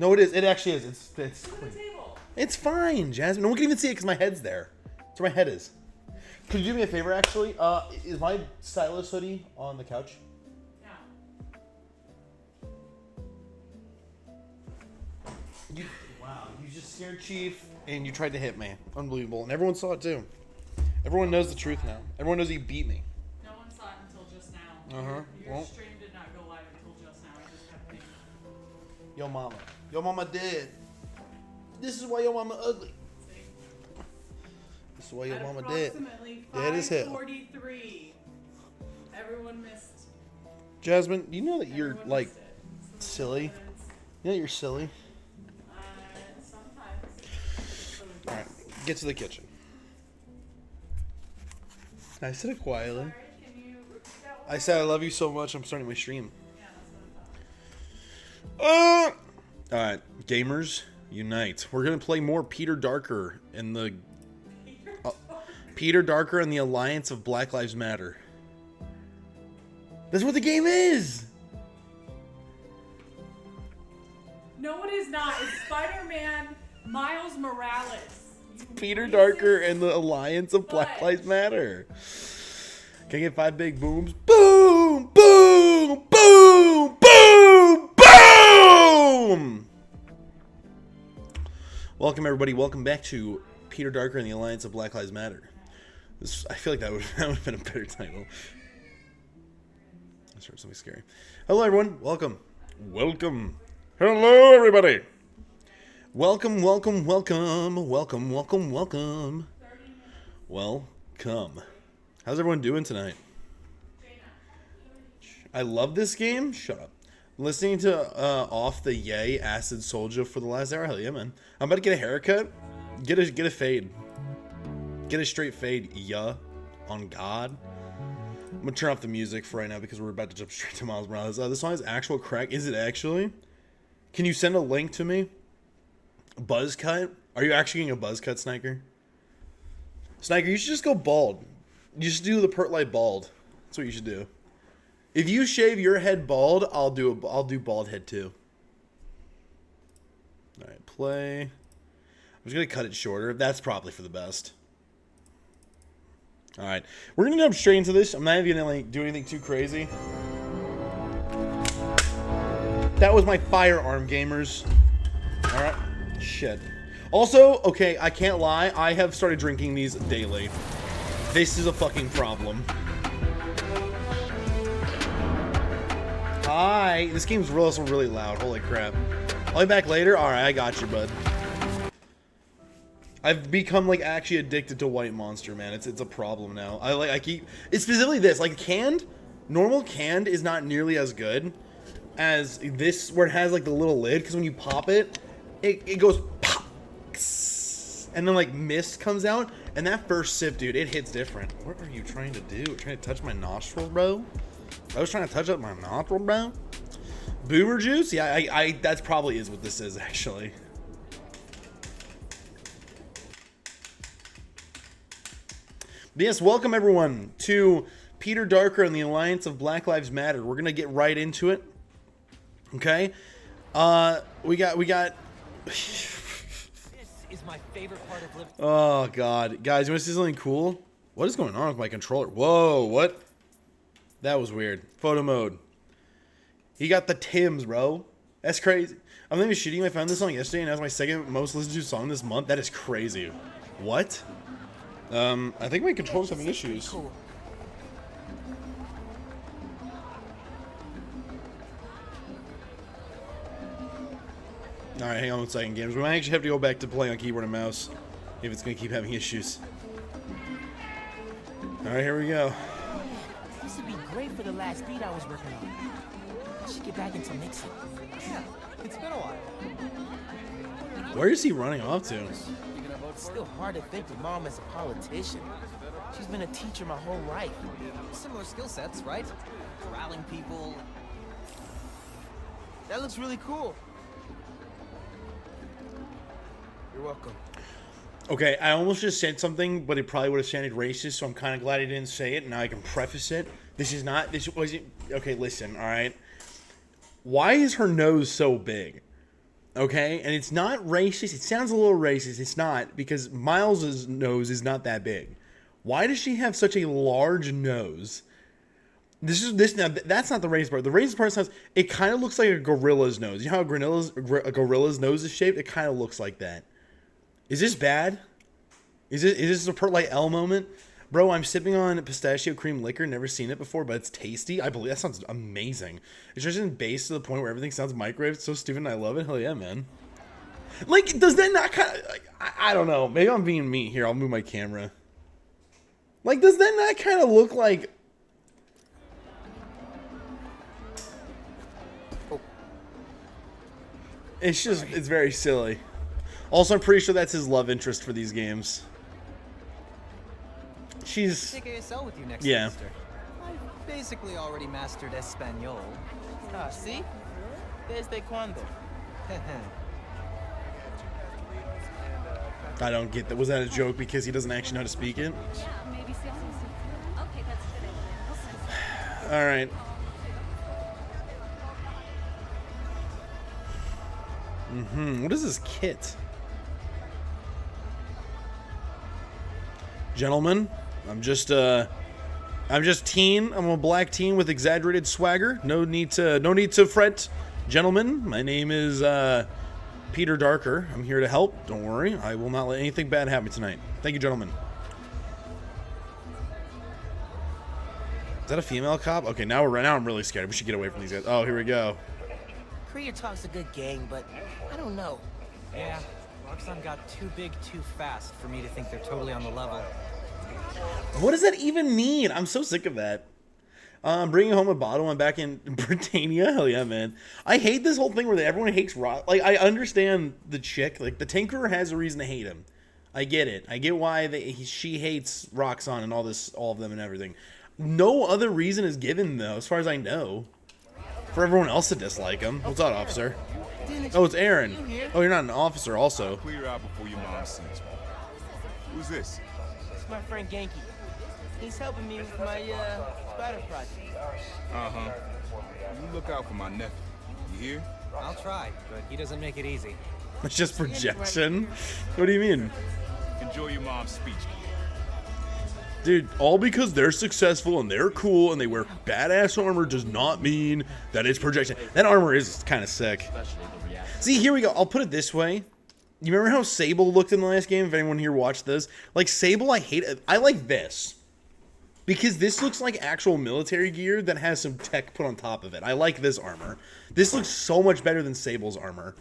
No, it is. It actually is. It's Look at the table. it's fine, Jasmine. No one can even see it because my head's there. That's where my head is. Could you do me a favor, actually? Is my stylus hoodie on the couch? Yeah. Wow, you just scared Chief and you tried to hit me. Unbelievable. And everyone saw it too. Everyone knows the truth now. Everyone knows you beat me. No one saw it until just now. Uh-huh. Your Well. stream did not go live until just now. It just kept being. Yo mama. Yo mama dead. This is why your mama ugly. See? This is why your At mama dead. approximately Dead as hell. 5:43. Everyone missed. Jasmine, do you know that you're Everyone like missed it. silly? You know that you're silly? Sometimes. Alright, get to the kitchen. I said it quietly. Sorry, can you repeat that one? I said I love you so much I'm starting my stream. Yeah, that's what I'm talking Alright, gamers, unite. We're gonna play more Peter Darker and the Peter Darker and the Alliance of Black Lives Matter. That's what the game is! No, it is not. It's Spider-Man Miles Morales. You Peter piece Darker of- and the Alliance of Black fudge. Lives Matter. Can I get 5 big booms? Boom! Boom! Boom! Boom! Boom! Welcome everybody. Welcome back to Peter Darker and the Alliance of Black Lives Matter. I feel like that would have been a better title. Let's start something scary. Hello everyone. Welcome. Welcome. Hello everybody. Welcome, welcome, welcome, welcome, welcome, welcome. Welcome. How's everyone doing tonight? I love this game. Shut up. Listening to Off the Yay Acid Soldier for the last hour. Hell yeah, man. I'm about to get a haircut. Get a fade. Get a straight fade. Yeah. On God. I'm gonna turn off the music for right now because we're about to jump straight to Miles Morales. This song is actual crack. Is it actually? Can you send a link to me? Buzz cut? Are you actually getting a buzz cut, Sniker? Sniker, you should just go bald. You should do the Pert Light bald. That's what you should do. If you shave your head bald, I'll do bald head too. All right, play. I'm just gonna cut it shorter. That's probably for the best. All right, we're gonna jump straight into this. I'm not even gonna like do anything too crazy. That was my firearm, gamers. All right, shit. Also, okay, I can't lie. I have started drinking these daily. This is a fucking problem. Hi. This game's also really loud. Holy crap. I'll be back later. All right, I got you, bud. I've become like actually addicted to White Monster, man. It's a problem now. It's specifically this, like normal canned is not nearly as good as this where it has like the little lid, because when you pop it, it goes pop, and then like mist comes out, and that first sip, dude, it hits different. What are you trying to do? Trying to touch my nostril, bro? I was trying to touch up my nostril, bro. Boomer juice? Yeah, I that probably is what this is actually. But yes, welcome everyone to Peter Darker and the Alliance of Black Lives Matter. We're gonna get right into it. Okay, we got. This is my favorite part of living. Oh god, guys, you want to see something cool? What is going on with my controller? Whoa, what? That was weird. Photo mode. He got the Tims, bro. That's crazy. I'm not even shitting. I found this song yesterday, and that was my second most listened to song this month. That is crazy. What? I think my controller's having issues. Cool. Alright, hang on 1 second, games. We might actually have to go back to playing on keyboard and mouse if it's going to keep having issues. Alright, here we go. This would be great for the last beat I was working on. I should get back into mixing. Yeah, it's been a while. Where is he running off to? It's still hard to think of Mom as a politician. She's been a teacher my whole life. Similar skill sets, right? Corralling people. That looks really cool. You're welcome. Okay, I almost just said something, but it probably would have sounded racist, so I'm kind of glad I didn't say it. Now I can preface it. This wasn't. Okay, listen, alright? Why is her nose so big? Okay, and it's not racist. It sounds a little racist. It's not, because Miles's nose is not that big. Why does she have such a large nose? Now that's not the racist part. The racist part sounds, it kind of looks like a gorilla's nose. You know how a gorilla's nose is shaped? It kind of looks like that. Is this bad? Is this a Perlite L moment? Bro, I'm sipping on pistachio cream liquor. Never seen it before, but it's tasty. I believe that sounds amazing. It's just in bass to the point where everything sounds microwaved. It's so stupid and I love it. Hell yeah, man. Like, does that not kind of, like, I don't know. Maybe I'm being mean here. I'll move my camera. Like, does that not kind of look like... It's just, it's very silly. Also, I'm pretty sure that's his love interest for these games. She's... Take ASL with you next Yeah. semester. I've basically already mastered Espanol. Ah, see? Desde cuando? I don't get that. Was that a joke because he doesn't actually know how to speak it? Yeah, maybe see. Okay, that's a good idea. All right. What is this kit? Gentlemen, I'm just teen. I'm a black teen with exaggerated swagger. No need to fret, gentlemen. My name is Peter Darker. I'm here to help. Don't worry. I will not let anything bad happen tonight. Thank you, gentlemen. Is that a female cop? Okay, now I'm really scared. We should get away from these guys. Oh, here we go. Krieger talks a good game, but I don't know. Yeah, Roxanne got too big too fast for me to think they're totally on the level. What does that even mean? I'm so sick of that. Bringing home a bottle. I'm back in Britannia. Hell yeah, man. I hate this whole thing where everyone hates Rock. Like, I understand the chick. Like, the Tinkerer has a reason to hate him. I get it. I get why she hates Roxanne and all of them and everything. No other reason is given, though, as far as I know, for everyone else to dislike him. What's up, officer? Oh, it's Aaron. Oh, you're not an officer, also. Clear out before your mom sees me. Who's this? It's my friend Genki. He's helping me with my spider project. Uh-huh. You look out for my nephew. You hear? I'll try, but he doesn't make it easy. It's just projection. What do you mean? Enjoy your mom's speech. Dude, all because they're successful and they're cool and they wear badass armor does not mean that it's projection. That armor is kind of sick. See, here we go. I'll put it this way. You remember how Sable looked in the last game? If anyone here watched this. Like, Sable, I hate it. I like this. Because this looks like actual military gear that has some tech put on top of it. I like this armor. This looks so much better than Sable's armor.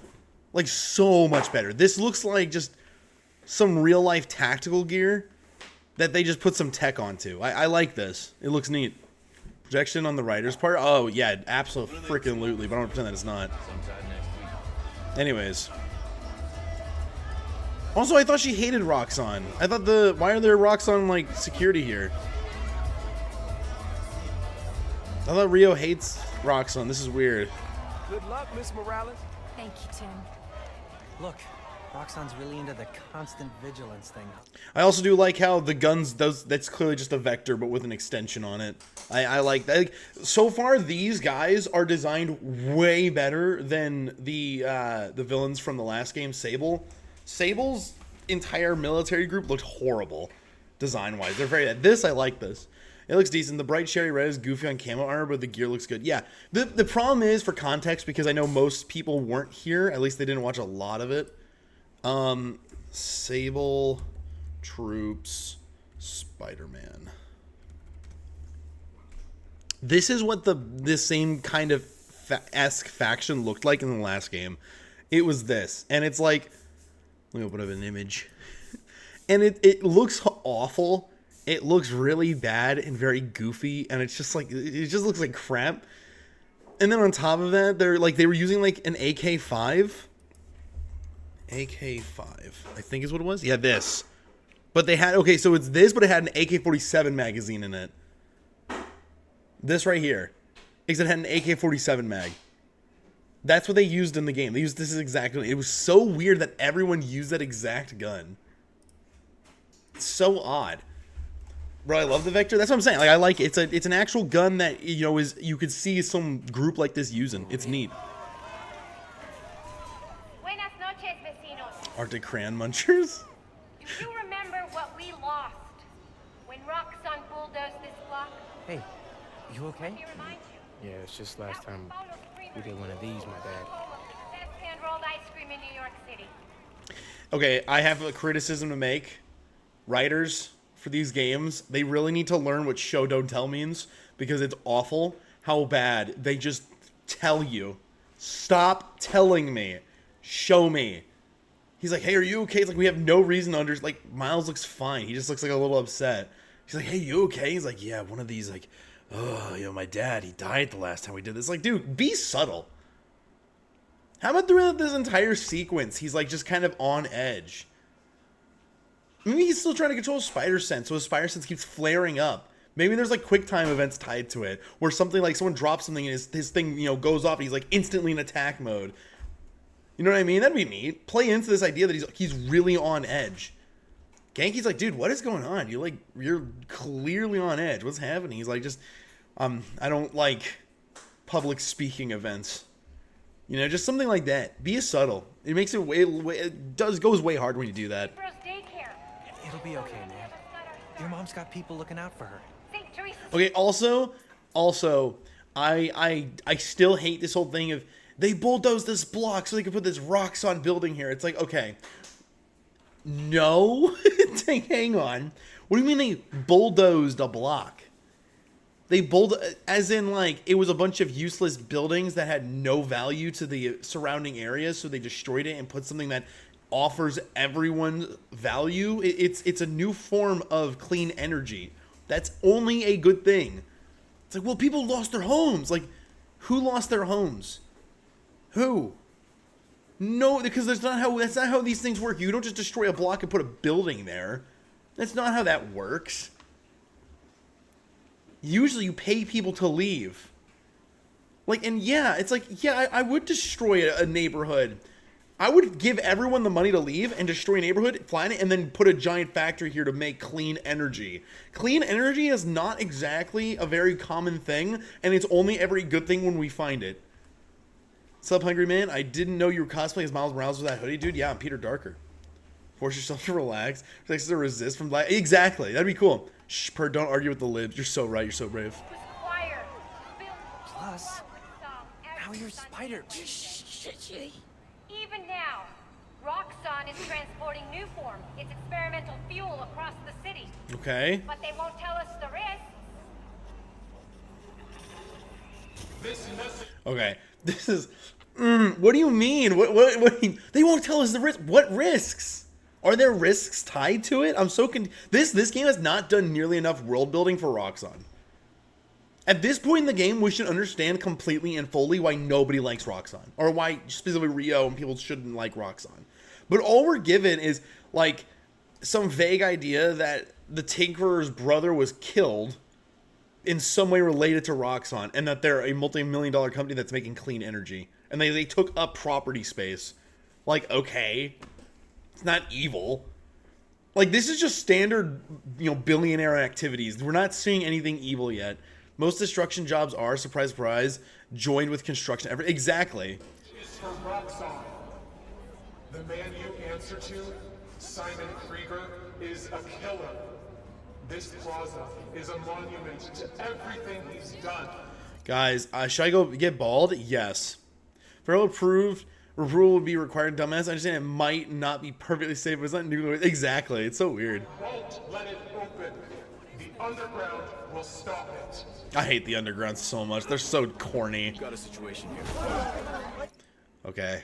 Like, so much better. This looks like just some real-life tactical gear that they just put some tech onto. I like this. It looks neat. Projection on the writer's part? Oh, yeah, absolutely freaking lootly, but I don't pretend that it's not. Anyways. Also, I thought she hated Roxanne. I thought why are there Roxanne, like, security here? I thought Rio hates Roxanne. This is weird. Good luck, Miss Morales. Thank you, Tim. Look, Roxanne's really into the constant vigilance thing. I also do like how the guns, that's clearly just a vector, but with an extension on it. I like that. Like, so far, these guys are designed way better than the villains from the last game, Sable. Sable's entire military group looked horrible, design-wise. They're very... This, I like this. It looks decent. The bright cherry red is goofy on camo armor, but the gear looks good. Yeah. The problem is, for context, because I know most people weren't here, at least they didn't watch a lot of it. Sable, Troops, Spider-Man. This is what this same kind of esque faction looked like in the last game. It was this. And it's like... Let me open up an image. And it looks awful. It looks really bad and very goofy, and it's just like, it just looks like crap. And then on top of that, they were using like an AK-5. AK-5, I think is what it was. Yeah, this. But they had, okay, so it's this, but it had an AK-47 magazine in it. This right here. Except it had an AK-47 mag. That's what they used in the game. They used this exactly. It was so weird that everyone used that exact gun. It's so odd. Bro, I love the Vector. That's what I'm saying. Like, I like it. It's an actual gun that, you know, you could see some group like this using. It's neat. noches, vecinos. Arctic crayon munchers? Do you remember what we lost when Roxxon bulldozed this block? Hey, you okay? He reminds you. Yeah, it's just last time we did one of these, my bad. Best hand-rolled ice cream in New York City. Okay, I have a criticism to make. Writers for these games, they really need to learn what show don't tell means, because it's awful how bad they just tell you. Stop telling me. Show me. He's like, hey, are you okay? It's like, we have no reason to like, Miles looks fine. He just looks like a little upset. He's like, hey, you okay? He's like, yeah, one of these, like, oh, you know, my dad, he died the last time we did this. Like, dude, be subtle. How about throughout this entire sequence, he's like just kind of on edge? Maybe he's still trying to control Spider Sense, so his Spider Sense keeps flaring up. Maybe there's like quick time events tied to it, where something like someone drops something and his thing, you know, goes off and he's like instantly in attack mode. You know what I mean? That'd be neat. Play into this idea that he's really on edge. Genki's like, dude, what is going on? You're clearly on edge. What's happening? He's like, just, I don't like public speaking events. You know, just something like that. Be subtle. It makes it goes way harder when you do that. Ambrose Daycare. It'll be okay, man. Your mom's got people looking out for her. St. Teresa's. Okay, also, I still hate this whole thing of they bulldozed this block so they could put this Roxxon building here. It's like, okay, no, hang on. What do you mean they bulldozed a block? They as in like it was a bunch of useless buildings that had no value to the surrounding areas, so they destroyed it and put something that offers everyone value. It's a new form of clean energy. That's only a good thing. It's like, well, people lost their homes. Like, who lost their homes? Who? No, because that's not how these things work. You don't just destroy a block and put a building there. That's not how that works. Usually you pay people to leave. Like, and yeah, it's like, yeah, I would destroy a neighborhood. I would give everyone the money to leave and destroy a neighborhood, flatten it, and then put a giant factory here to make clean energy. Clean energy is not exactly a very common thing, and it's only every good thing when we find it. What's up, Hungry Man? I didn't know you were cosplaying as Miles Morales with that hoodie, dude. Yeah, I'm Peter Darker. Force yourself to relax. Relax to resist from black. Exactly. That'd be cool. Shh, Per, don't argue with the libs. You're so right. You're so brave. Plus, now you're Spider. Even now, Roxxon is transporting Nuform, its experimental fuel, across the city. Okay. But they won't tell us the risk. Okay. This is... what do you mean? What they won't tell us the risk. What risks? Are there risks tied to it? I'm so this game has not done nearly enough world building for Roxxon. At this point in the game, we should understand completely and fully why nobody likes Roxxon, or why specifically Rio and people shouldn't like Roxxon. But all we're given is like some vague idea that the Tinkerer's brother was killed in some way related to Roxxon, and that they're a multi-million-dollar company that's making clean energy, and they took up property space. Like, okay, it's not evil. Like, this is just standard, you know, billionaire activities. We're not seeing anything evil yet. Most destruction jobs are, surprise, surprise, joined with construction. Exactly. Is for Roxxon. The man you answer to, Simon Krieger, is a killer. This plaza is a monument to everything he's done. Guys, should I go get bald? Yes. Farrell approved. Rule would be required. Dumbass. I understand it might not be perfectly safe, but it's not nuclear. Exactly. It's so weird. Won't let it open. The underground will stop it. I hate the underground so much. They're so corny. Got a situation here. Okay.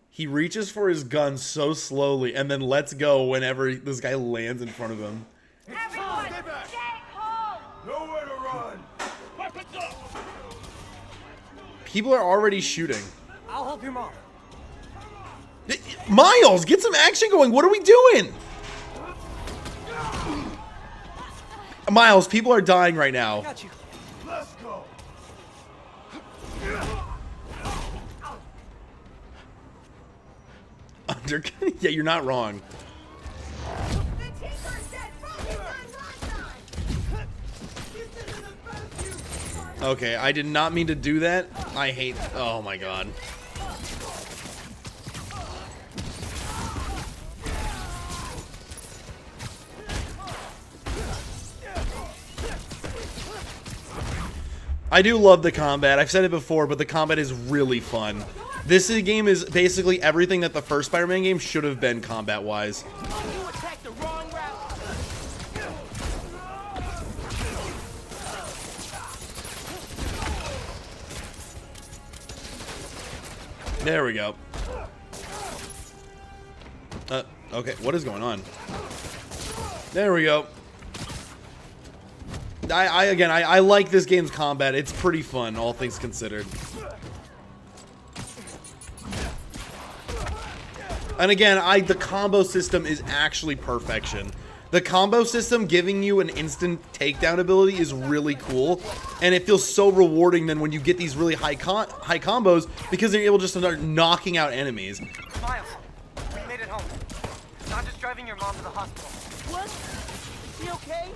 He reaches for his gun so slowly and then lets go whenever this guy lands in front of him. Everyone, stay home! Nowhere to run. Weapons up! People are already shooting. I'll help your mom. Miles, get some action going. What are we doing? Miles, people are dying right now. Got you. Let's go! Yeah, you're not wrong. Okay, I did not mean to do that. I hate... Oh my god. I do love the combat. I've said it before, but the combat is really fun. This game is basically everything that the first Spider-Man game should have been combat-wise. You attacked the wrong route. There we go. Okay, what is going on? There we go. I like this game's combat. It's pretty fun, all things considered. And again, the combo system is actually perfection. The combo system giving you an instant takedown ability is really cool, and it feels so rewarding then when you get these really high combos because they're able just to start knocking out enemies. Miles, we made it home. I'm just driving your mom to the hospital. What? Is she okay?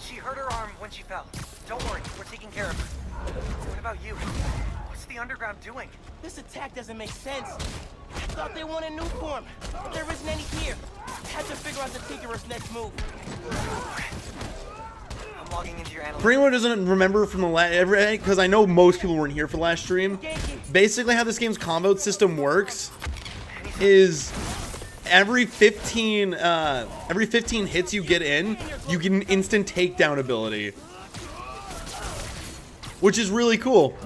She hurt her arm when she fell. Don't worry, we're taking care of her. What about you? What's the Underground doing? This attack doesn't make sense. I thought they wanted new form, but there isn't any here. I had to figure out the Tinkerer's next move. I'm logging into your analytics. Primo doesn't remember from the last, because I know most people weren't here for the last stream. Basically how this game's combo system works is every 15 hits you get in, you get an instant takedown ability, which is really cool.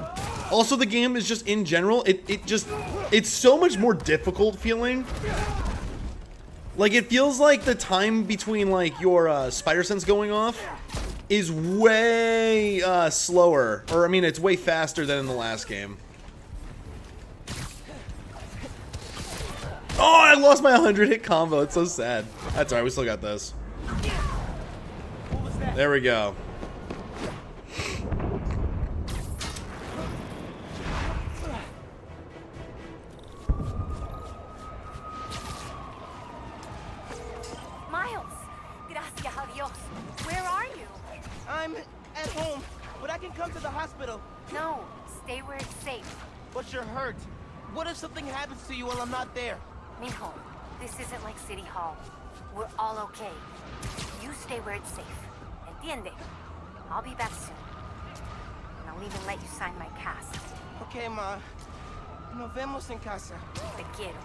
Also, the game is just, in general, it's so much more difficult feeling. Like, it feels like the time between, like, your spider sense going off is way slower. Or, I mean, it's way faster than in the last game. Oh, I lost my 100-hit combo. It's so sad. That's alright, we still got this. There we go. Miles, gracias a Dios. Where are you? I'm at home, but I can come to the hospital. No, stay where it's safe. But you're hurt. What if something happens to you while I'm not there? Mijo, this isn't like City Hall. We're all okay. You stay where it's safe. Entiende? I'll be back soon. And I'll even let you sign my cast. Okay, Ma. Nos vemos en casa. Te quiero.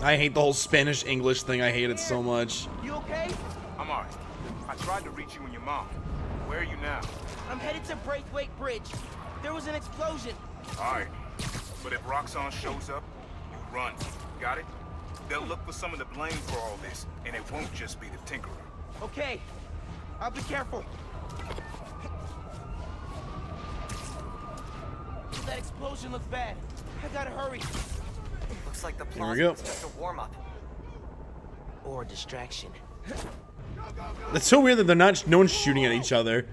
I hate the whole Spanish-English thing. I hate it so much. You okay? I'm alright. I tried to reach you and your mom. Where are you now? I'm headed to Braithwaite Bridge. There was an explosion. Alright. But if Roxxon shows up, you run. Got it? They'll look for some of the blame for all this, and it won't just be the Tinkerer. Okay. I'll be careful. That explosion looks bad. I gotta hurry. Looks like the There we plaza go. is just a warm-up. Or a distraction. That's so weird that no one's shooting at each other.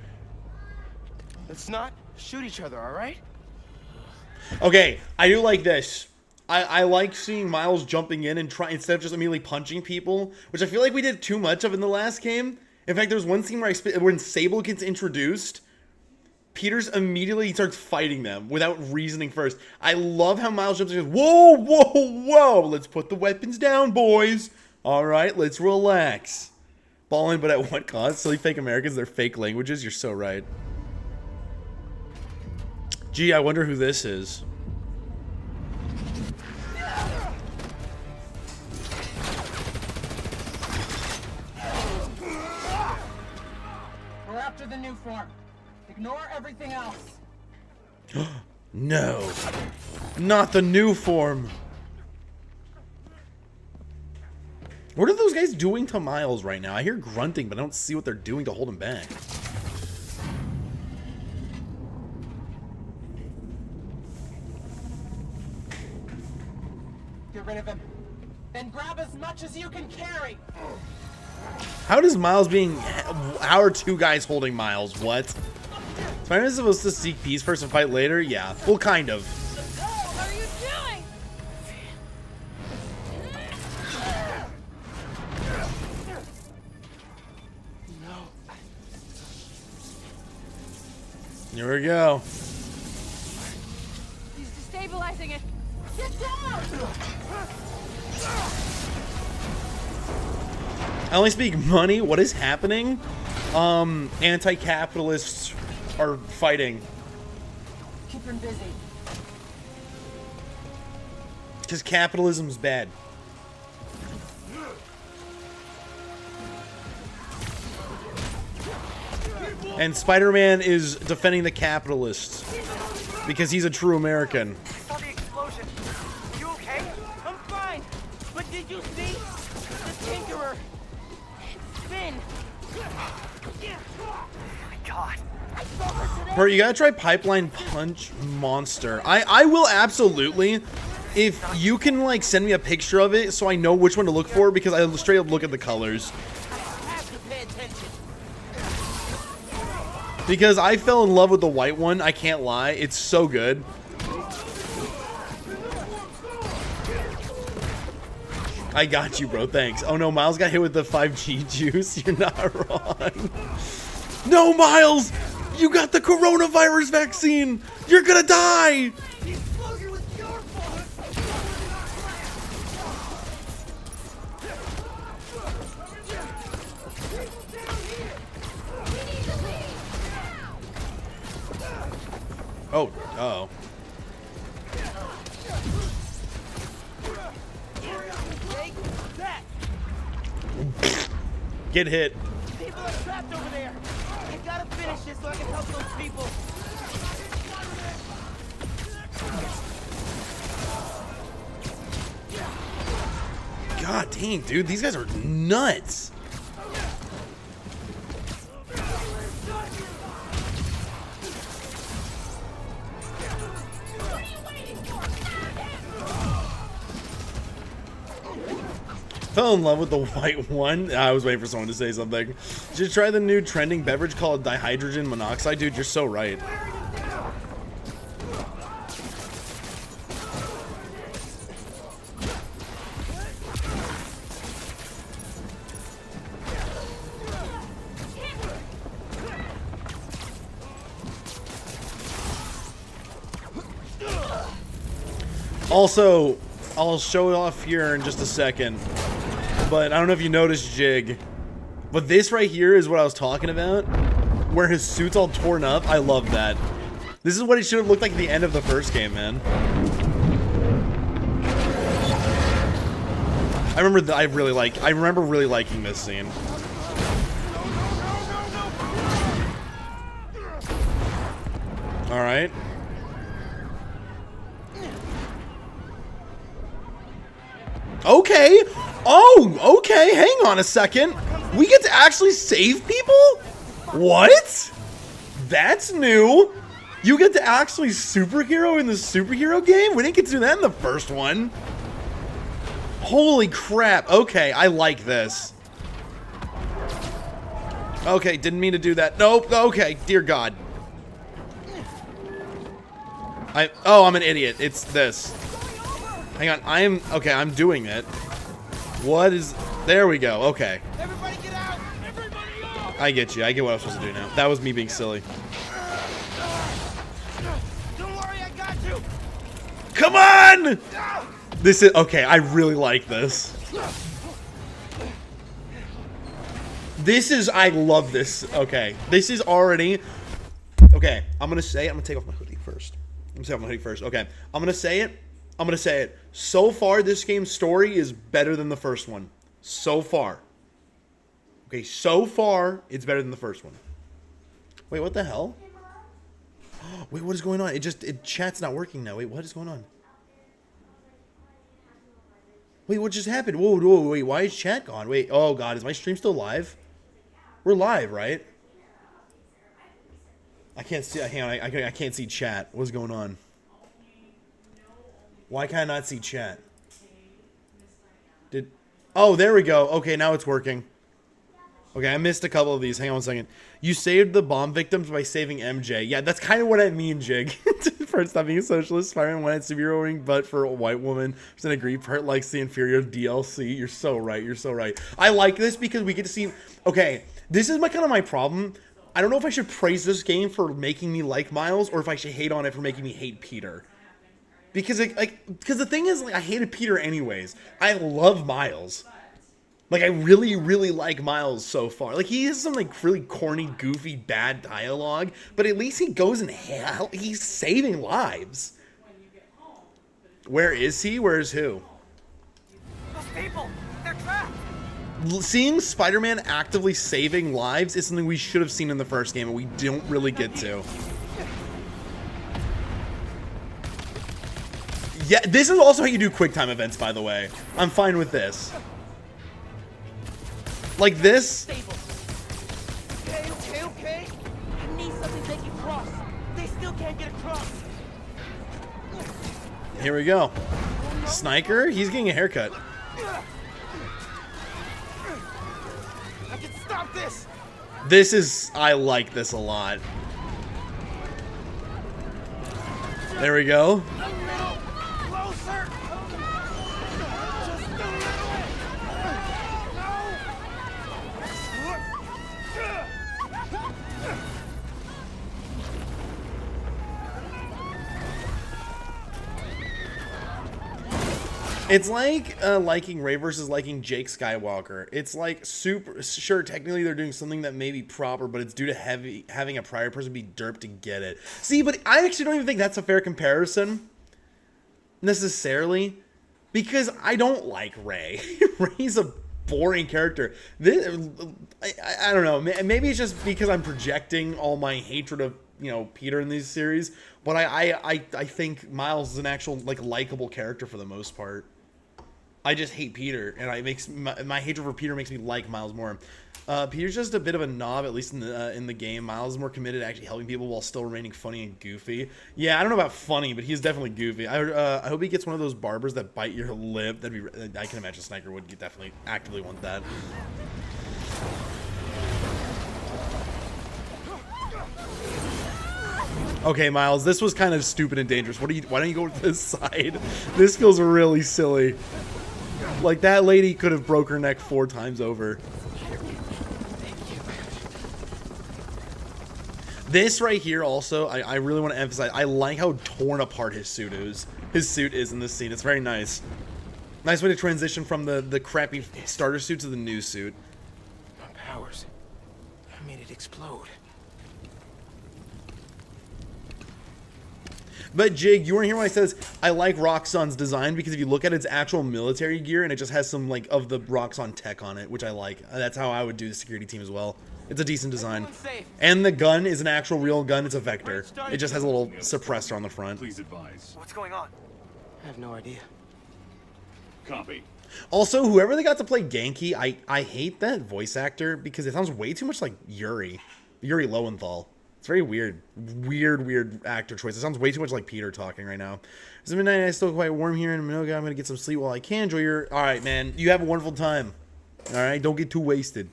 Let's not shoot each other, alright? Okay, I do like this. I like seeing Miles jumping in and try instead of just immediately punching people, which I feel like we did too much of in the last game. In fact, there's one scene where when Sable gets introduced, Peters immediately starts fighting them without reasoning first. I love how Miles jumps in and goes, whoa, whoa, whoa, let's put the weapons down, boys. All right, let's relax. Ballin', but at what cost? Silly fake Americans, they're fake languages. You're so right. Gee, I wonder who this is. We're after the new form. Ignore everything else. No, not the new form. What are those guys doing to Miles right now? I hear grunting, but I don't see what they're doing to hold him back. Get rid of him. And grab as much as you can carry. How does Miles being... How are two guys holding Miles? What? Spider-Man is supposed to seek peace first and fight later? Yeah. Well, kind of. What are you doing? Here we go. He's destabilizing it. Get down! I only speak money. What is happening? Anti-capitalist are fighting. Keep him busy. Because capitalism's bad. And Spider-Man is defending the capitalists. Because he's a true American. I saw the explosion. You okay? I'm fine. But did you see? The Tinkerer. Spin. Oh my god. I saw her today. Bert, you gotta try Pipeline Punch Monster. I will absolutely, if you can like send me a picture of it so I know which one to look for, because I straight up look at the colors. I have to pay attention. Because I fell in love with the white one, I can't lie. It's so good. I got you, bro. Thanks. Oh no, Miles got hit with the 5G juice. You're not wrong. No, Miles! You got the coronavirus vaccine! You're gonna die! The explosion was your fault. Oh, uh-oh. Take that. Get hit. People are trapped over there. I gotta finish this so I can help those people. God dang, dude, these guys are nuts. Fell in love with the white one. I was waiting for someone to say something. Did you try the new trending beverage called dihydrogen monoxide? Dude, you're so right. Also, I'll show it off here in just a second, but I don't know if you noticed Jig, but this right here is what I was talking about, where his suit's all torn up. I love that. This is what it should have looked like at the end of the first game, man. I remember really liking this scene. All right. Okay. Oh, okay. Hang on a second. We get to actually save people? What? That's new. You get to actually superhero in the superhero game? We didn't get to do that in the first one. Holy crap. Okay, I like this. Okay, didn't mean to do that. Nope. Okay, dear God. Oh, I'm an idiot. It's this. Hang on, I'm doing it. What is, there we go, okay. Everybody get out! Everybody out! I get you, I get what I'm supposed to do now. That was me being silly. Don't worry, I got you! Come on! This is, okay, I really like this. I love this, okay. This is already, okay, I'm gonna take off my hoodie first. Okay, I'm gonna say it. So far, this game's story is better than the first one. So far. Okay, so far, it's better than the first one. Wait, what the hell? Wait, what is going on? Chat's not working now. Wait, what is going on? Wait, what just happened? Whoa, wait, why is chat gone? Wait, oh God, is my stream still live? We're live, right? I can't see, hang on, I can't see chat. What's going on? Why can I not see chat? Oh, there we go. Okay, now it's working. Okay, I missed a couple of these. Hang on a second. You saved the bomb victims by saving MJ. Yeah, that's kind of what I mean, Jig. First, not being a socialist, Spider-Man wanted superheroing, but for a white woman. Percent agree. Part likes the inferior DLC. You're so right. You're so right. I like this because we get to see. Okay, this is kind of my problem. I don't know if I should praise this game for making me like Miles, or if I should hate on it for making me hate Peter. Because the thing is, like, I hated Peter anyways. I love Miles. Like, I really, really like Miles so far. Like, he has some, like, really corny, goofy, bad dialogue, but at least he goes and he's saving lives. Where is he? Where's who? Those people, they're trapped. Seeing Spider-Man actively saving lives is something we should have seen in the first game, and we don't really get to. Yeah, this is also how you do QuickTime events, by the way. I'm fine with this. Like this. Stable. Okay. I need something they can cross. They still can't get across. Here we go. Sniker, he's getting a haircut. I can stop this. I like this a lot. There we go. A little closer. Just a little. It's like liking Rey versus liking Jake Skywalker. It's like sure, technically they're doing something that may be proper, but it's due to having a prior person be derped to get it. See, but I actually don't even think that's a fair comparison, necessarily, because I don't like Rey. Rey's a boring character. I don't know. Maybe it's just because I'm projecting all my hatred of, you know, Peter in these series, but I think Miles is an actual, like, likable character for the most part. I just hate Peter, and my hatred for Peter makes me like Miles more. Peter's just a bit of a knob, at least in the game. Miles is more committed to actually helping people while still remaining funny and goofy. Yeah, I don't know about funny, but he's definitely goofy. I hope he gets one of those barbers that bite your lip. I can imagine Sniker would definitely actively want that. Okay, Miles, this was kind of stupid and dangerous. Why don't you go to this side? This feels really silly. Like, that lady could have broke her neck 4 times over. This right here also, I really want to emphasize, I like how torn apart his suit is. His suit is in this scene. It's very nice. Nice way to transition from the crappy starter suit to the new suit. My powers. I made it explode. But Jig, you weren't here when I says I like Roxxon's design, because if you look at its actual military gear, and it just has some, like, of the Roxxon tech on it, which I like. That's how I would do the security team as well. It's a decent design. And the gun is an actual real gun. It's a Vector. It just has a little suppressor on the front. Please advise. What's going on? I have no idea. Copy. Also, whoever they got to play Genki, I hate that voice actor, because it sounds way too much like Yuri Lowenthal. It's very weird. Weird actor choice. It sounds way too much like Peter talking right now. It's midnight and it's still quite warm here in Minoga. I'm going to get some sleep while I can. Enjoy your... Alright, man. You have a wonderful time. Alright? Don't get too wasted.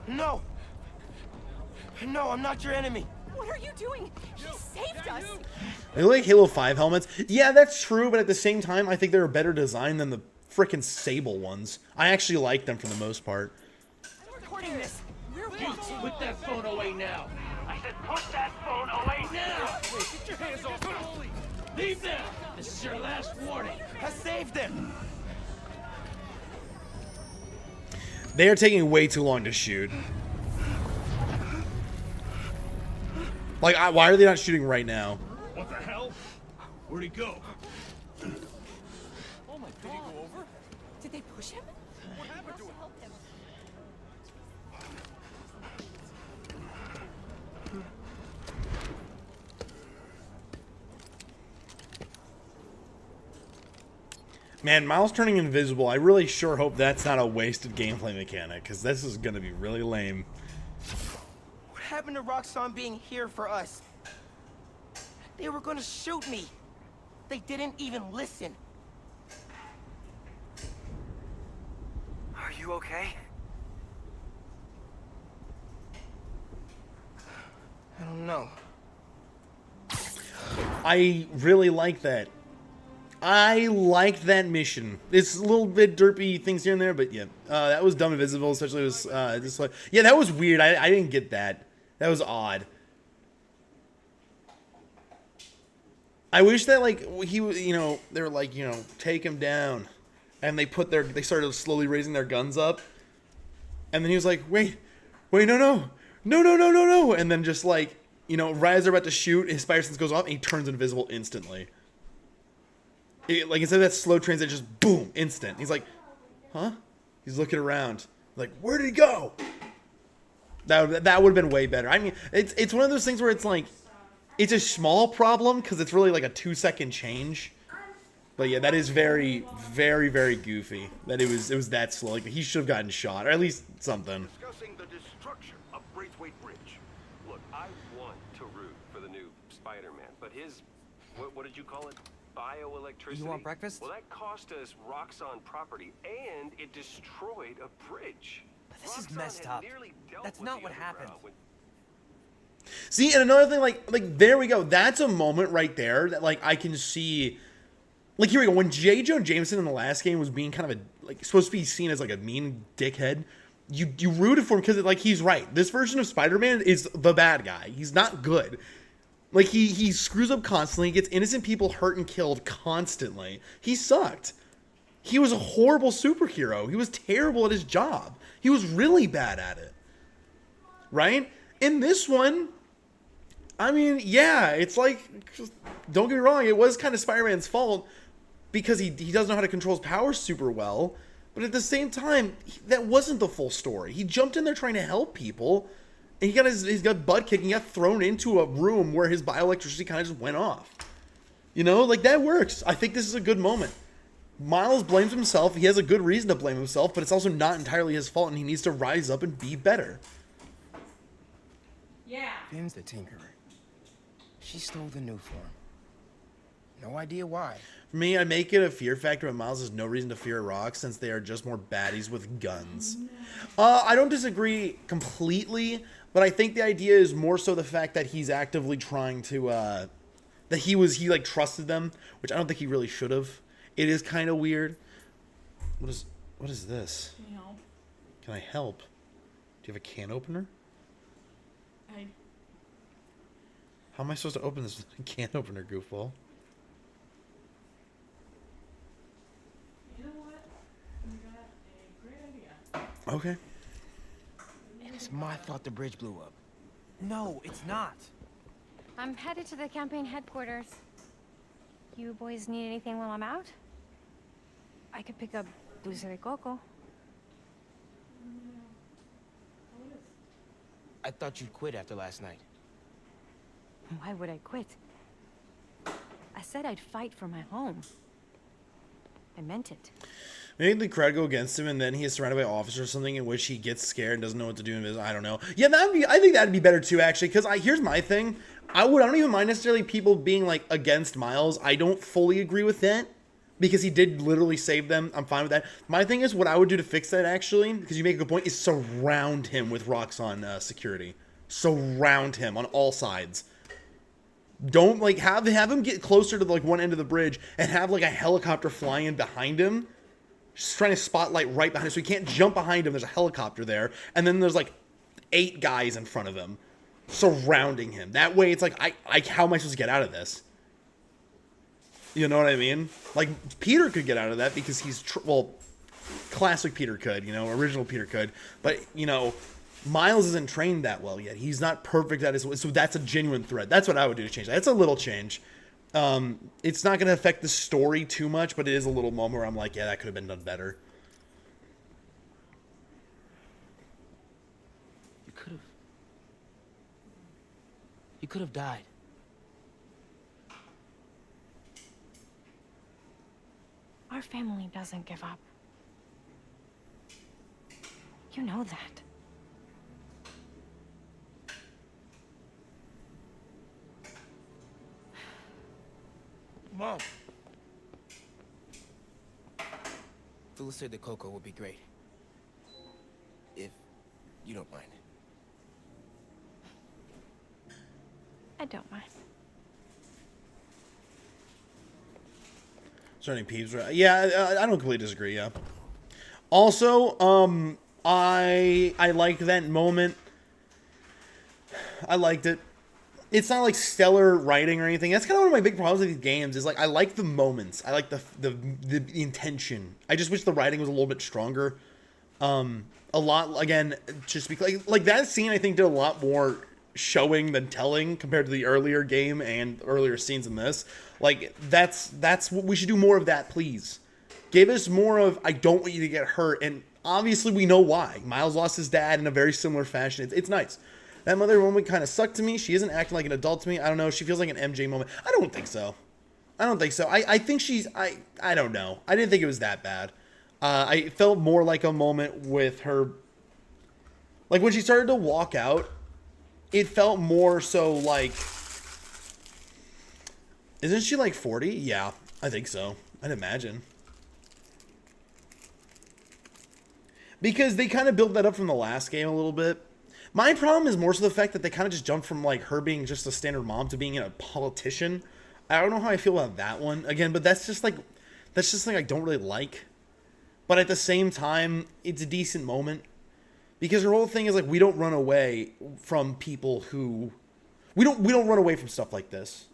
No! No, I'm not your enemy. What are you doing? He saved us. They look like Halo 5 helmets. Yeah, that's true, but at the same time, I think they're a better design than the frickin' Sable ones. I actually like them for the most part. I'm recording this. We're You watching. put that phone away now. I said put that phone away now. Get your hands off me. Leave now. This is your last warning. I saved him. They are taking way too long to shoot. Like, why are they not shooting right now? What the hell? Where'd he go? Oh my god. Did he go over? Did they push him? What happened to him? Help him. Man, Miles turning invisible, I really sure hope that's not a wasted gameplay mechanic, because this is going to be really lame. What happened to Roxxon being here for us? They were gonna shoot me. They didn't even listen. Are you okay? I don't know. I really like that. I liked that mission. It's a little bit derpy things here and there, but yeah. That was dumb invisible, especially was just like, yeah, that was weird. I didn't get that. That was odd. I wish that, like, he was, you know, they were like, you know, take him down. and they started slowly raising their guns up, and then he was like, wait, no, and then just like, you know, right as they're about to shoot, his spider sense goes off and he turns invisible instantly. Like instead of that slow transition, just boom, instant. He's like, huh? He's looking around, like, where did he go? That would have been way better. I mean, it's one of those things where it's like, it's a small problem because it's really like a 2-second change. But yeah, that is very, very, very goofy. That it was that slow. Like he should have gotten shot, or at least something. Discussing the destruction of Braithwaite Bridge. Look, I want to root for the new Spider-Man, but his, what did you call it? Bioelectricity? You want breakfast? Well, that cost us Roxxon property, and it destroyed a bridge. But this is Roxxon messed had up. nearly dealt That's with not the what underground happened. See, and another thing, like there we go. That's a moment right there that like I can see. Like here we go. When J. Jonah Jameson in the last game was being kind of supposed to be seen as like a mean dickhead, you rooted for him because like he's right. This version of Spider-Man is the bad guy. He's not good. Like he screws up constantly. He gets innocent people hurt and killed constantly. He sucked. He was a horrible superhero. He was terrible at his job. He was really bad at it. Right? In this one, I mean, yeah, it's like, don't get me wrong, it was kind of Spider-Man's fault because he doesn't know how to control his powers super well. But at the same time, that wasn't the full story. He jumped in there trying to help people, and he got butt kicked and got thrown into a room where his bioelectricity kind of just went off. You know, like that works. I think this is a good moment. Miles blames himself. He has a good reason to blame himself, but it's also not entirely his fault, and he needs to rise up and be better. Yeah. Pim's the Tinkerer. She stole the new form. No idea why. For me, I make it a fear factor, but Miles has no reason to fear Rock since they are just more baddies with guns. I don't disagree completely, but I think the idea is more so the fact that he's actively trying to, that he like trusted them, which I don't think he really should have. It is kind of weird. What is this? Can you help? Can I help? Do you have a can opener? How am I supposed to open this with a can opener, goofball? You know what? You got a great idea. Okay. It's my fault the bridge blew up. No, it's not. I'm headed to the campaign headquarters. You boys need anything while I'm out? I could pick up dulce de coco. I thought you'd quit after last night. Why would I quit? I said I'd fight for my home. I meant it. Maybe the crowd go against him, and then he is surrounded by officers or something, in which he gets scared and doesn't know what to do. I don't know. Yeah, I think that'd be better too, actually. Because here's my thing. I don't even mind necessarily people being like against Miles. I don't fully agree with that because he did literally save them. I'm fine with that. My thing is, what I would do to fix that, actually, because you make a good point, is surround him with Roxxon security. Surround him on all sides. Don't like have him get closer to like one end of the bridge and have like a helicopter flying in behind him, just trying to spotlight right behind him so he can't jump behind him. There's a helicopter there, and then there's like 8 guys in front of him surrounding him. That way, it's like how am I supposed to get out of this? You know what I mean? Like Peter could get out of that because he's classic Peter could, original Peter could, but Miles isn't trained that well yet. He's not perfect at his, so that's a genuine threat. That's what I would do to change that. That's a little change. It's not going to affect the story too much, but it is a little moment where I'm like, yeah, that could have been done better. You could have died. Our family doesn't give up. You know that. Mom! Dulce de coco would be great. If you don't mind. I don't mind. Certainly peeps, right? Yeah, I don't completely disagree, yeah. Also, I liked that moment. I liked it. it's not like stellar writing or anything. That's kind of one of my big problems with these games. Is like I like the moments, I like the intention. I just wish the writing was a little bit stronger. A lot again, just because like that scene I think did a lot more showing than telling compared to the earlier game and earlier scenes in this. Like that's what we should do more of that, please. Give us more of I don't want you to get hurt, and obviously we know why. Miles lost his dad in a very similar fashion. It's nice. That mother moment kind of sucked to me. She isn't acting like an adult to me. I don't know. She feels like an MJ moment. I don't think so. I think she's I don't know. I didn't think it was that bad. I felt more like a moment with her. Like when she started to walk out, it felt more so like. Isn't she like 40? Yeah, I think so. I'd imagine. Because they kind of built that up from the last game a little bit. My problem is more so the fact that they kind of just jumped from like her being just a standard mom to being a politician. I don't know how I feel about that one. Again, but that's just like I don't really like. But at the same time, it's a decent moment. Because her whole thing is like we don't run away from people who we don't run away from stuff like this.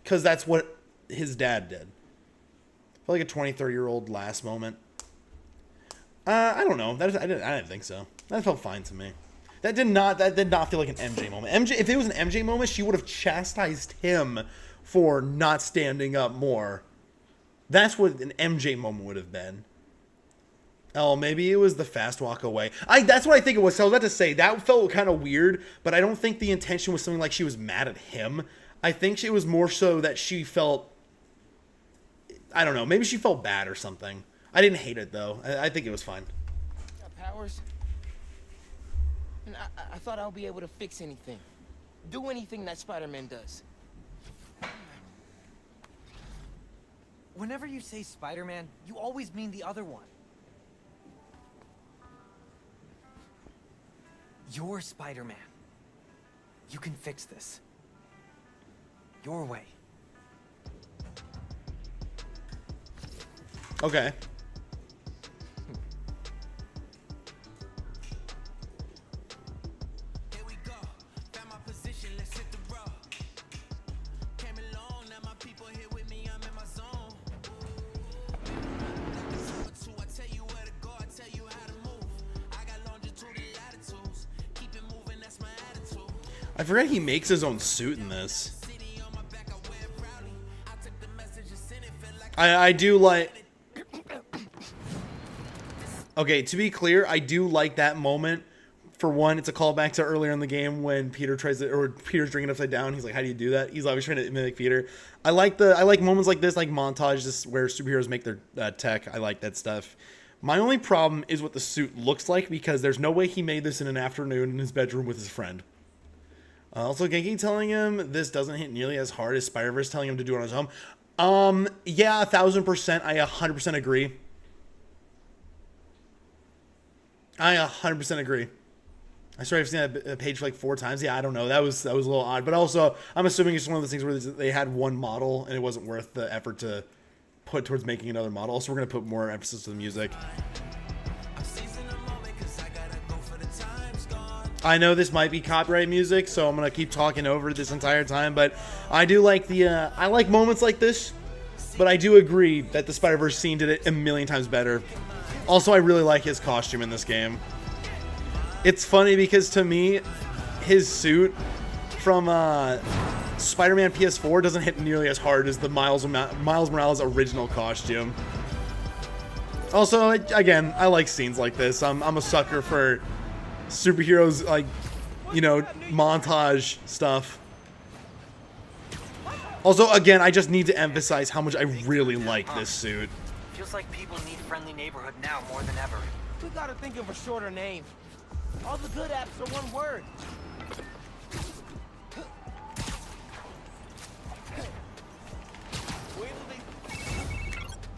Cause that's what his dad did. I feel like a 20, 30-year-old last moment. I don't know. I didn't think so. That felt fine to me. That did not feel like an MJ moment. If it was an MJ moment, she would have chastised him for not standing up more. That's what an MJ moment would have been. Oh, maybe it was the fast walk away. That's what I think it was. So I was about to say, that felt kind of weird, but I don't think the intention was something like she was mad at him. I think it was more so that she felt, I don't know, maybe she felt bad or something. I didn't hate it, though. I think it was fine. Got powers? And I thought I'll be able to fix anything. Do anything that Spider-Man does. Whenever you say Spider-Man, you always mean the other one. You're Spider-Man. You can fix this. Your way. Okay. I forgot he makes his own suit in this. I do like... Okay, to be clear, I do like that moment. For one, it's a callback to earlier in the game when Peter's drinking upside down. He's like, how do you do that? He's always trying to mimic Peter. I like moments like this, like montages where superheroes make their tech. I like that stuff. My only problem is what the suit looks like, because there's no way he made this in an afternoon in his bedroom with his friend. Also, Genki telling him this doesn't hit nearly as hard as Spider-Verse telling him to do it on his own. Yeah, 1000%. I 100% agree. I 100% agree. I swear I've seen that page like 4 times. Yeah, I don't know. That was a little odd. But also, I'm assuming it's one of those things where they had one model and it wasn't worth the effort to put towards making another model. So we're going to put more emphasis to the music. I know this might be copyright music, so I'm going to keep talking over this entire time, but I do like I like moments like this, but I do agree that the Spider-Verse scene did it a million times better. Also, I really like his costume in this game. It's funny because to me, his suit from Spider-Man PS4 doesn't hit nearly as hard as the Miles Morales original costume. Also, again, I like scenes like this. I'm a sucker for superheroes, like, you know, montage stuff. Also, again, I just need to emphasize how much I really like this suit. Feels like people need friendly neighborhood now more than ever. We gotta think of a shorter name. All the good apps are one word.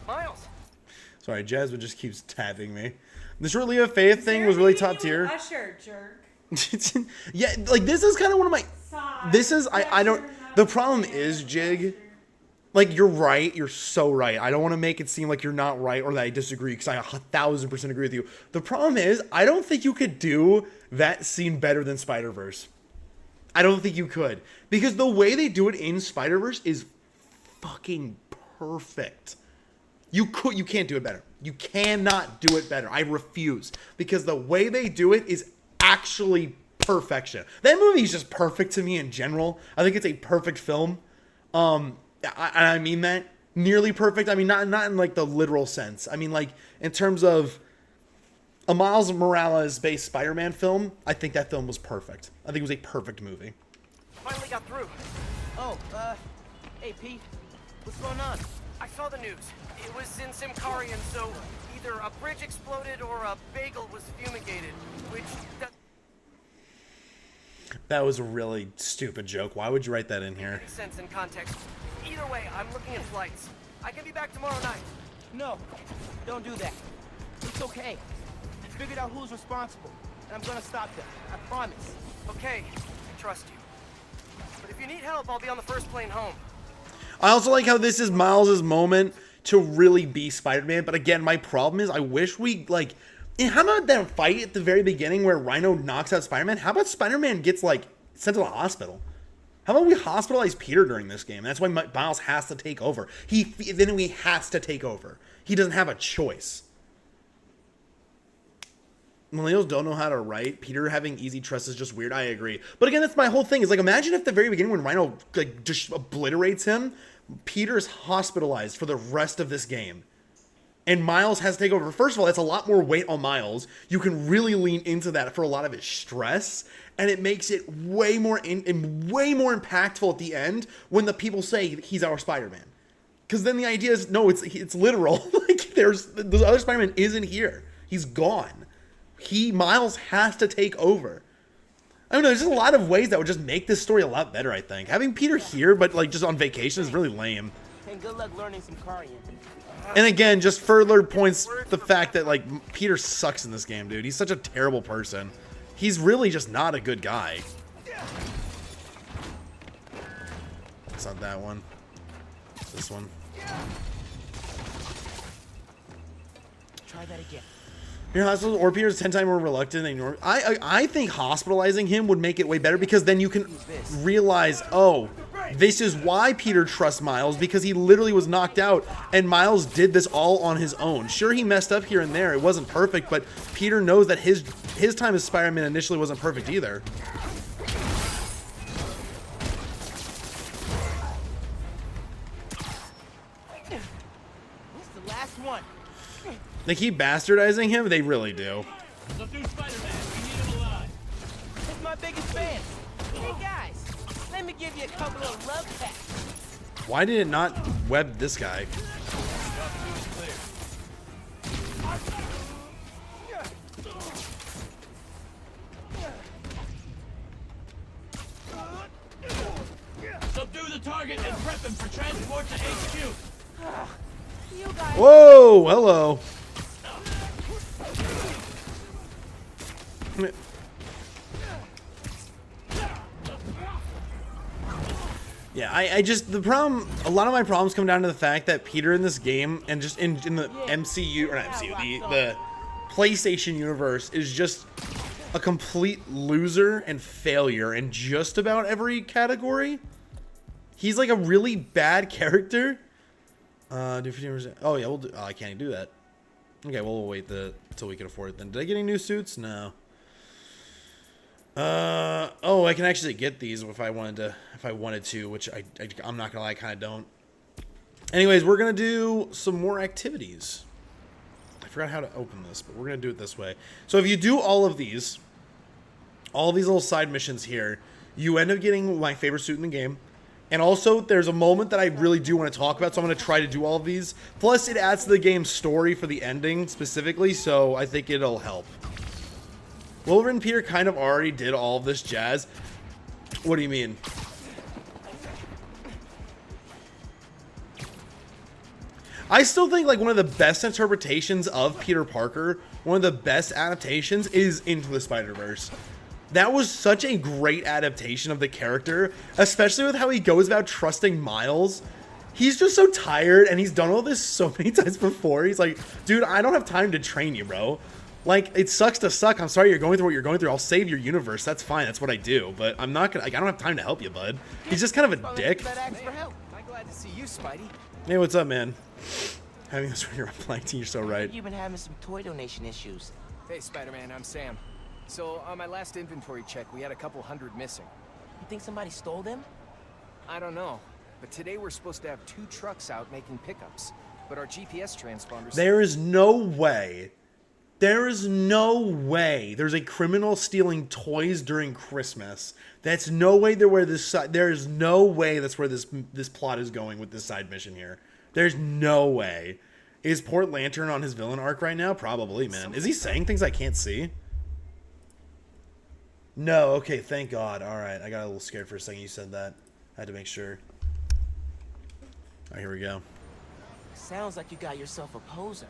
Miles! Sorry, Jasmine just keeps tapping me. The short Leap of Faith thing was really top tier. Usher, jerk. Yeah, like this is kind of one of my... This is... I don't... The problem is, Jig... Like, you're right. You're so right. I don't want to make it seem like you're not right or that I disagree, because I 1000% agree with you. The problem is, I don't think you could do that scene better than Spider-Verse. I don't think you could. Because the way they do it in Spider-Verse is fucking perfect. You can't do it better. You cannot do it better. I refuse. Because the way they do it is actually perfection. That movie is just perfect to me in general. I think it's a perfect film. I mean that. Nearly perfect. I mean, not in like the literal sense. I mean, like, in terms of a Miles Morales-based Spider-Man film, I think that film was perfect. I think it was a perfect movie. Finally got through. Oh, hey, Pete. What's going on? I saw the news. It was in Simkarian, so either a bridge exploded or a bagel was fumigated, which... That was a really stupid joke. Why would you write that in here? Makes sense in context. Either way, I'm looking at flights. I can be back tomorrow night. No, don't do that. It's okay. I figured out who's responsible, and I'm gonna stop them. I promise. Okay, I trust you. But if you need help, I'll be on the first plane home. I also like how this is Miles' moment to really be Spider-Man. But again, my problem is I wish we, like... How about that fight at the very beginning where Rhino knocks out Spider-Man? How about Spider-Man gets, like, sent to the hospital? How about we hospitalize Peter during this game? That's why Miles has to take over. He has to take over. He doesn't have a choice. Millennials don't know how to write. Peter having easy trust is just weird. I agree. But again, that's my whole thing. Is like, imagine if at the very beginning when Rhino like just obliterates him, Peter's hospitalized for the rest of this game. And Miles has to take over. First of all, that's a lot more weight on Miles. You can really lean into that for a lot of his stress. And it makes it way more way more impactful at the end when the people say he's our Spider-Man. Because then the idea is, no, it's literal. Like, the other Spider-Man isn't here. He's gone. Miles has to take over. I don't know, there's just a lot of ways that would just make this story a lot better, I think. Having Peter here, but like just on vacation is really lame. And good luck learning some Karian. And again, just further points the fact that like Peter sucks in this game, dude. He's such a terrible person. He's really just not a good guy. It's not that one. It's this one. Try that again. Your hospital or Peter's 10 times more reluctant. I think hospitalizing him would make it way better because then you can realize, oh, this is why Peter trusts Miles, because he literally was knocked out and Miles did this all on his own. Sure, he messed up here and there. It wasn't perfect, but Peter knows that his time as Spider-Man initially wasn't perfect either. What's the last one? They keep bastardizing him. They really do. Look through Spider-Man. We need him alive. It's my biggest fan. Hey guys, let me give you a couple of love packs. Why did it not web this guy? Subdue the target and prep him for transport to HQ. You guys. Whoa, hello. Yeah, I just, the problem, a lot of my problems come down to the fact that Peter in this game, and just in the MCU, or not MCU, the PlayStation universe is just a complete loser and failure in just about every category. He's like a really bad character. Do 15%. Oh yeah, we'll do, oh, I can't do that. Okay, well, we'll wait until we can afford it then. Did I get any new suits? No. Oh, I can actually get these if I wanted to, which I'm not gonna lie, I kind of don't. Anyways, we're gonna do some more activities. I forgot how to open this, but we're gonna do it this way. So if you do all these little side missions here, you end up getting my favorite suit in the game. And also, there's a moment that I really do want to talk about, so I'm going to try to do all of these. Plus, it adds to the game's story for the ending, specifically, so I think it'll help. Wolverine and Peter kind of already did all of this jazz. What do you mean? I still think, like, one of the best interpretations of Peter Parker, one of the best adaptations, is Into the Spider-Verse. That was such a great adaptation of the character, especially with how he goes about trusting Miles. He's just so tired, and he's done all this so many times before. He's like, dude, I don't have time to train you, bro. Like, it sucks to suck. I'm sorry you're going through what you're going through. I'll save your universe. That's fine. That's what I do. But I'm not gonna. Like, I don't have time to help you, bud. He's just kind of a dick. Ask for help. I'm glad to see you, Spidey. Hey, what's up, man? Having this when you're playing team, you're so right. You've been having some toy donation issues. Hey, Spider-Man, I'm Sam. So, on my last inventory check, we had a couple hundred missing. You think somebody stole them? I don't know. But today we're supposed to have 2 trucks out making pickups. But our GPS transponders... There is no way. There is no way there's a criminal stealing toys during Christmas. That's no way there is no way that's where this plot is going with this side mission here. There's no way. Is Port Lantern on his villain arc right now? Probably, man. Is he saying things I can't see? No, okay, thank God. Alright, I got a little scared for a second you said that. I had to make sure. Alright, here we go. Sounds like you got yourself a poser.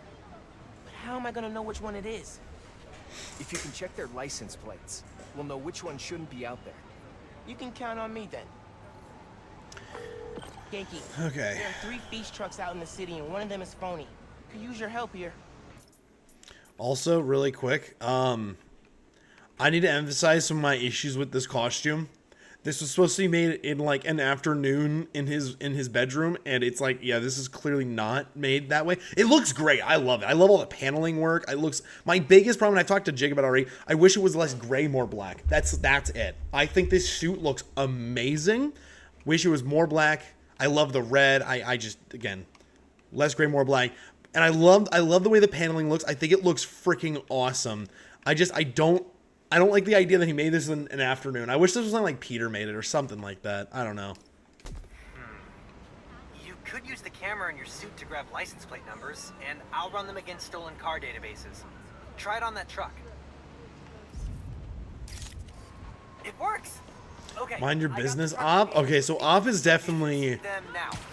But how am I gonna know which one it is? If you can check their license plates, we'll know which one shouldn't be out there. You can count on me then. Genki. Okay. There are 3 feast trucks out in the city and one of them is phony. Could use your help here. Also, really quick, I need to emphasize some of my issues with this costume. This was supposed to be made in like an afternoon in his bedroom, and it's like, yeah, this is clearly not made that way. It looks great. I love it. I love all the paneling work. It looks. My biggest problem, and I've talked to Jake about it already, I wish it was less gray, more black. That's it. I think this suit looks amazing. Wish it was more black. I love the red. I just, again, less gray, more black. And I love the way the paneling looks. I think it looks freaking awesome. I don't like the idea that he made this in an afternoon. I wish this was something like Peter made it or something like that. I don't know. You could use the camera in your suit to grab license plate numbers, and I'll run them against stolen car databases. Try it on that truck. It works! Okay. Mind your business, Op. Okay, so Op is definitely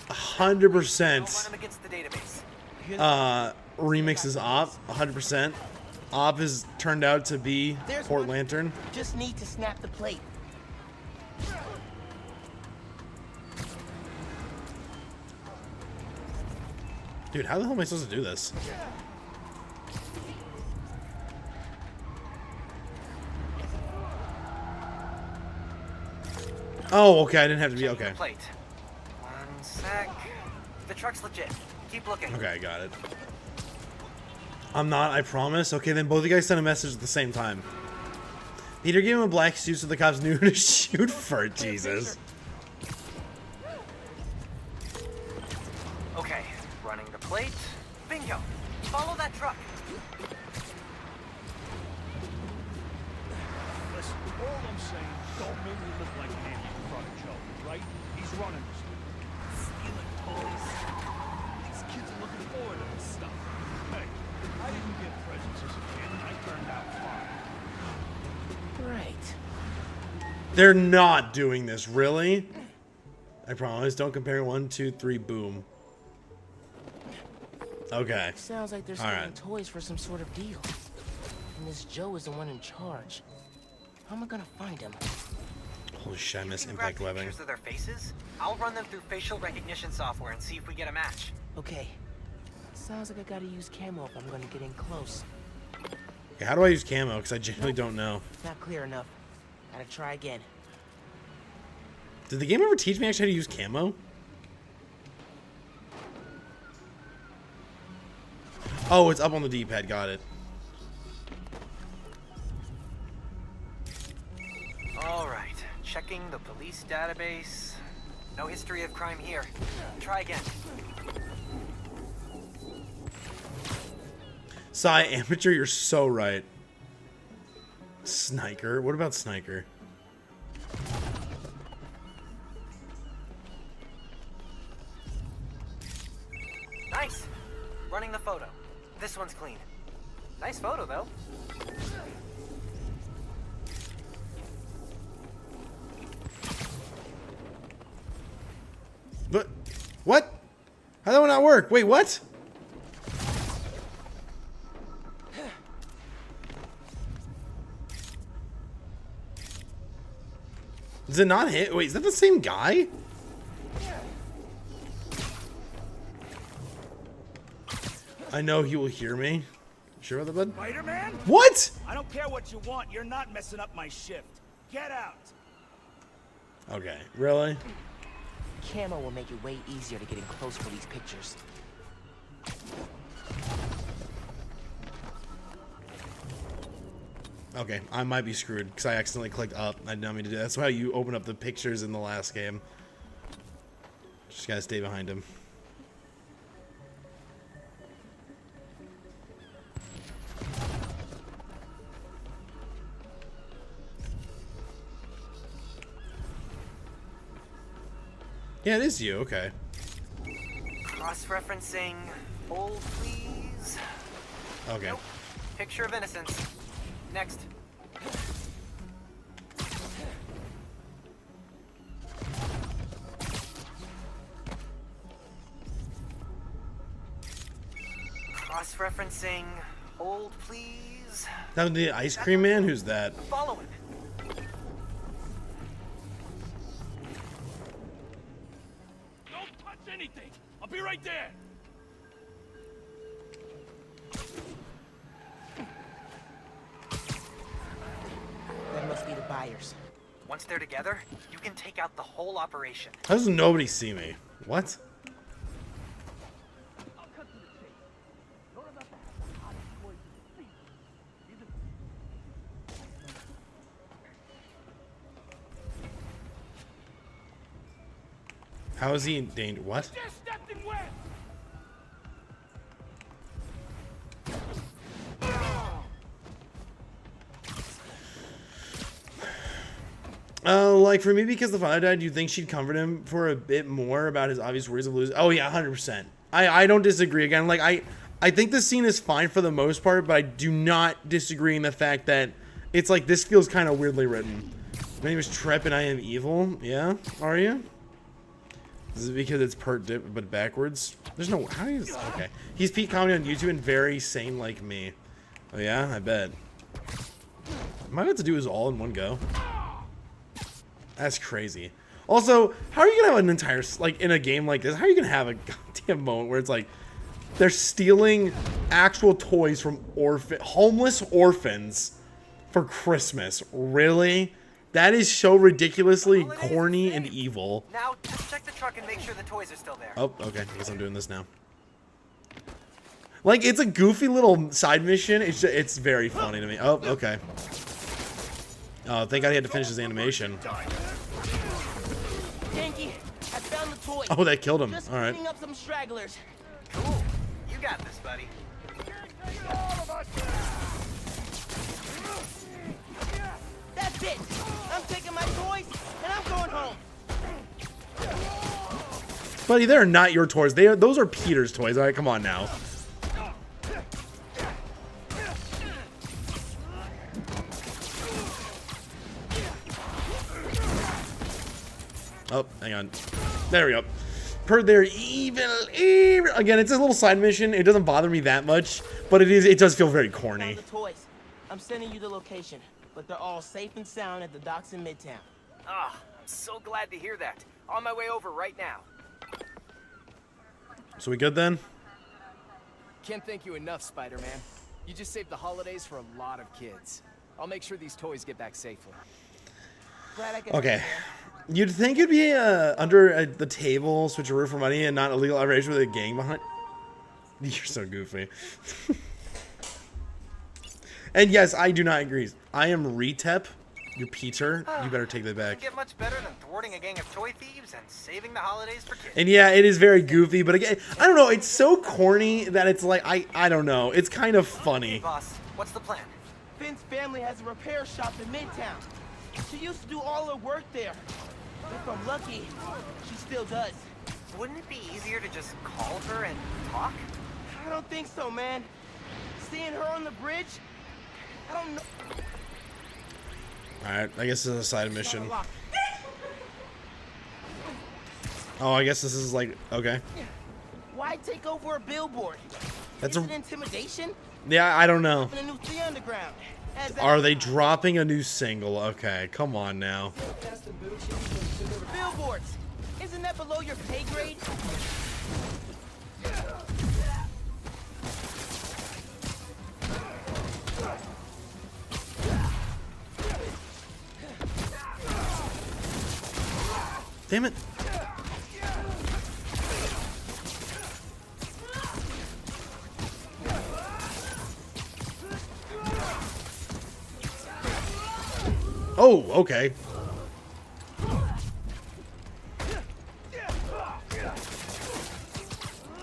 100% remixes Op, 100%. Op has turned out to be Port Lantern. Just need to snap the plate. Dude, how the hell am I supposed to do this? Oh, okay, I didn't have to be okay. Plate. 1 sec. The truck's legit. Keep looking. Okay, I got it. I'm not, I promise. Okay, then both of you guys sent a message at the same time. Peter gave him a black suit so the cops knew who to shoot for. Jesus. Okay, running the plate. Bingo. Follow that truck. Listen, all I'm saying, don't make me look like an idiot in front of Joe, right? He's running this thing. Stealing toys. These kids are looking forward to this stuff. Hey, I didn't get presents as a kid, and I turned out fine. Right. They're not doing this, really? I promise. Don't compare 1, 2, 3, boom. Okay. Sounds like they're All stealing right. toys for some sort of deal. And this Joe is the one in charge. How am I gonna find him? Holy shit, I miss You can grab impact webbing. pictures of their faces. I'll run them through facial recognition software and see if we get a match. Okay. Sounds like I gotta use camo if I'm gonna get in close. Okay, how do I use camo? Because I genuinely don't know. Not clear enough. Gotta try again. Did the game ever teach me actually how to use camo? Oh, it's up on the D-pad. Got it. All right, checking the police database. No history of crime here. Try again. Sai, amateur, you're so right. Sniker? What about Sniker? Nice. Running the photo. This one's clean. Nice photo, though. But what? How'd that one not work? Wait, what? Does it not hit? Wait, is that the same guy? I know he will hear me. Sure about that, bud? Spider-Man? What? I don't care what you want. You're not messing up my shift. Get out. Okay, really? Camo will make it way easier to get in close for these pictures. Okay, I might be screwed because I accidentally clicked up. I didn't mean to do that. That's how you open up the pictures in the last game. Just gotta stay behind him. Yeah, it is you. Okay. Cross-referencing old, please. Okay. Nope. Picture of innocence. Next. Cross-referencing old, please. That the ice cream man? Who's that? Follow him. Don't touch anything. I'll be right there. That must be the buyers. Once they're together, you can take out the whole operation. How does nobody see me? What? How is he in danger? What? Like for me, because the father died, you'd think she'd comfort him for a bit more about his obvious worries of losing. Oh yeah, 100%. I don't disagree. Again, like I think this scene is fine for the most part, but I do not disagree in the fact that it's like this feels kind of weirdly written. My name is Trep and I am evil. Yeah, are you? Is it because it's per dip but backwards? There's no how is okay. He's Pete Comedy on YouTube and very sane like me. Oh yeah, I bet. Am I about to do this all in one go? That's crazy. Also, how are you gonna have an entire like in a game like this? How are you gonna have a goddamn moment where it's like they're stealing actual toys from homeless orphans for Christmas? Really? That is so ridiculously corny and evil. Now, just check the truck and make sure the toys are still there. Oh, okay. I guess I'm doing this now. Like, it's a goofy little side mission. It's very funny to me. Oh, okay. Oh, thank God he had to finish his animation. Yankee, I found the toy. Oh, that killed him. Just All right. cleaning up some stragglers. Cool. You got this, buddy. That's it. I'm taking my toys and I'm going home. Buddy, they're not your toys. Those are Peter's toys. All right, come on now. Oh, hang on. There we go. Per their evil. Again, it's a little side mission. It doesn't bother me that much, but it does feel very corny. Found the toys. I'm sending you the location, but they're all safe and sound at the docks in Midtown. Ah, I'm so glad to hear that. On my way over right now. So we good then? Can't thank you enough, Spider-Man. You just saved the holidays for a lot of kids. I'll make sure these toys get back safely. Glad I could Okay. help, man. You'd think it'd be under the table, switcheroo for money, and not illegal outrage with a gang behind. You're so goofy. And yes, I do not agree. I am Retep. You're Peter. You better take that back. Doesn't get much better than thwarting a gang of toy thieves and saving the holidays for kids. And yeah, it is very goofy, but again, I don't know. It's so corny that it's like I don't know. It's kind of funny. Hey, boss, what's the plan? Finn's family has a repair shop in Midtown. She used to do all her work there. If I'm lucky, she still does. Wouldn't it be easier to just call her and talk? I don't think so, man. Seeing her on the bridge, I don't know. Alright, I guess this is a side mission. Oh, I guess this is like, okay. Why take over a billboard? That's Is it intimidation? Yeah, I don't know. A new The Underground. Are they dropping a new single? Okay, come on now. Billboards. Isn't that below your pay grade? Damn it. Oh, okay.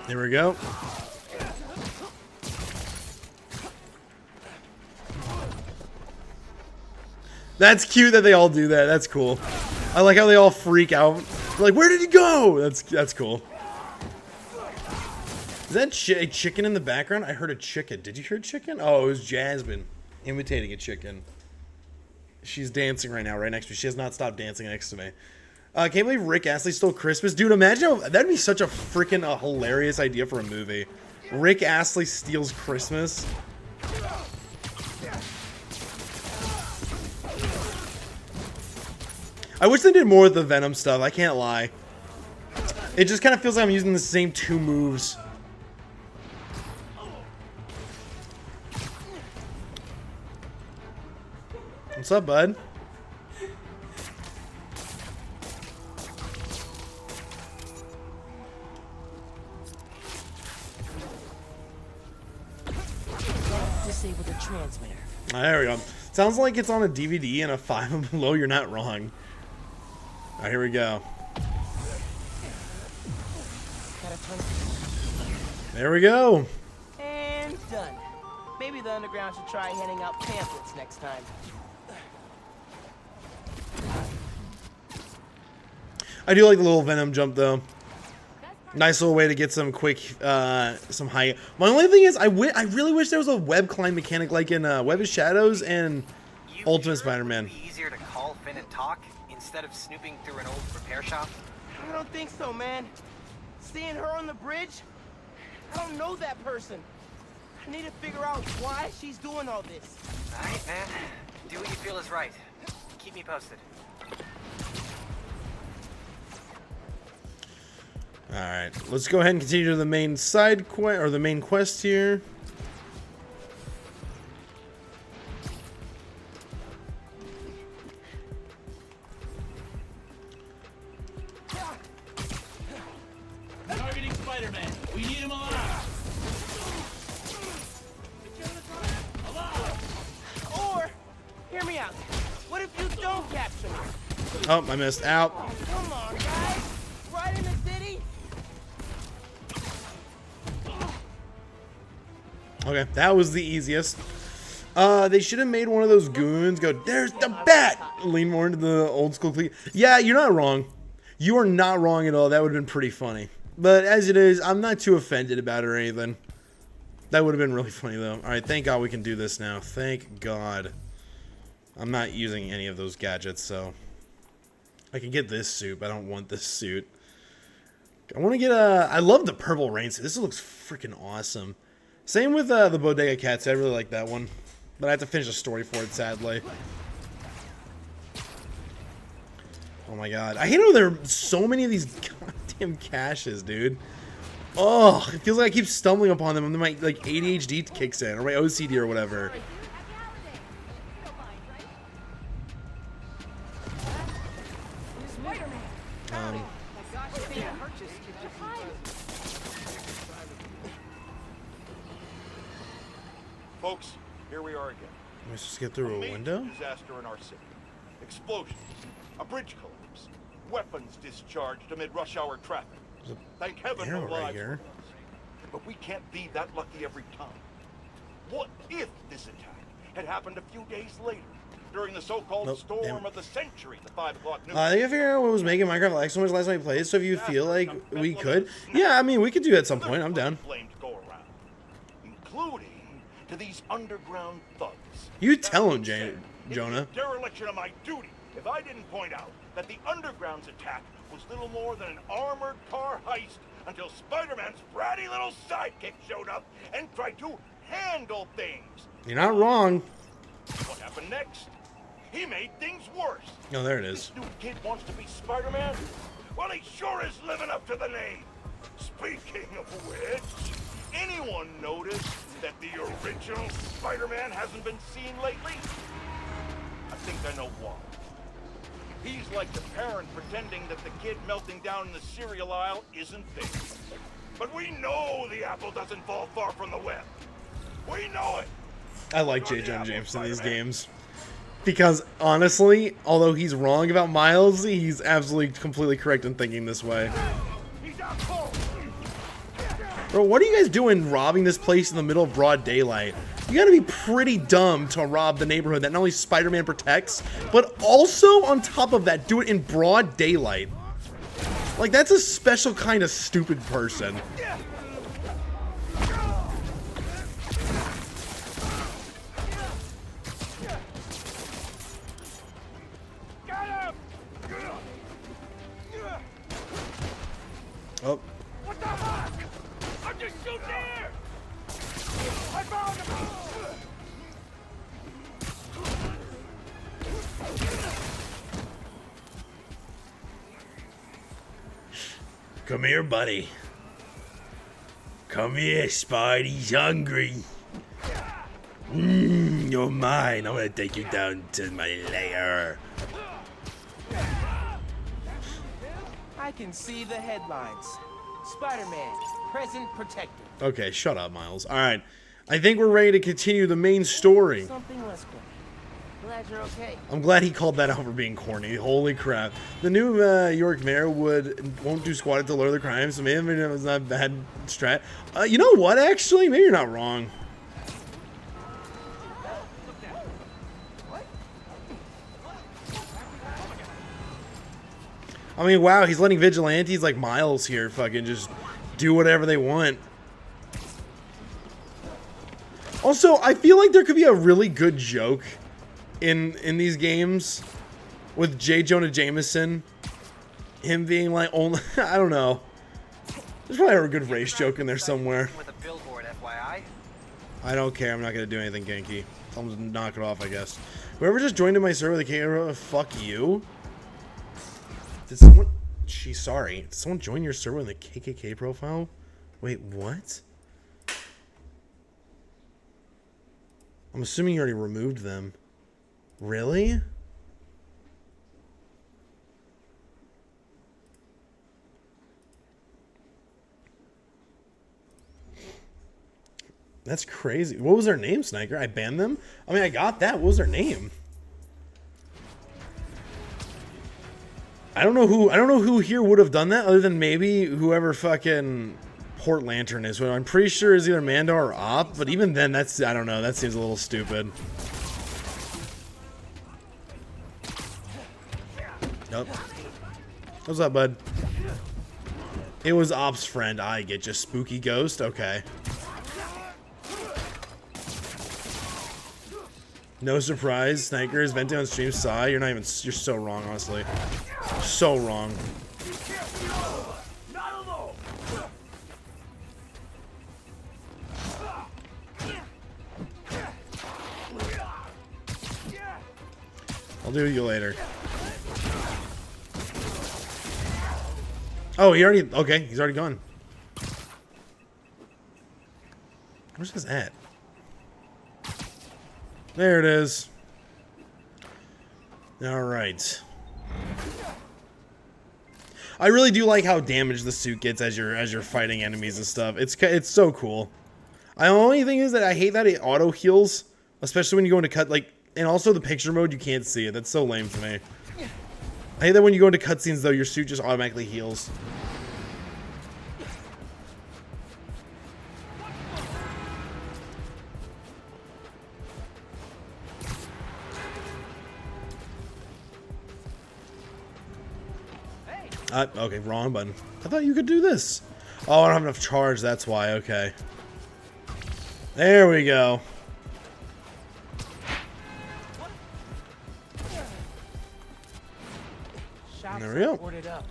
There we go. That's cute that they all do that. That's cool. I like how they all freak out. They're like, where did he go? That's cool. Is that a chicken in the background? I heard a chicken. Did you hear a chicken? Oh, it was Jasmine imitating a chicken. She's dancing right now, right next to me. She has not stopped dancing next to me. I can't believe Rick Astley stole Christmas. Dude, imagine that'd be such a freaking hilarious idea for a movie. Rick Astley steals Christmas. I wish they did more with the Venom stuff. I can't lie. It just kind of feels like I'm using the same two moves. What's up, bud? Disable the transmitter. There we go. Sounds like it's on a DVD and a 5 and below. You're not wrong. All right, here we go. There we go. And done. Maybe the underground should try handing out pamphlets next time. I do like the little Venom jump though. Nice little way to get some quick, some height. My only thing is, I really wish there was a web climb mechanic like in Web of Shadows and Ultimate Spider-Man. Be easier to call Finn and talk instead of snooping through an old repair shop. I don't think so, man. Seeing her on the bridge, I don't know that person. I need to figure out why she's doing all this. All right, man. Do what you feel is right. Keep me posted. All right, let's go ahead and continue to the main side quest or the main quest here. Targeting Spider-Man. We need him alive. Or, hear me out. What if you don't capture me? Oh, I missed out. Come on, guys. Right in the city? Okay, that was the easiest. They should have made one of those goons go, there's the bat! Lean more into the old school clique. Yeah, you're not wrong. You are not wrong at all. That would have been pretty funny. But as it is, I'm not too offended about it or anything. That would have been really funny, though. Alright, thank God we can do this now. Thank God. I'm not using any of those gadgets, so... I can get this suit, but I don't want this suit. I want to get a... I love the purple rain suit. This looks freaking awesome. Same with the Bodega Cat suit. I really like that one. But I have to finish the story for it, sadly. Oh my God. I hate how there are so many of these goddamn caches, dude. Oh, it feels like I keep stumbling upon them and then my like ADHD kicks in, or my OCD or whatever. Folks, here we are again. Let's just get through a window. Disaster in our city. Explosions, a bridge collapse, weapons discharged amid rush hour traffic. Thank heaven no lives were lost. But we can't be that lucky every time. What if this attack had happened a few days later, during the so-called storm of the century, the 5 o'clock news? I think I figured out what was making Minecraft like so much last time we played. So if you feel like we could, yeah, I mean we could do it at some point. I'm down. Including to these underground thugs. You tell him, Jonah. Dereliction of my duty if I didn't point out that the Underground's attack was little more than an armored car heist until Spider-Man's bratty little sidekick showed up and tried to handle things. You're not wrong. What happened next? He made things worse. Oh, there it is. This new kid wants to be Spider-Man? Well, he sure is living up to the name. Speaking of which, anyone notice that the original Spider-Man hasn't been seen lately? I think I know why. He's like the parent pretending that the kid melting down in the cereal aisle isn't there. But we know the apple doesn't fall far from the web. We know it. I like J. Jonah Jameson in these games. Because, honestly, although he's wrong about Miles, he's absolutely completely correct in thinking this way. Bro, what are you guys doing robbing this place in the middle of broad daylight? You gotta be pretty dumb to rob the neighborhood that not only Spider-Man protects, but also, on top of that, do it in broad daylight. Like, that's a special kind of stupid person. Oh. What the fuck? I'm just shooting there! I found him! Come here, buddy. Come here, Spidey's hungry. You're mine. I'm gonna take you down to my lair. I can see the headlines. Spider-Man, present protector. Okay, shut up, Miles. Alright. I think we're ready to continue the main story. Something less corny. Glad you're okay. I'm glad he called that out for being corny. Holy crap. The new York mayor won't do squat to lower the crime, so maybe it was not a bad strat. You know what, actually? Maybe you're not wrong. I mean, wow, he's letting vigilantes like Miles here fucking just do whatever they want. Also, I feel like there could be a really good joke in these games with J. Jonah Jameson. Him being like, only, I don't know. There's probably a good race joke in there somewhere. With a billboard, FYI. I don't care. I'm not going to do anything ganky. I'll just knock it off, I guess. Whoever just joined in my server with the camera, fuck you. Did someone... sorry. Did someone join your server with a KKK profile? Wait, what? I'm assuming you already removed them. Really? That's crazy. What was their name, Sniker? I banned them? I mean, I got that. What was their name? I don't know who here would have done that other than maybe whoever fucking Port Lantern is. Who I'm pretty sure is either Mando or Op, but even then, that's, I don't know, that seems a little stupid. Nope. What's up, bud? It was Op's friend. I get you. Spooky ghost? Okay. No surprise. Snipers venting on stream. Saw. You're not even. You're so wrong, honestly. So wrong. I'll do you later. Oh, he already. Okay, he's already gone. Where's this at? There it is. All right. I really do like how damaged the suit gets as you're fighting enemies and stuff. It's so cool. The only thing is that I hate that it auto heals, especially when you go into cut like, and also the picture mode you can't see it. That's so lame to me. I hate that when you go into cutscenes though, your suit just automatically heals. Okay, wrong button. I thought you could do this. Oh, I don't have enough charge, that's why. Okay. There we go. Shops There we go. ordered up.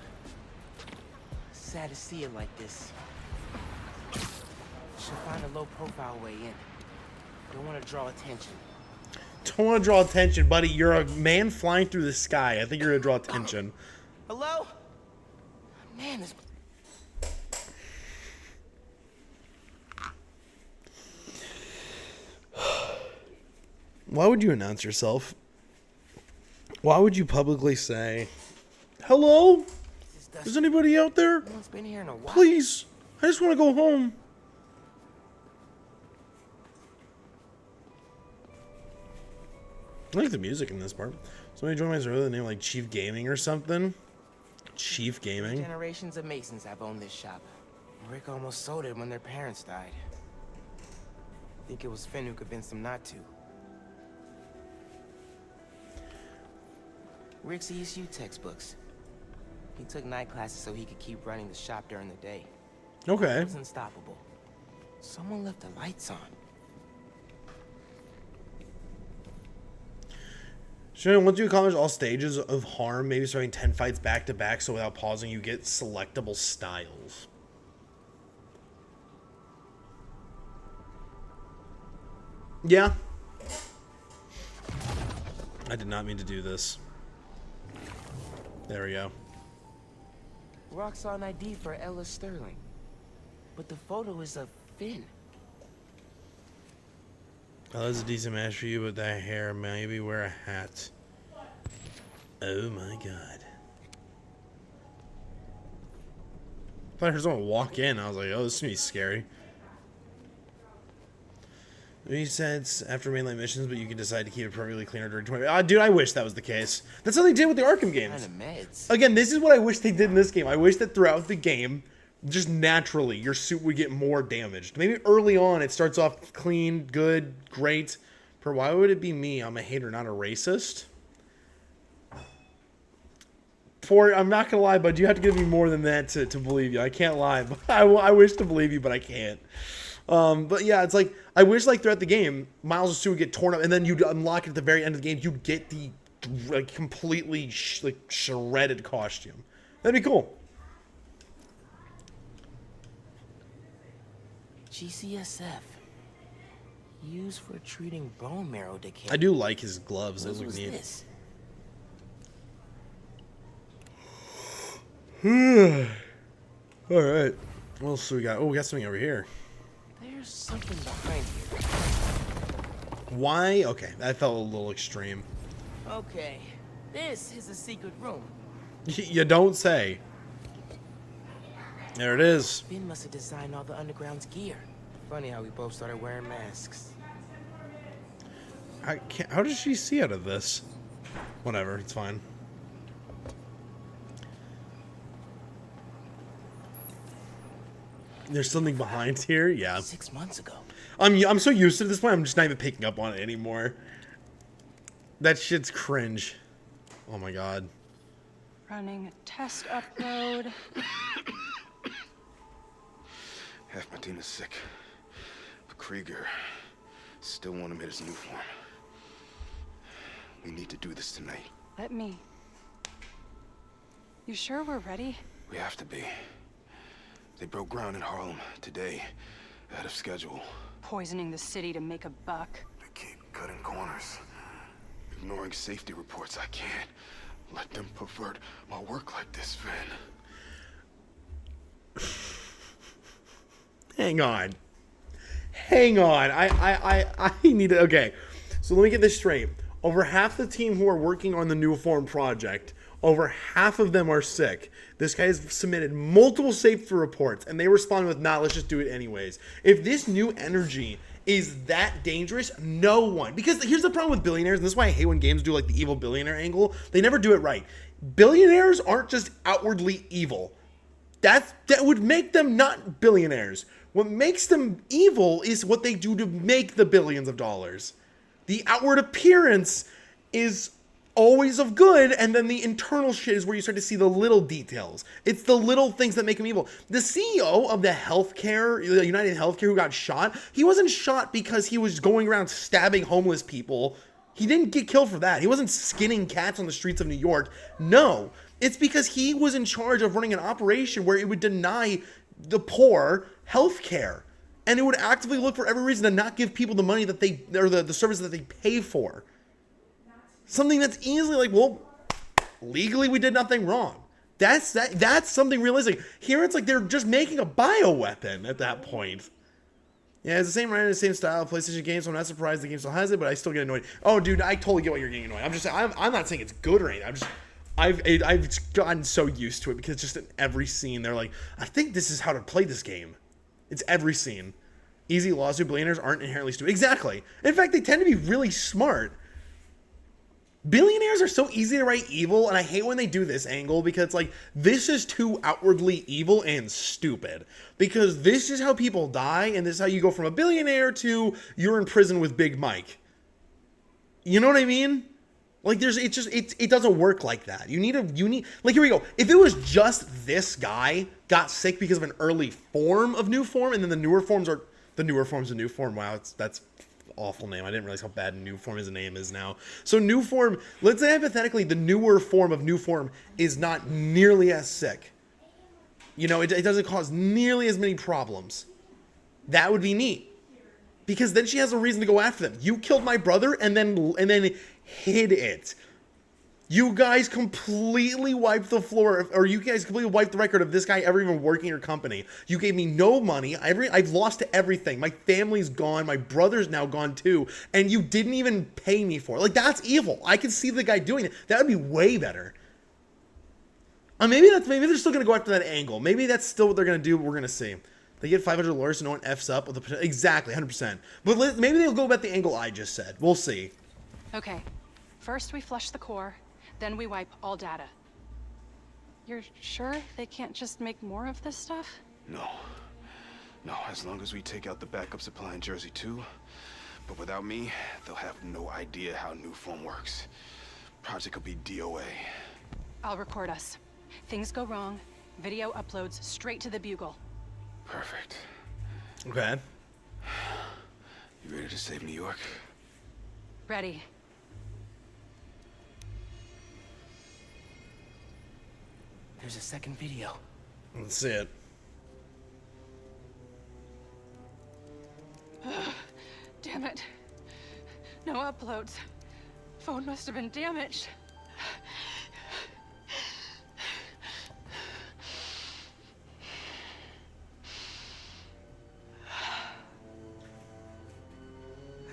Sad to see it like this. Should find a low-profile way in. Don't want to draw attention. Don't want to draw attention, buddy. You're a man flying through the sky. I think you're gonna draw attention. Hello? Man, this... Why would you announce yourself? Why would you publicly say, hello? Is anybody out there? No one's been here in a while. Please. I just want to go home. I like the music in this part. Somebody joined my server with the name like Chief Gaming or something. Chief Gaming. Generations of Masons have owned this shop. Rick almost sold it when their parents died. I think it was Finn who convinced them not to. Rick's ESU textbooks. He took night classes so he could keep running the shop during the day. Okay. He was unstoppable. Someone left the lights on. So once you accomplish all stages of harm, maybe starting 10 fights back to back, so without pausing, you get selectable styles. Yeah. I did not mean to do this. There we go. Roxxon ID for Ella Sterling. But the photo is of Finn. Oh, that's a decent match for you, but that hair, maybe wear a hat. Oh my god. I thought I heard someone walk in. I was like, oh, this is gonna be scary. Resets after mainline missions, but you can decide to keep it perfectly cleaner during 20. Dude, I wish that was the case. That's how they did with the Arkham games. Again, this is what I wish they did in this game. I wish that throughout the game, just naturally, your suit would get more damaged. Maybe early on, it starts off clean, good, great. For why would it be me? I'm a hater, not a racist. I'm not gonna lie, bud. You have to give me more than that to believe you. I can't lie. I wish to believe you, but I can't. But yeah, it's like, I wish like throughout the game, Miles' suit would get torn up, and then you'd unlock it at the very end of the game. You'd get the like completely shredded costume. That'd be cool. GCSF. Used for treating bone marrow decay. I do like his gloves. Those What look was neat. this? All right. What else do we got? Oh, we got something over here. There's something behind here. Why? Okay, that felt a little extreme. Okay, this is a secret room. You don't say. There it is. Finn must have designed all the Underground's gear. Funny how we both started wearing masks. How does she see out of this? Whatever, it's fine. There's something behind here? Yeah. 6 months ago. I'm so used to this point, I'm just not even picking up on it anymore. That shit's cringe. Oh my god. Running a test upload. Half my team is sick. But Krieger still want him in his new form. We need to do this tonight. Let me. You sure we're ready? We have to be. They broke ground in Harlem today, ahead of schedule. Poisoning the city to make a buck. They keep cutting corners, ignoring safety reports. I can't let them pervert my work like this, Finn. Hang on. Hang on. I need to... Okay, so let me get this straight. Over half the team who are working on the New Form project, over half of them are sick. This guy has submitted multiple safety reports, and they responded with, nah, let's just do it anyways. If this new energy is that dangerous, no one... Because here's the problem with billionaires, and this is why I hate when games do like the evil billionaire angle. They never do it right. Billionaires aren't just outwardly evil. That would make them not billionaires. What makes them evil is what they do to make the billions of dollars. The outward appearance is always of good, and then the internal shit is where you start to see the little details. It's the little things that make them evil. The CEO of the United Healthcare who got shot, he wasn't shot because he was going around stabbing homeless people. He didn't get killed for that. He wasn't skinning cats on the streets of New York. No, it's because he was in charge of running an operation where it would deny the poor health care. And it would actively look for every reason to not give people the money that they, or the service that they pay for. Something that's easily like, well, legally we did nothing wrong. That's something realistic. Here it's like they're just making a bioweapon at that point. Yeah, it's the same writer, the same style of PlayStation games, so I'm not surprised the game still has it, but I still get annoyed. Oh, dude, I totally get why you're getting annoyed. I'm just saying, I'm not saying it's good or anything. I've gotten so used to it because just in every scene, they're like, I think this is how to play this game. It's every scene. Easy lawsuit billionaires aren't inherently stupid. Exactly. In fact, they tend to be really smart. Billionaires are so easy to write evil, and I hate when they do this angle because, like, this is too outwardly evil and stupid. Because this is how people die, and this is how you go from a billionaire to you're in prison with Big Mike. You know what I mean? Like, it doesn't work like that. You need, like, here we go. If it was just this guy got sick because of an early form of new form, and then the newer forms of new form. Wow, that's awful name. I didn't realize how bad new form as a name is now. So new form, let's say hypothetically the newer form of new form is not nearly as sick. You know, it doesn't cause nearly as many problems. That would be neat. Because then she has a reason to go after them. You killed my brother and then hid it. You guys completely wiped the floor, or you guys completely wiped the record of this guy ever even working your company. You gave me no money. I've lost everything. My family's gone. My brother's now gone too. And you didn't even pay me for it. Like, that's evil. I can see the guy doing it. That would be way better. Maybe they're still going to go after that angle. Maybe that's still what they're going to do. But we're going to see. They get 500 lawyers so no one F's up with the potential. Exactly, 100%. But maybe they'll go about the angle I just said. We'll see. Okay. First we flush the core, then we wipe all data. You're sure they can't just make more of this stuff? No, as long as we take out the backup supply in Jersey too. But without me, they'll have no idea how new form works. Project will be DOA. I'll record us. Things go wrong, video uploads straight to the Bugle. Perfect. Okay. You ready to save New York? Ready. There's a second video. Let's see it. Damn it. No uploads. Phone must have been damaged.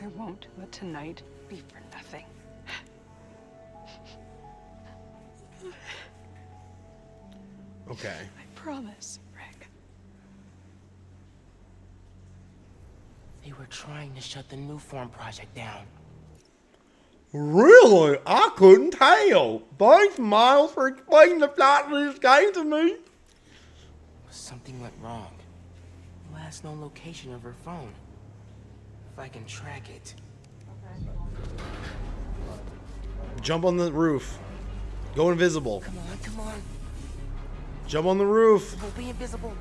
I won't let tonight be for nothing. Okay. I promise, Rick. They were trying to shut the New Form project down. Really? I couldn't tell. Thanks, Miles, for explaining the plot of this game to me. Something went wrong. Last known location of her phone. If I can track it. Jump on the roof. Go invisible. Come on. Jump on the roof. We'll be invisible.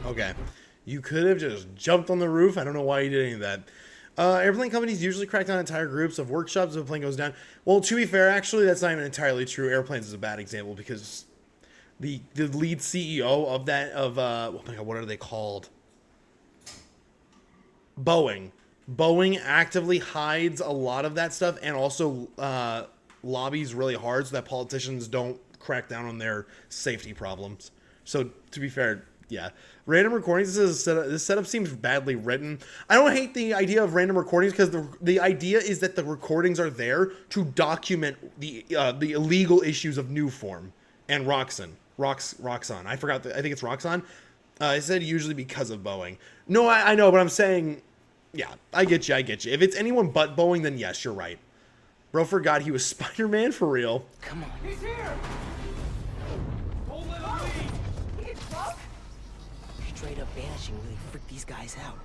Okay. You could have just jumped on the roof. I don't know why you did any of that. Airplane companies usually crack down entire groups of workshops if a plane goes down. Well, to be fair, actually, that's not even entirely true. Airplanes is a bad example because the lead CEO of that, oh my God, what are they called? Boeing. Boeing actively hides a lot of that stuff and also lobbies really hard so that politicians don't crack down on their safety problems. So, to be fair, yeah. Random recordings, this setup seems badly written. I don't hate the idea of random recordings because the idea is that the recordings are there to document the illegal issues of New Form and Roxxon. I forgot, I think it's Roxxon. I said usually because of Boeing. No, I know, but I'm saying... Yeah, I get you. If it's anyone but Boeing, then yes, you're right. Bro forgot he was Spider-Man for real. Come on. He's here! Don't let him leave! Straight up vanishing really freaked these guys out.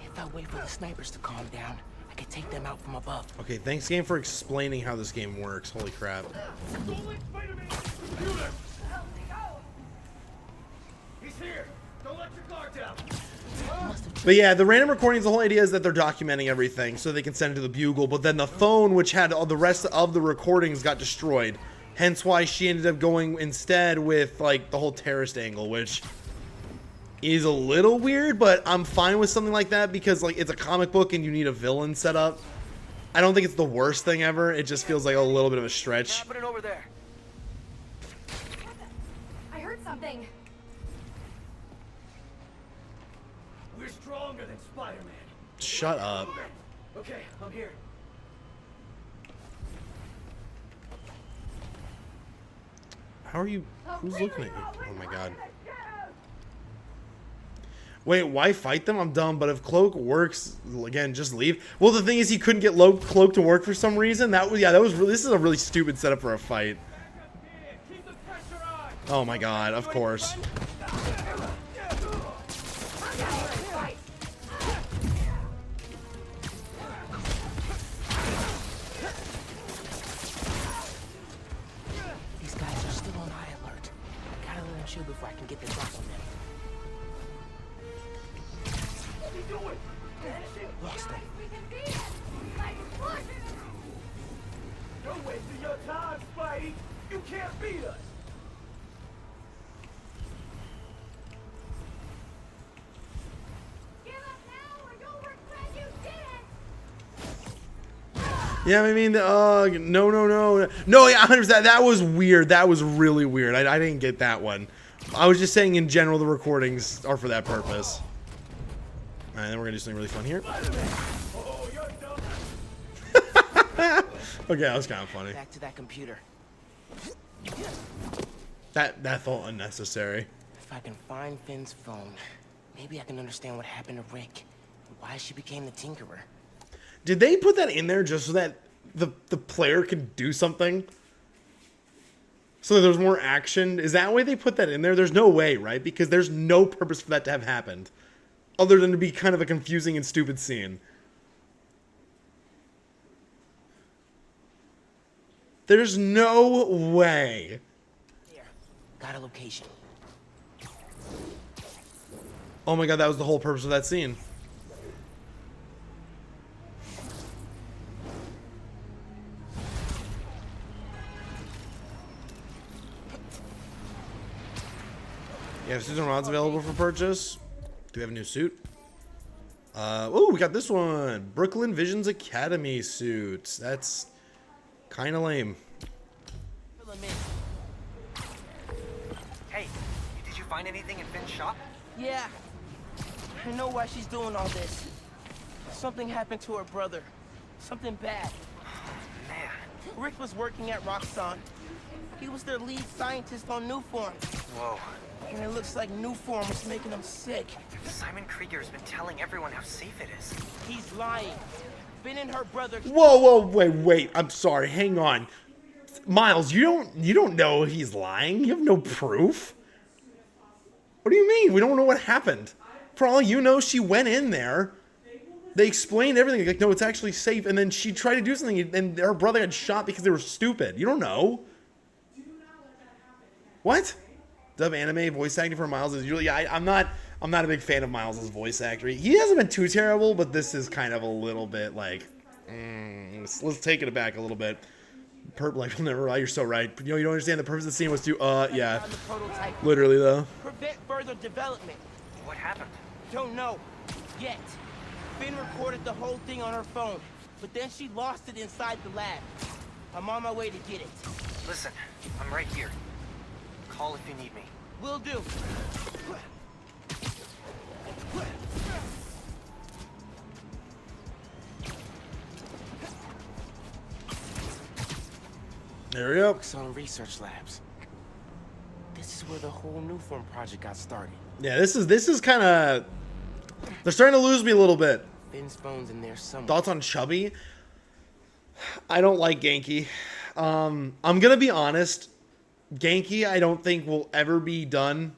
If I wait for the snipers to calm down, I could take them out from above. Okay, thanks game for explaining how this game works. Holy crap. Don't let Spider-Man do this! He's here! Don't let your guard down! But yeah, the random recordings, the whole idea is that they're documenting everything so they can send it to the Bugle, but then the phone, which had all the rest of the recordings, got destroyed. Hence why she ended up going instead with, like, the whole terrorist angle, which is a little weird, but I'm fine with something like that because, like, it's a comic book and you need a villain set up. I don't think it's the worst thing ever. It just feels like a little bit of a stretch. What's happening over there? I heard something. We're stronger than Spider-Man. Shut up. Okay, I'm here. How are you? Who's looking at you? Oh my god. Wait, why fight them? I'm dumb, but if Cloak works, again, just leave. Well, the thing is, he couldn't get Cloak to work for some reason. That was, yeah, that was really, this is a really stupid setup for a fight. Oh my god, of course. These guys are still on high alert. Gotta let them chill before I can get the drop on them. Lost them. Don't waste your time, Spidey. You can't beat us. Yeah, I mean, no, yeah, 100%. That was weird. That was really weird. I didn't get that one. I was just saying in general the recordings are for that purpose. All right, then we're gonna do something really fun here. Okay, that was kind of funny. Back to that computer. That felt unnecessary. If I can find Finn's phone, maybe I can understand what happened to Rick and why she became the Tinkerer. Did they put that in there just so that the player could do something? So that there's more action? Is that why they put that in there? There's no way, right? Because there's no purpose for that to have happened. Other than to be kind of a confusing and stupid scene. There's no way. Here, got a location. Oh my god, that was the whole purpose of that scene. You have suits and rods available for purchase. Do we have a new suit? Oh, we got this one. Brooklyn Visions Academy suits. That's kind of lame. Hey, did you find anything in Finn's shop? Yeah. I know why she's doing all this. Something happened to her brother. Something bad. Man. Rick was working at Roxxon. He was their lead scientist on Newform. Whoa. And it looks like Newform was making him sick. Simon Krieger's been telling everyone how safe it is. He's lying. Finn and her brother... Whoa, wait. I'm sorry. Hang on. Miles, you don't know he's lying? You have no proof? What do you mean? We don't know what happened. For all you know, she went in there. They explained everything. Like, no, it's actually safe. And then she tried to do something, and her brother got shot because they were stupid. You don't know. What? Dub anime voice acting for Miles is usually... I'm not a big fan of Miles' voice acting. He hasn't been too terrible, but this is kind of a little bit like... let's take it back a little bit. Like, will never lie, you're so right. You know, you don't understand the purpose of the scene was to... yeah. Literally, though. Prevent further development. What happened? Don't know. Yet. Finn recorded the whole thing on her phone, but then she lost it inside the lab. I'm on my way to get it. Listen, I'm right here. Call if you need me. Will do. There we go. Roxxon Research Labs. This is where the whole Newform project got started. Yeah, this is kind of... They're starting to lose me a little bit. Finn's phone's in there somewhere. Thoughts on Chubby? I don't like Genki. I'm gonna be honest. Genki, I don't think will ever be done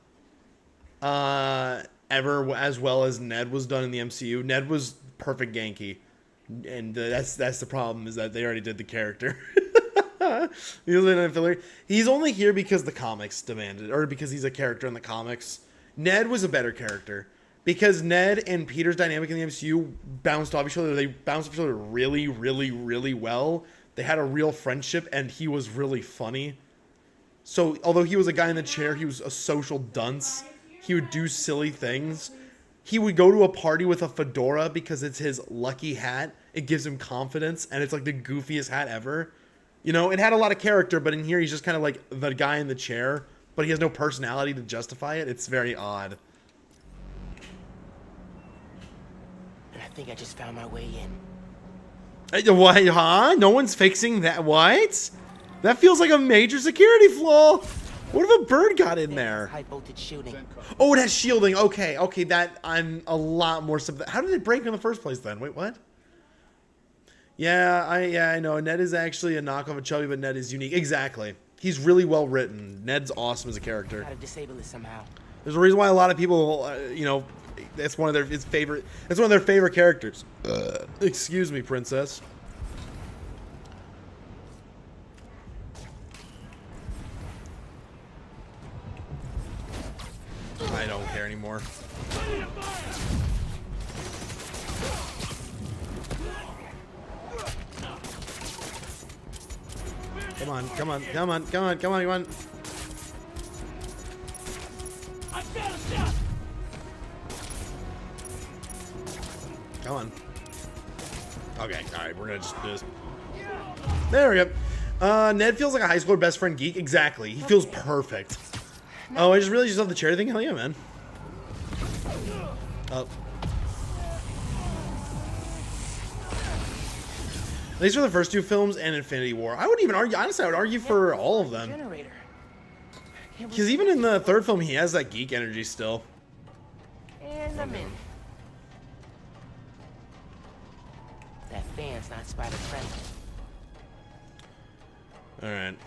ever as well as Ned was done in the MCU. Ned was perfect Genki, and that's the problem, is that they already did the character. He's only here because the comics demanded, or because he's a character in the comics. Ned was a better character because Ned and Peter's dynamic in the MCU bounced off each other. They bounced off each other really, really, really well. They had a real friendship, and he was really funny. So, although he was a guy in the chair, he was a social dunce. He would do silly things. He would go to a party with a fedora because it's his lucky hat. It gives him confidence, and it's like the goofiest hat ever. You know, it had a lot of character, but in here he's just kind of like the guy in the chair. but he has no personality to justify it. It's very odd. And I think I just found my way in. What, huh? No one's fixing that? What? That feels like a major security flaw. What if a bird got in there? High voltage shooting. Oh, it has shielding. Okay, okay, that I'm a lot more How did it break in the first place then? Wait, what? Yeah, I know. Ned is actually a knockoff of Chubby, but Ned is unique. Exactly. He's really well written. Ned's awesome as a character. Gotta disable it somehow. There's a reason why a lot of people, you know, that's one of their favorite. That's one of their favorite characters. Excuse me, princess. I don't care anymore. Come on, come on, come on, come on, come on, come on. Come on. Okay, alright, we're gonna just do this. There we go. Ned feels like a high schooler best friend geek. Exactly. He feels perfect. Oh, I just realized you saw the chair thing? Hell yeah, man. Oh. These are the first two films and Infinity War. I wouldn't even argue, honestly, I would argue for all of them. Because even in the third film, he has that geek energy still. And I'm in. That fan's not spider friendly. Alright.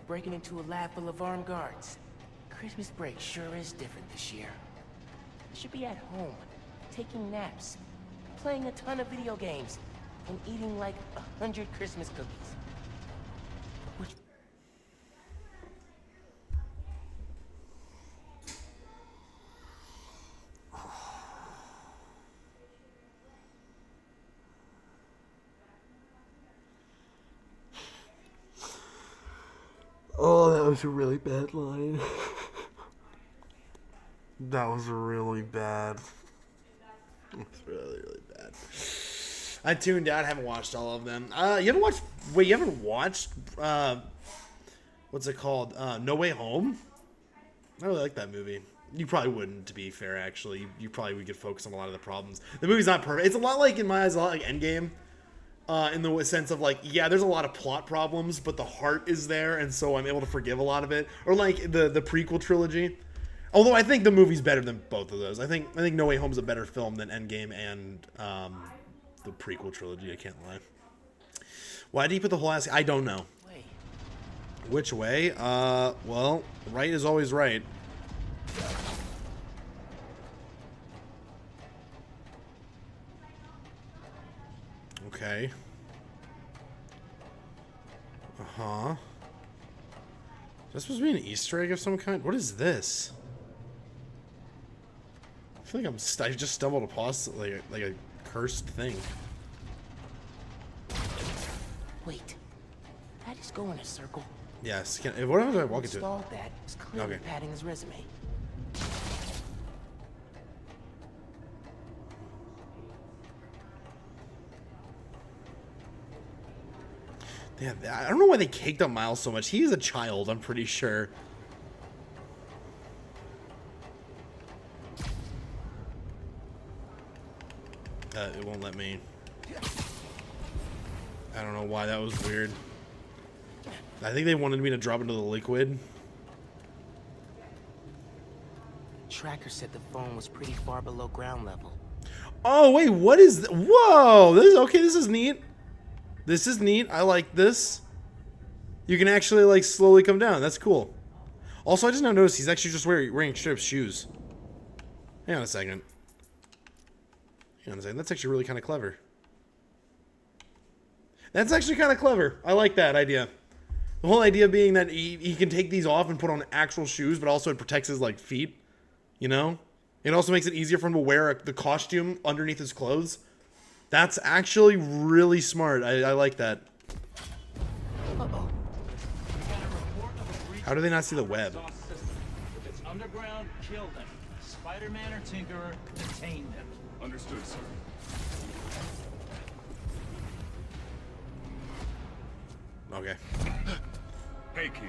Breaking into a lab full of armed guards. Christmas break sure is different this year. I should be at home, taking naps, playing a ton of video games, and eating like 100 Christmas cookies. Which... Oh, that was a really bad line. That was really bad. It was really, really bad. I tuned out. Haven't watched all of them. You haven't watched? Wait, you haven't watched? What's it called? No Way Home. I really like that movie. You probably wouldn't, to be fair. Actually, you probably would get focused on a lot of the problems. The movie's not perfect. It's a lot like, in my eyes, a lot like Endgame. In the sense of like, yeah, there's a lot of plot problems, but the heart is there, and so I'm able to forgive a lot of it. Or like the prequel trilogy. Although I think the movie's better than both of those. I think No Way Home's a better film than Endgame and the prequel trilogy. I can't lie. Why did he put the whole ass? I don't know. Which way? Well, right is always right. Okay. Uh-huh. Is that supposed to be an Easter egg of some kind? What is this? I feel like I just stumbled upon like a cursed thing. Wait. That is going in a circle. Yes. What am I walking to? Installed that is clearly padding his resume. Yeah, I don't know why they caked up Miles so much. He is a child, I'm pretty sure. It won't let me. I don't know why that was weird. I think they wanted me to drop into the liquid. Tracker said the phone was pretty far below ground level. Oh, wait, what is this? Whoa! This is okay, this is neat. This is neat. I like this. You can actually like slowly come down. That's cool. Also, I just now noticed he's actually just wearing striped shoes. Hang on a second. Hang on a second. That's actually really kind of clever. That's actually kind of clever. I like that idea. The whole idea being that he can take these off and put on actual shoes, but also it protects his like feet. You know? It also makes it easier for him to wear the costume underneath his clothes. That's actually really smart. I like that. Uh-oh. How do they not see the web? If it's underground, kill them. Spider-Man or Tinkerer, detain them. Understood, sir. Okay. Hey, kid.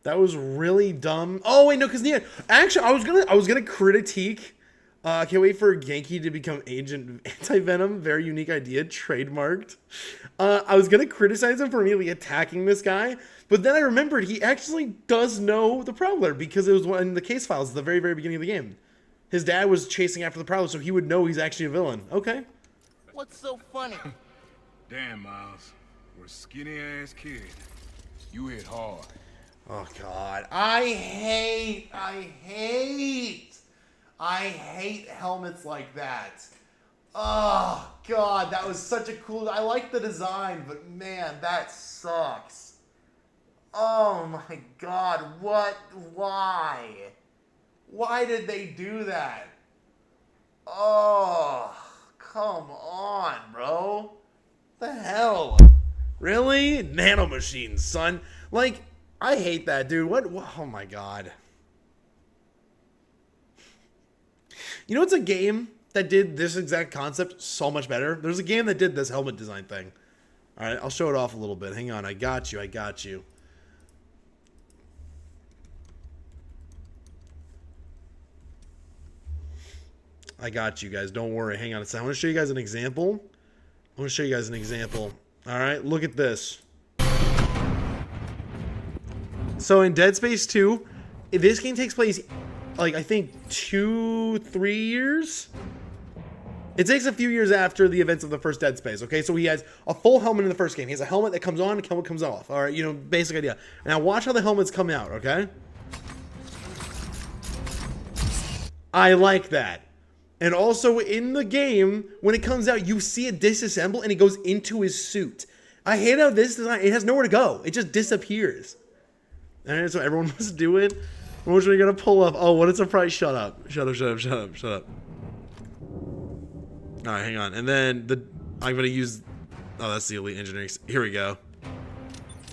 That was really dumb. Oh wait, no, because actually, I was gonna critique. Can't wait for Genki to become Agent Anti-Venom. Very unique idea, trademarked. I was gonna criticize him for immediately attacking this guy, but then I remembered he actually does know the Prowler because it was in the case files at the very, very beginning of the game. His dad was chasing after the Prowler, so he would know he's actually a villain. Okay. What's so funny? Damn, Miles. We're a skinny-ass kid. You hit hard. Oh, God. I hate helmets like that. Oh, God. That was such a cool... I like the design, but, man, that sucks. Oh, my God. What? Why? Why did they do that? Oh, come on, bro. What the hell? Really? Nanomachines, son. Like... I hate that, dude. What? Oh my god. You know, it's a game that did this exact concept so much better. There's a game that did this helmet design thing. All right, I'll show it off a little bit. Hang on. I got you. I got you. I got you guys. Don't worry. Hang on a second. I want to show you guys an example. I want to show you guys an example. All right, look at this. So in Dead Space 2, this game takes place, like, I think 2-3 years? It takes a few years after the events of the first Dead Space, okay? So he has a full helmet in the first game. He has a helmet that comes on, a helmet comes off. All right, you know, basic idea. Now watch how the helmets come out, okay? I like that. And also in the game, when it comes out, you see it disassemble and it goes into his suit. I hate how this design, it has nowhere to go. It just disappears. And so everyone must do it. Which are we gonna pull up? Oh, what a surprise! Shut up! Shut up! Shut up! Shut up! Shut up! All right, hang on. And then I'm gonna use. Oh, that's the elite engineering. Here we go.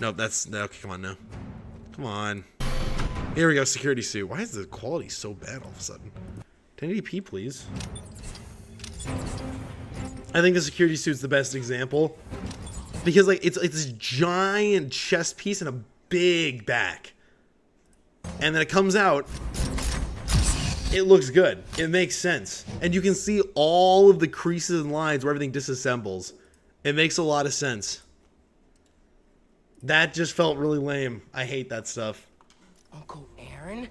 Nope, that's okay. Come on now. Come on. Here we go. Security suit. Why is the quality so bad all of a sudden? 1080p, please. I think the security suit's the best example because like it's this giant chest piece and a big back, and then it comes out, it looks good, it makes sense, and you can see all of the creases and lines where everything disassembles. It makes a lot of sense. That just felt really lame. I hate that stuff. Uncle Aaron,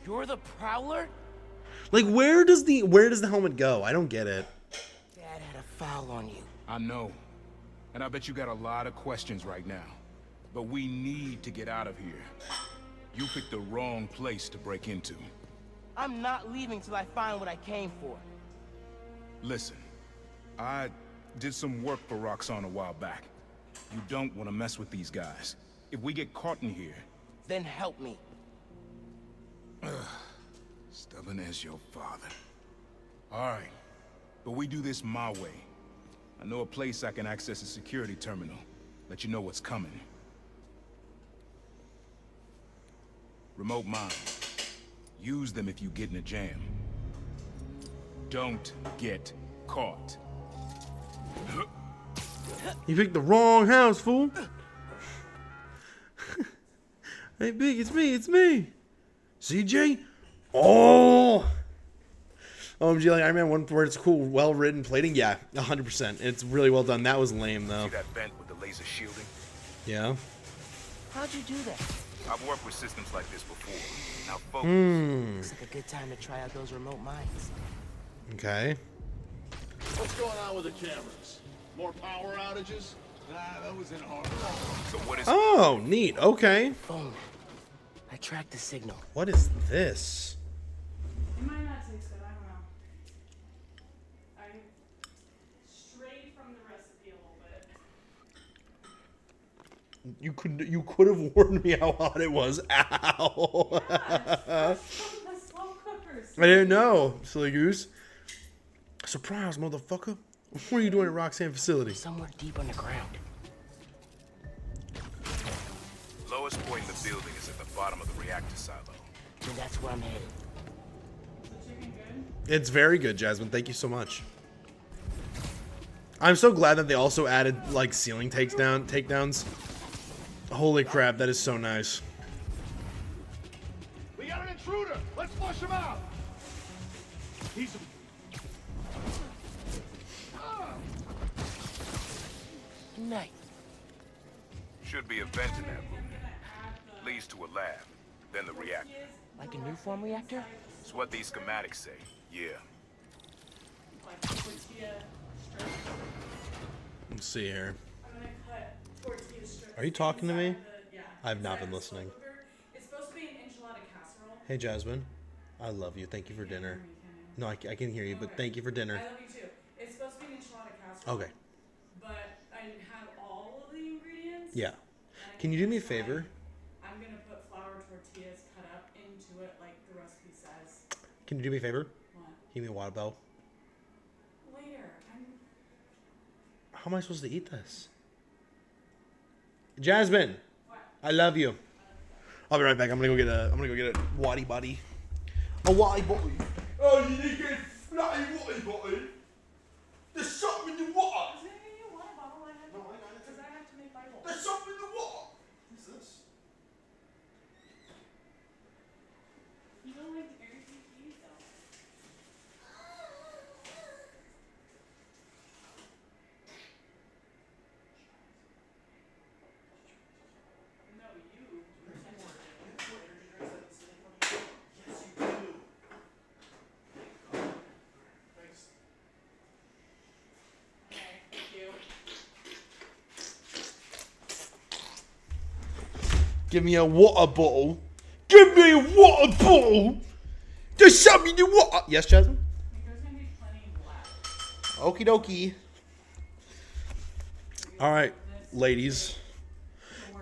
you're the Prowler? Like, where does the helmet go? I don't get it. Dad had a foul on you. I know, and I bet you got a lot of questions right now. But we need to get out of here. You picked the wrong place to break into. I'm not leaving till I find what I came for. Listen, I did some work for Roxxon a while back. You don't want to mess with these guys. If we get caught in here... Then help me. Stubborn as your father. All right, but we do this my way. I know a place I can access a security terminal. Let you know what's coming. Remote mines. Use them if you get in a jam. Don't get caught. You picked the wrong house, fool. Hey, Big, it's me. CJ? Oh! OMG, like Iron Man 1 where it's cool, well-written plating? Yeah, 100%. It's really well done. That was lame, though. See that vent with the laser shielding? Yeah. How'd you do that? I've worked with systems like this before. Now focus. Looks like a good time to try out those remote mines. Okay. What's going on with the cameras? More power outages? Nah, that was in hard. So what is... Oh, neat. Okay. Phone. I tracked the signal. What is this? It might not taste good, I don't know. I strayed from the recipe a little bit. You could have warned me how hot it was. Ow. Yeah, slow cookers. I didn't know, silly goose. Surprise, motherfucker. What are you doing at Roxxon facility? Somewhere deep underground. Lowest point in the building is at the bottom of the reactor silo. And that's where I'm headed. It's very good, Jasmine. Thank you so much. I'm so glad that they also added like ceiling takedowns. Holy crap, that is so nice. We got an intruder. Let's flush him out. He's Night. Should be a vent in that room. Leads to a lab, then the reactor. Like a new form reactor? It's what these schematics say. Yeah. Let's see here. Are you talking to me? I've not been listening. Hey Jasmine, I love you. Thank you for dinner. No, I can hear you, but thank you for dinner. I love you too. It's supposed to be an enchilada casserole. Okay. But I didn't have all of the ingredients. Yeah. Can you do me a favor? I'm gonna put flour tortillas cut up into it like the recipe says. Can you do me a favor? What? Give me a water bottle. Later. How am I supposed to eat this? Jasmine, What? I love you. I'll be right back. I'm gonna go get a waddy buddy. A waddy buddy. Oh, you need to get a flatty water bottle. There's something in the water. Is there any water bottle I have? No, I got it. Because I have to make my bowl. There's something in the water. What's this? You don't like everything to eat though. No, you. Give me a water bottle. Give me a water bottle. There's something in the water. Yes, Jasmine? Okie dokie. All right, ladies.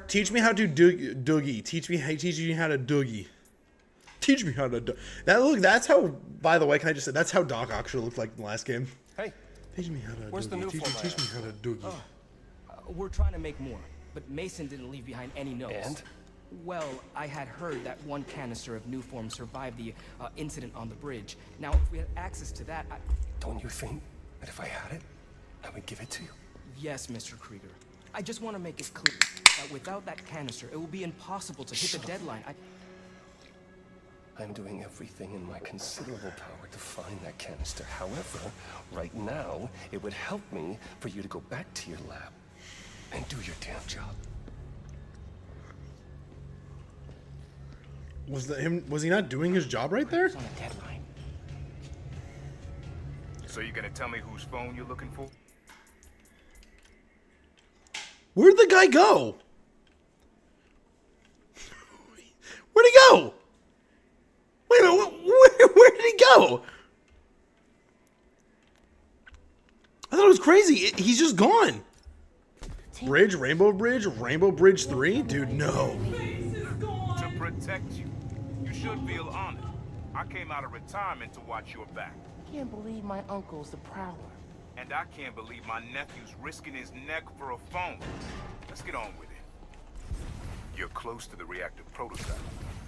Teach me how to doogie. Teach me how to doogie. Teach me how to do. That's how. By the way, can I just say that's how Doc actually looked like in the last game. Hey. Teach me how to. Where's the new teach format? me how to doogie. We're trying to make more, but Mason didn't leave behind any notes. And? Well, I had heard that one canister of new form survived the incident on the bridge. Now, if we had access to that, Don't you think that if I had it, I would give it to you? Yes, Mr. Krieger. I just want to make it clear that without that canister, it will be impossible to hit the deadline. I'm doing everything in my considerable power to find that canister. However, right now, it would help me for you to go back to your lab and do your damn job. Was he not doing his job right there? On a deadline. So you're gonna tell me whose phone you're looking for? Where'd the guy go? Where'd he go? Wait a minute, where did he go? I thought it was crazy. He's just gone. Bridge, Rainbow Bridge 3? Dude, no. To protect you. You should feel honored. I came out of retirement to watch your back. Can't believe my uncle's the Prowler. And I can't believe my nephew's risking his neck for a phone. Let's get on with it. You're close to the reactor prototype.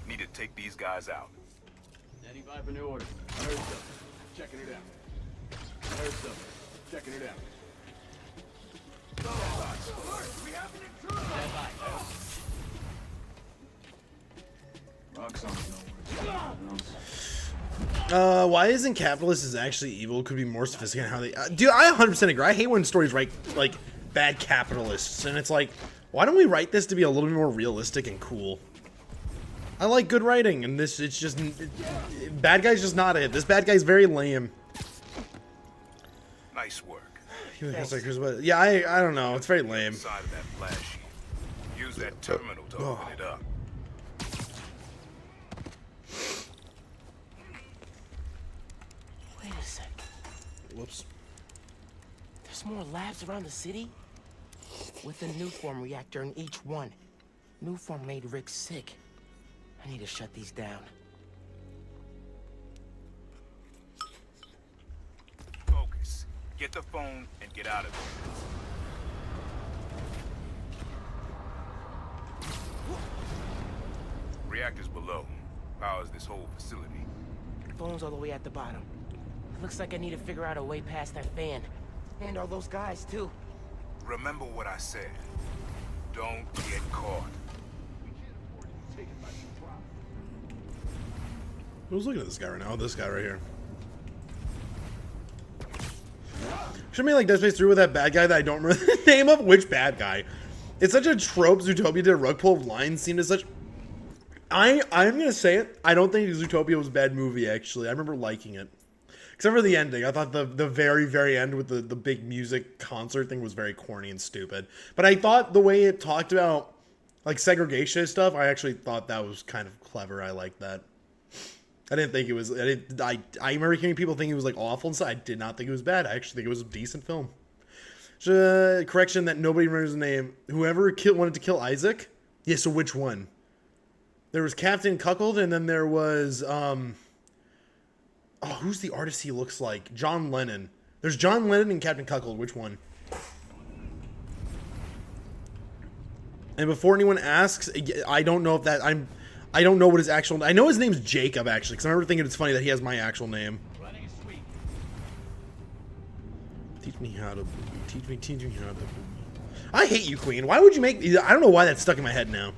Need to take these guys out. 95 for new order. I heard something. Checking it out. I heard something. Checking it out. We have an intruder! Stand by. Why isn't capitalist is actually evil? Could be more sophisticated how they. Dude, I 100% agree. I hate when stories write like bad capitalists, and it's like, why don't we write this to be a little bit more realistic and cool? I like good writing, and this it's just bad guy's just not it. This bad guy's very lame. Nice work. Yeah, I don't know. It's very lame. Side of that flash sheet. Use that terminal to open it up. Wait a sec. Whoops. There's more labs around the city? With a new form reactor in each one. New form made Rick sick. I need to shut these down. Focus. Get the phone and get out of there. Reactors below. Powers this whole facility. Phone's all the way at the bottom. Looks like I need to figure out a way past that fan. And all those guys, too. Remember what I said. Don't get caught. Who's looking at this guy right now? Oh, this guy right here. Should be like Dead Space 3 with that bad guy that I don't remember the name of. Which bad guy? It's such a trope. Zootopia did a rug pull of lines. Seemed as such. I'm gonna say it. I don't think Zootopia was a bad movie. Actually, I remember liking it. Except for the ending. I thought the very end with the big music concert thing was very corny and stupid. But I thought the way it talked about like segregation and stuff, I actually thought that was kind of clever. I liked that. I didn't think it was. I remember hearing people think it was like awful and stuff. I did not think it was bad. I actually think it was a decent film. Correction that nobody remembers the name. Whoever wanted to kill Isaac. Yeah. So which one? There was Captain Cuckold, and then there was oh, who's the artist he looks like? John Lennon. There's John Lennon and Captain Cuckold. Which one? And before anyone asks, I don't know if that I don't know what his actual. I know his name's Jacob actually, because I remember thinking it's funny that he has my actual name. Teach me how to. Teach me how to. I hate you, Queen. Why would you make? I don't know why that's stuck in my head now.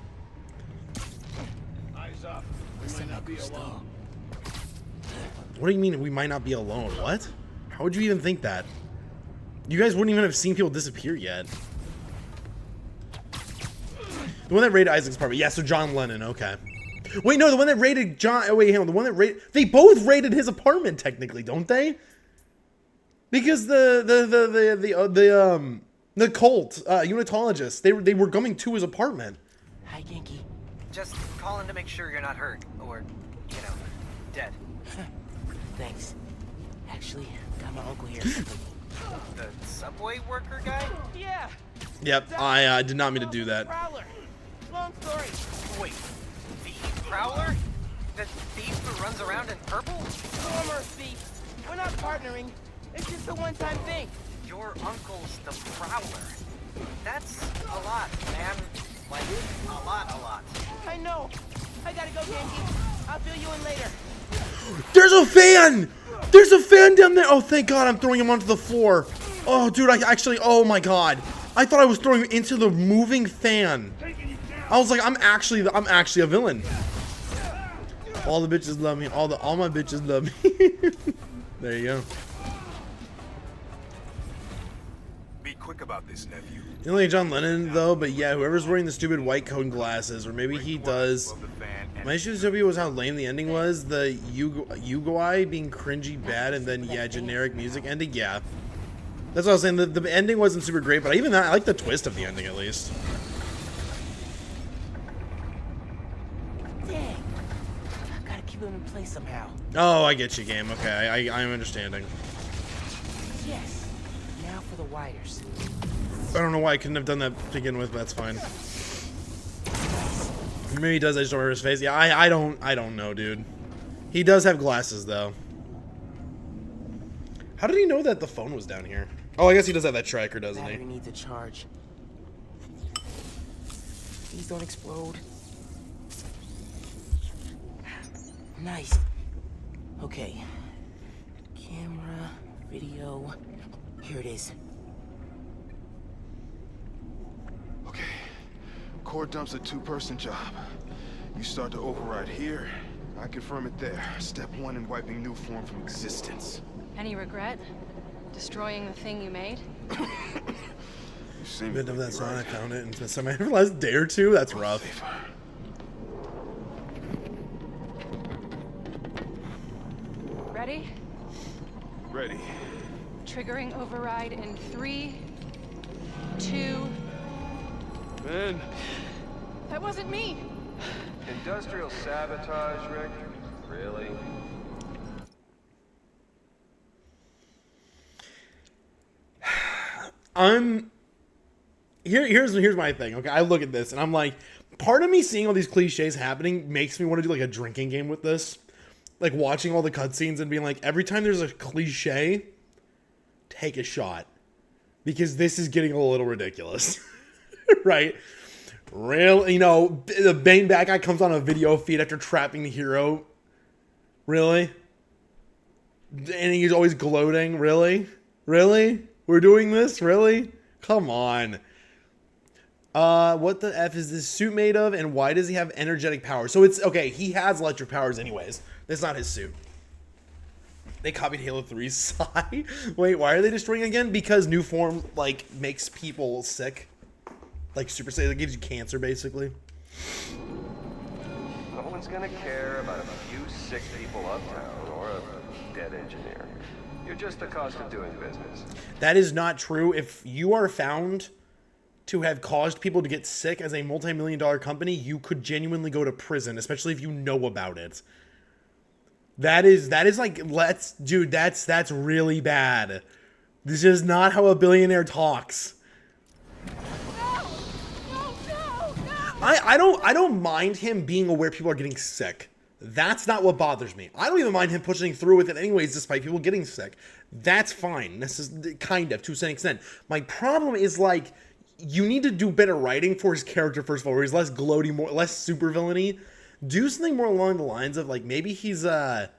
Eyes up. We might not be alone. What do you mean we might not be alone? What? How would you even think that? You guys wouldn't even have seen people disappear yet. The one that raided Isaac's apartment. Yeah, so John Lennon. Okay. Wait, no, the one that raided John. Oh, wait, hang on. The one that raided. They both raided his apartment, technically, don't they? Because the cult unitologists, they were coming to his apartment. Hi, Genki. Just calling to make sure you're not hurt or, you know, dead. Thanks. Actually, got my uncle here. The subway worker guy? Yeah. Yep, I did not mean to do that. Prowler. Long story. Wait, the Prowler? The thief who runs around in purple? Former thief. We're not partnering. It's just a one-time thing. Your uncle's the Prowler. That's a lot, man. Like, a lot. I know. I gotta go, Genki. I'll fill you in later. There's a fan! There's a fan down there! Oh, thank God, I'm throwing him onto the floor. Oh, dude, oh my God. I thought I was throwing him into the moving fan. I was like, I'm actually a villain. All the bitches love me. All my bitches love me. There you go. Be quick about this, nephew. You know, like John Lennon though, but yeah, whoever's wearing the stupid white cone glasses, or maybe he does. My issue with Zootopia was how lame the ending was. The Yugoi being cringy bad, and then yeah, generic music ending. Yeah, that's what I was saying. The ending wasn't super great, but even that, I like the twist of the ending at least. Dang. I gotta keep him in place somehow. Oh, I get you, game. Okay, I'm understanding. Yes. Now for the wires. I don't know why I couldn't have done that to begin with, but that's fine. Maybe he does. I just don't remember his face. Yeah, I don't know, dude. He does have glasses though. How did he know that the phone was down here? Oh, I guess he does have that tracker, doesn't he? Battery needs a charge. Please don't explode. Nice. Okay. Camera, video. Here it is. Okay. Core dump's a two-person job. You start to override here. I confirm it there. Step 1 in wiping new form from existence. Any regret? Destroying the thing you made? Bit of that song, I found it in some last day or two. That's rough. Ready? Ready. Triggering override in 3, 2. Ben. That wasn't me. Industrial sabotage, Rick? Really? Here's my thing. Okay, I look at this and I'm like, part of me seeing all these cliches happening makes me want to do like a drinking game with this, like watching all the cutscenes and being like, every time there's a cliche, take a shot, because this is getting a little ridiculous, right? Real, you know, the Bane bad guy comes on a video feed after trapping the hero. Really? And he's always gloating. Really? We're doing this? Really? Come on. What the F is this suit made of, and why does he have energetic powers? So it's, okay, he has electric powers anyways. That's not his suit. They copied Halo 3's Psy. Wait, why are they destroying again? Because new form, like, makes people sick. Like, Super Saiyan, it gives you cancer, basically. No one's gonna care about a few sick people uptown or a dead engineer. You're just the cost of doing business. That is not true. If you are found to have caused people to get sick as a multi-million-dollar company, you could genuinely go to prison, especially if you know about it. That is like, dude, that's really bad. This is not how a billionaire talks. I don't mind him being aware people are getting sick. That's not what bothers me. I don't even mind him pushing through with it anyways, despite people getting sick. That's fine. This is kind of, to some extent. My problem is, like, you need to do better writing for his character, first of all, where he's less gloaty, less super villainy. Do something more along the lines of, like, maybe he's like,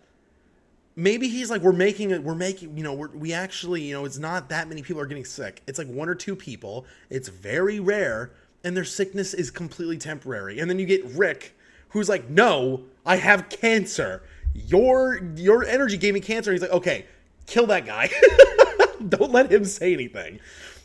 we're making, you know, we actually, you know, it's not that many people are getting sick. It's like 1 or 2 people. It's very rare, and their sickness is completely temporary. And then you get Rick, who's like, no, I have cancer. Your energy gave me cancer. He's like, okay, kill that guy. Don't let him say anything.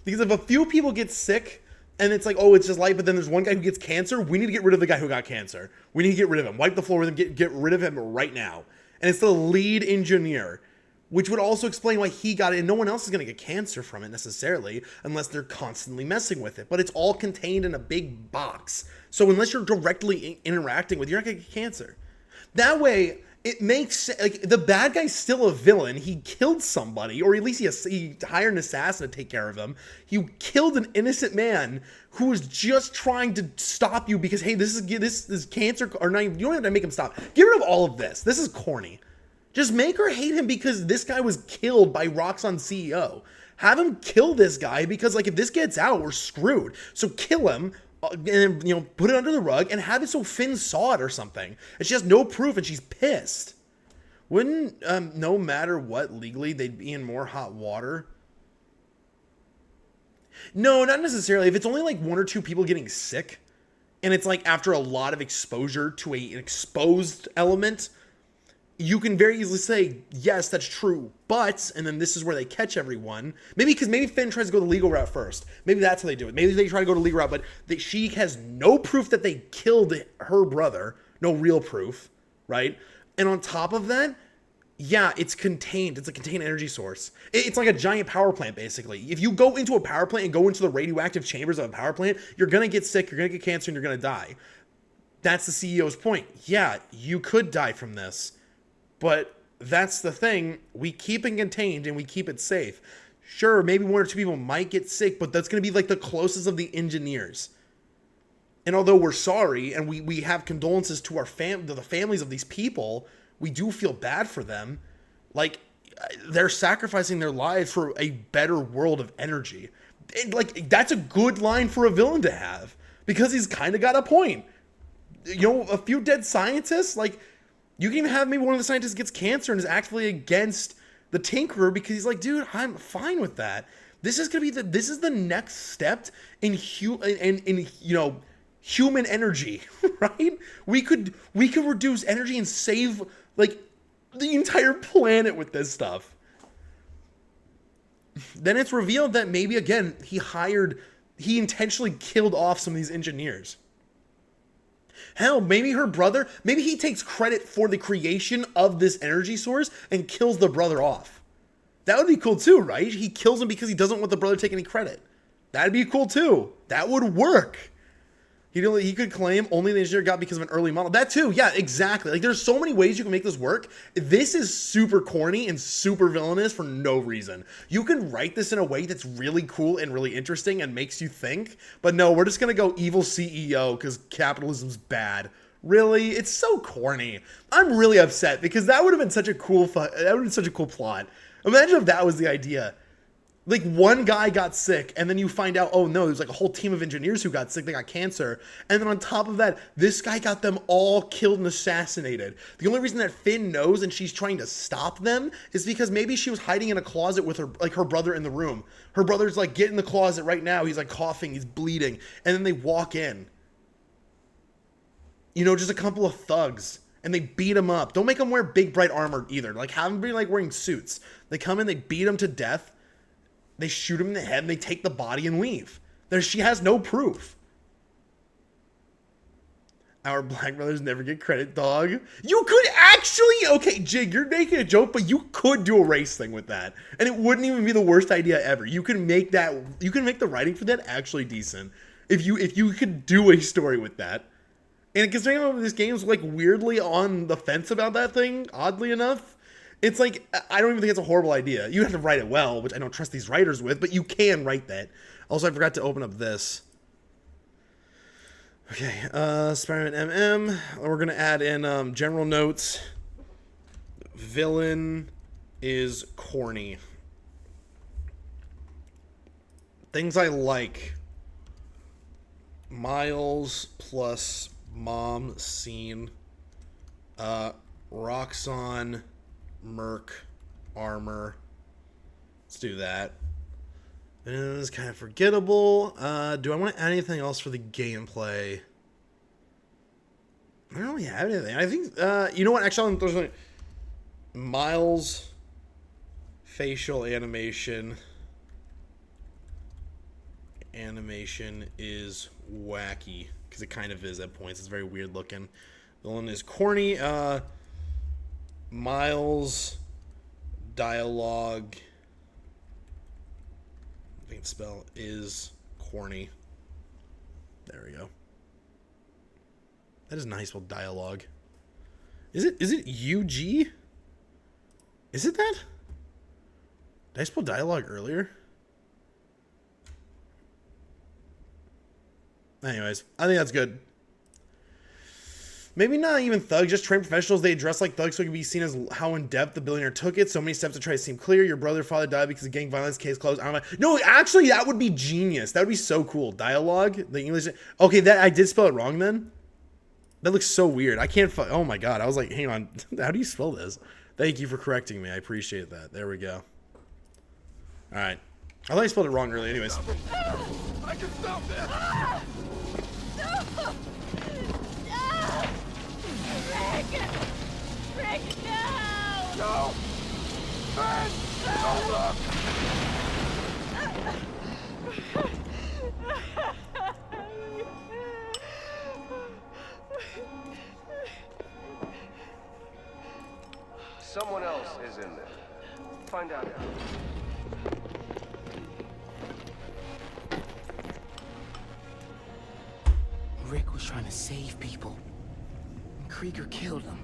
Because if a few people get sick, and it's like, oh, it's just light, but then there's one guy who gets cancer, we need to get rid of the guy who got cancer. We need to get rid of him. Wipe the floor with him. Get rid of him right now. And it's the lead engineer, which would also explain why he got it, and no one else is going to get cancer from it necessarily, unless they're constantly messing with it. But it's all contained in a big box. So unless you're directly interacting with it, you're not going to get cancer. That way, it makes, like, the bad guy's still a villain. He killed somebody, or at least he hired an assassin to take care of him. He killed an innocent man who was just trying to stop you because, hey, this is cancer, or not even, you don't have to make him stop. Get rid of all of this. This is corny. Just make her hate him because this guy was killed by Roxxon's CEO. Have him kill this guy because, like, if this gets out, we're screwed. So kill him. And, you know, put it under the rug and have it so Finn saw it or something. And she has no proof and she's pissed. Wouldn't, no matter what, legally, they'd be in more hot water? No, not necessarily. If it's only like 1 or 2 people getting sick, and it's like after a lot of exposure to an exposed element, you can very easily say, yes, that's true, but, and then this is where they catch everyone. Maybe Finn tries to go the legal route first. Maybe that's how they do it. Maybe they try to go the legal route, but she has no proof that they killed her brother. No real proof, right? And on top of that, yeah, it's contained. It's a contained energy source. It's like a giant power plant, basically. If you go into a power plant and go into the radioactive chambers of a power plant, you're going to get sick, you're going to get cancer, and you're going to die. That's the CEO's point. Yeah, you could die from this. But that's the thing. We keep it contained and we keep it safe. Sure, maybe 1 or 2 people might get sick, but that's going to be like the closest of the engineers. And although we're sorry and we have condolences to the families of these people, we do feel bad for them. Like, they're sacrificing their lives for a better world of energy. Like, that's a good line for a villain to have because he's kind of got a point. You know, a few dead scientists, like, you can even have maybe one of the scientists gets cancer and is actively against the Tinkerer because he's like, dude, I'm fine with that. This is gonna be this is the next step in human energy, right? We could reduce energy and save like the entire planet with this stuff. Then it's revealed that maybe again he intentionally killed off some of these engineers. Hell, maybe her brother, maybe he takes credit for the creation of this energy source and kills the brother off. That would be cool too, right? He kills him because he doesn't want the brother to take any credit. That'd be cool too. That would work. He could claim only the engineer got because of an early model. That too, yeah, exactly. Like, there's so many ways you can make this work. This is super corny and super villainous for no reason. You can write this in a way that's really cool and really interesting and makes you think. But no, we're just going to go evil CEO because capitalism's bad. Really? It's so corny. I'm really upset because that would have been such a cool plot. Imagine if that was the idea. Like, one guy got sick, and then you find out, oh no, there's like a whole team of engineers who got sick, they got cancer. And then on top of that, this guy got them all killed and assassinated. The only reason that Finn knows and she's trying to stop them is because maybe she was hiding in a closet with her brother in the room. Her brother's like, get in the closet right now. He's like coughing, he's bleeding. And then they walk in. You know, just a couple of thugs. And they beat him up. Don't make them wear big, bright armor either. Like, have them be like wearing suits. They come in, they beat him to death. They shoot him in the head, and they take the body and leave. She has no proof. Our black brothers never get credit, dog. You could actually... Okay, Jig, you're making a joke, but you could do a race thing with that. And it wouldn't even be the worst idea ever. You can make that... You can make the writing for that actually decent. If you could do a story with that. And considering this game's like weirdly on the fence about that thing, oddly enough... It's like, I don't even think it's a horrible idea. You have to write it well, which I don't trust these writers with, but you can write that. Also, I forgot to open up this. Okay, Spider-Man MM. We're going to add in general notes. Villain is corny. Things I like. Miles plus mom scene. Roxxon... Merc armor. Let's do that. It's kind of forgettable. Do I want to add anything else for the gameplay? I don't really have anything. I think, you know what? Actually, there's Miles facial animation. Animation is wacky because it kind of is at points. It's very weird looking. The one is corny. Miles dialogue, I think the spell is corny. There we go. That is nice. Well, dialogue. Is it UG? Is it that? Did I spell dialogue earlier? Anyways, I think that's good. Maybe not even thugs, just trained professionals. They dress like thugs so it can be seen as how in-depth the billionaire took it. So many steps to try to seem clear. Your brother, father died because of gang violence. Case closed. I don't know. No, actually, that would be genius. That would be so cool. Dialogue, the English. Okay, that I did spell it wrong then. That looks so weird. I can't. Oh my god. I was like, hang on. How do you spell this? Thank you for correcting me. I appreciate that. There we go. All right. I thought I spelled it wrong earlier. Anyways. I can stop this! Rick, no! No! Ben! Don't look! Someone else is in there. Find out. Rick was trying to save people. Krieger killed him.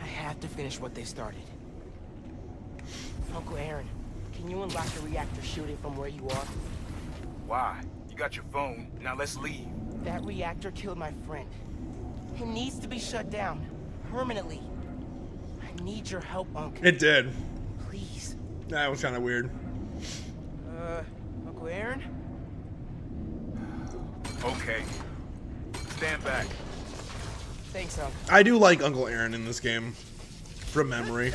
I have to finish what they started. Uncle Aaron, can you unlock the reactor shooting from where you are? Why? You got your phone. Now let's leave. That reactor killed my friend. It needs to be shut down. Permanently. I need your help, Uncle. It did. Please. That was kind of weird. Uncle Aaron? Okay. Stand back. Thanks, Uncle. I do like Uncle Aaron in this game. From memory.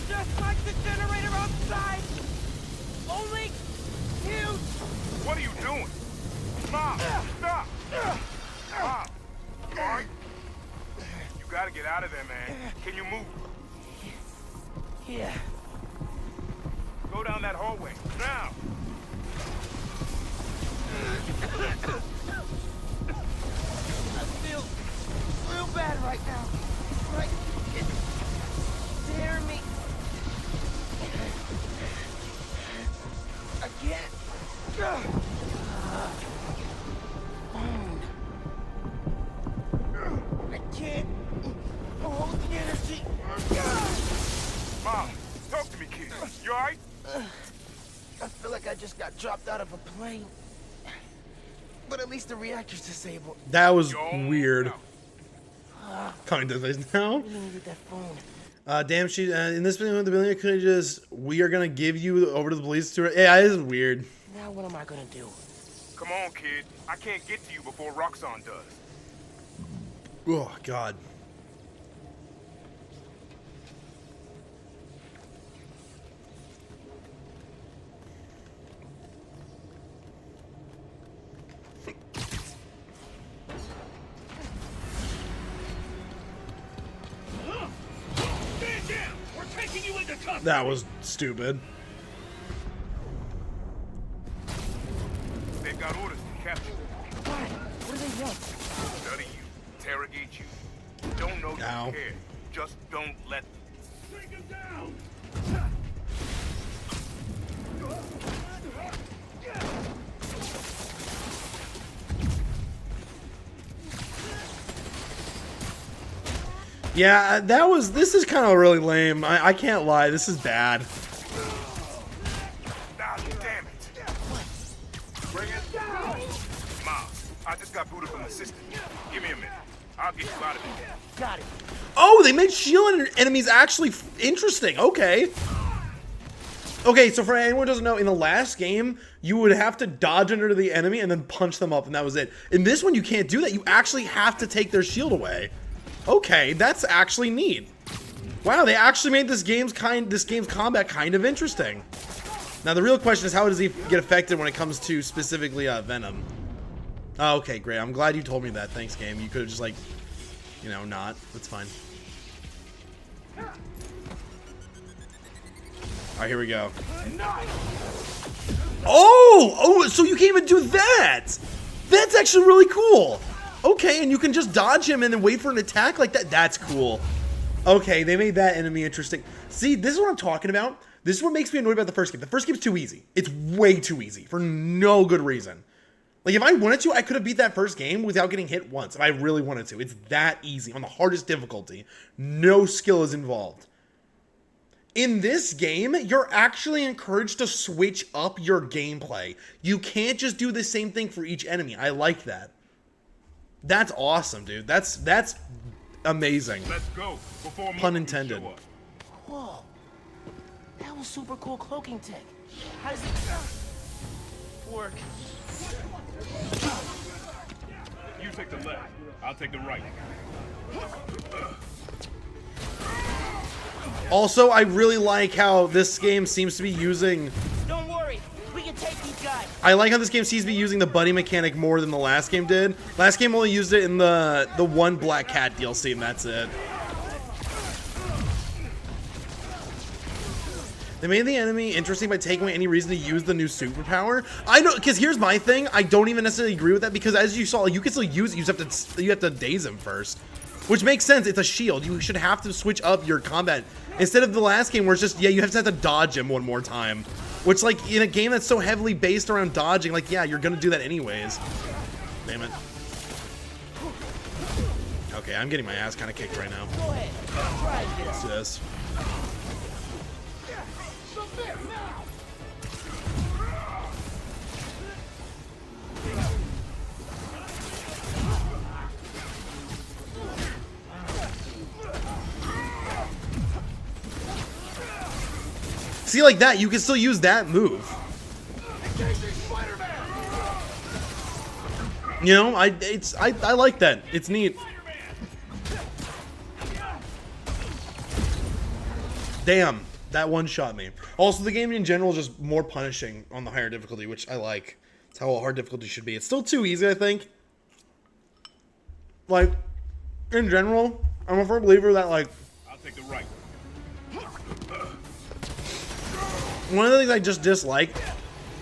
Just like the generator outside! Only huge! What are you doing? Mom, stop! Mom, alright? You gotta get out of there, man. Can you move? Yeah. Go down that hallway, now! I feel real bad right now. Like it's tearing me. Again. I can't hold the energy. Mom, talk to me, kid. You alright? I feel like I just got dropped out of a plane. But at least the reactor's disabled. That was weird. Kind of is now. I really needed that phone. Damn, she in this video, the billionaire could just, we are gonna give you over to the police to. Yeah, this is weird. Now what am I gonna do? Come on, kid. I can't get to you before Roxxon does. Oh God. That was stupid. They've got orders to capture you. What do they want? Study you, interrogate you. Don't know you Ow. care. Just don't let them. Take him down! Yeah, this is kind of really lame. I can't lie, this is bad. Ah, damn it. Bring it down! Miles, I just got booted from the system. Give me a minute. I'll get you out of here. Got it. Oh, they made shield enemies actually interesting. Okay. Okay, so for anyone who doesn't know, in the last game, you would have to dodge under the enemy and then punch them up, and that was it. In this one, you can't do that. You actually have to take their shield away. Okay, that's actually neat. Wow, they actually made this game's combat kind of interesting. Now the real question is, how does he get affected when it comes to specifically Venom? Oh, okay, great. I'm glad you told me that. Thanks, game. You could have just like, you know, not. That's fine. All right, here we go. Oh, so you can't even do that. That's actually really cool. Okay, and you can just dodge him and then wait for an attack like that. That's cool. Okay, they made that enemy interesting. See, this is what I'm talking about. This is what makes me annoyed about the first game. The first game's too easy. It's way too easy for no good reason. Like, if I wanted to, I could have beat that first game without getting hit once. If I really wanted to. It's that easy. On the hardest difficulty. No skill is involved. In this game, you're actually encouraged to switch up your gameplay. You can't just do the same thing for each enemy. I like that. That's awesome, dude. That's amazing. Let's go before Pun intended. Whoa. That was super cool cloaking tech. How does it work? You take the left. I'll take the right. Also, I really like how this game seems to be using... Don't worry, we can take these guys. I like how this game seems to be using the buddy mechanic more than the last game did. Last game only used it in the one Black Cat DLC, and that's it. They made the enemy interesting by taking away any reason to use the new superpower. I know, because here's my thing. I don't even necessarily agree with that, because as you saw, you can still use it. You have to daze him first, which makes sense. It's a shield. You should have to switch up your combat instead of the last game where it's just, yeah, you have to dodge him one more time. Which, like, in a game that's so heavily based around dodging, like, yeah, you're gonna do that anyways. Damn it. Okay, I'm getting my ass kind of kicked right now. Go ahead. Try and get Let's do this. See, like that, you can still use that move. You know, I like that. It's neat. Damn, that one shot me. Also, the game in general is just more punishing on the higher difficulty, which I like. It's how a hard difficulty should be. It's still too easy, I think. Like, in general, I'm a firm believer that, like, I'll take the right. one of the things I just dislike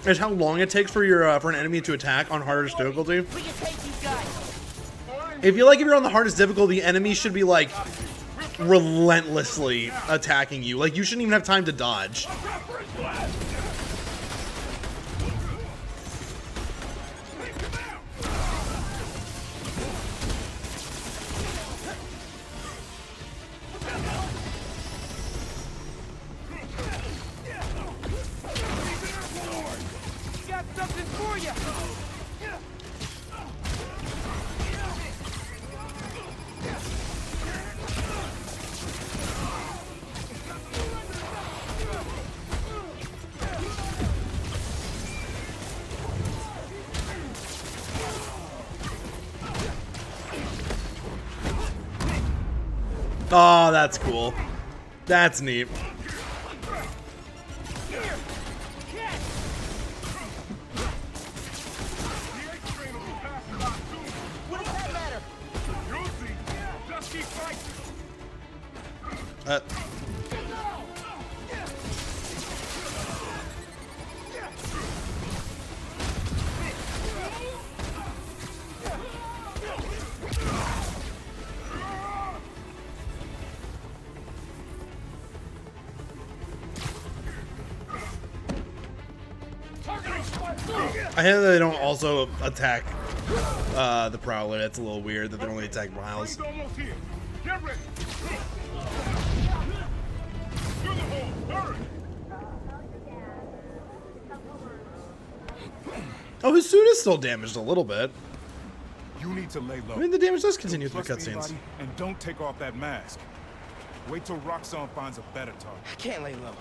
is how long it takes for your for an enemy to attack on hardest difficulty. If you're on the hardest difficulty, the enemy should be like relentlessly attacking you. Like, you shouldn't even have time to dodge. Oh, that's cool. That's neat. What does that matter? You'll see. Just keep fighting. I hate that they don't also attack the Prowler. That's a little weird that they only attack Miles. Almost here. Get ready. Through the hole. Hurry. Oh, his suit is still damaged a little bit. You need to lay low. I mean, the damage does continue through Don't trust cutscenes. anybody, and don't take off that mask. Wait till Roxxon finds a better target. I can't lay low.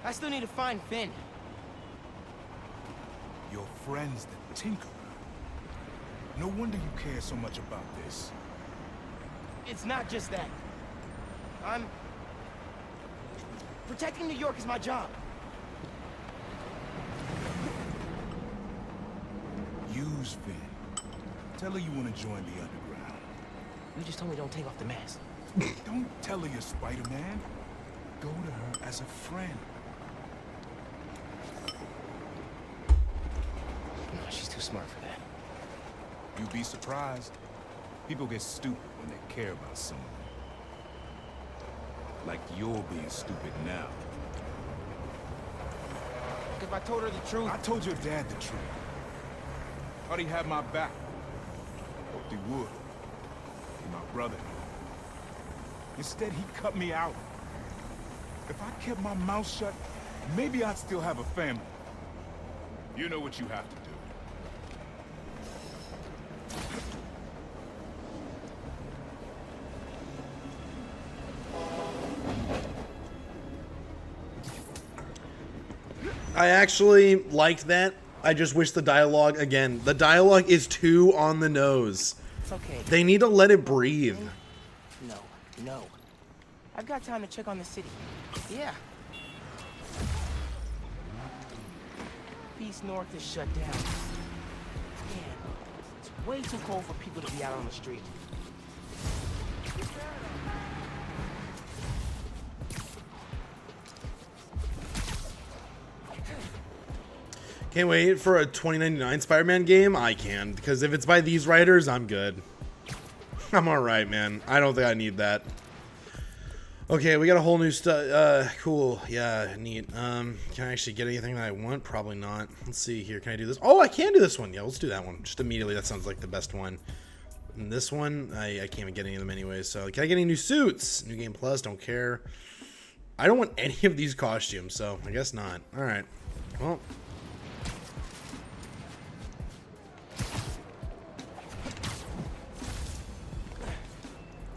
I still need to find Finn. Your friend's the Tinkerer. No wonder you care so much about this. It's not just that. Protecting New York is my job. Use Finn. Tell her you want to join the underground. You just told me don't take off the mask. Don't tell her you're Spider-Man. Go to her as a friend. No, she's too smart for that. You'd be surprised. People get stupid when they care about someone. Like you're being stupid now. If I told her the truth... I told your dad the truth. Thought he had my back. Hoped he would. Be my brother. Instead, he cut me out. If I kept my mouth shut, maybe I'd still have a family. You know what you have to do. I actually liked that. I just wish the dialogue, again, the dialogue is too on the nose. It's okay. They need to let it breathe. No. I've got time to check on the city. Yeah. East North is shut down. Man, it's way too cold for people to be out on the street. Can't wait for a 2099 Spider-Man game. I can, because if it's by these writers, I'm good. I'm alright, man. I don't think I need that. Okay, we got a whole new stuff. Cool. Yeah, neat. Can I actually get anything that I want? Probably not. Let's see here. Can I do this? Oh, I can do this one. Yeah, let's do that one. Just immediately. That sounds like the best one. And this one, I can't even get any of them anyway. So, can I get any new suits? New Game Plus, don't care. I don't want any of these costumes, so I guess not. Alright. Well...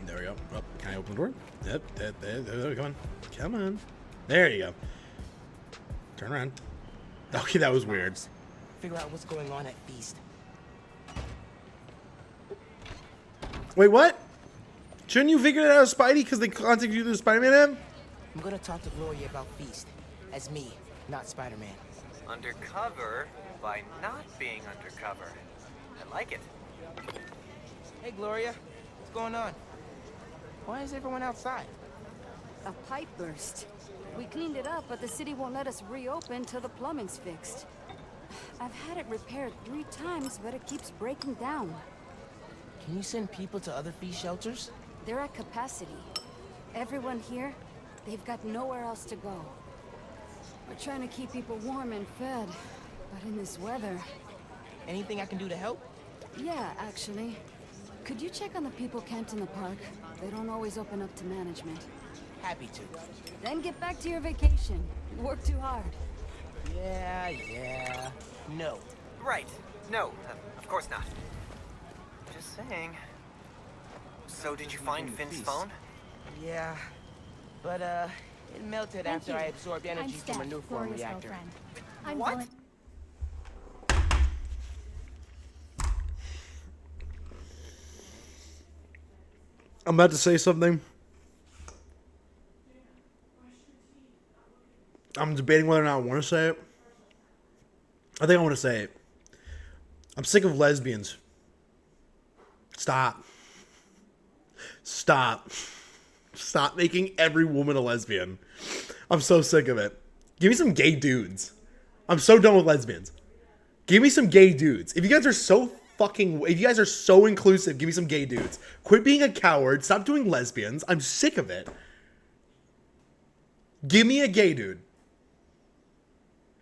There we go. Oh, can I open the door? Yep. There, come on. Come on. There you go. Turn around. Okay, that was weird. Figure out what's going on at Feast. Wait, what? Shouldn't you figure it out as Spidey because they contacted you through the Spider-Man app? I'm gonna talk to Gloria about Feast. As me, not Spider-Man. Undercover by not being undercover. I like it. Hey, Gloria. What's going on? Why is everyone outside? A pipe burst. We cleaned it up, but the city won't let us reopen till the plumbing's fixed. I've had it repaired 3 times, but it keeps breaking down. Can you send people to other Feast shelters? They're at capacity. Everyone here, they've got nowhere else to go. We're trying to keep people warm and fed, but in this weather... Anything I can do to help? Yeah, actually. Could you check on the people camped in the park? They don't always open up to management. Happy to. Then get back to your vacation. You work too hard. Yeah. No. Right. No, of course not. Just saying. So did you find Finn's phone? Yeah. But, it melted after I absorbed energy from a new form reactor. What? I'm about to say something I'm debating whether or not I want to say it. I think I want to say it. I'm sick of lesbians. Stop. Stop. Stop making every woman a lesbian. I'm so sick of it. Give me some gay dudes. I'm so done with lesbians. Give me some gay dudes. If you guys are so inclusive, give me some gay dudes. Quit being a coward. Stop doing lesbians. I'm sick of it. Give me a gay dude.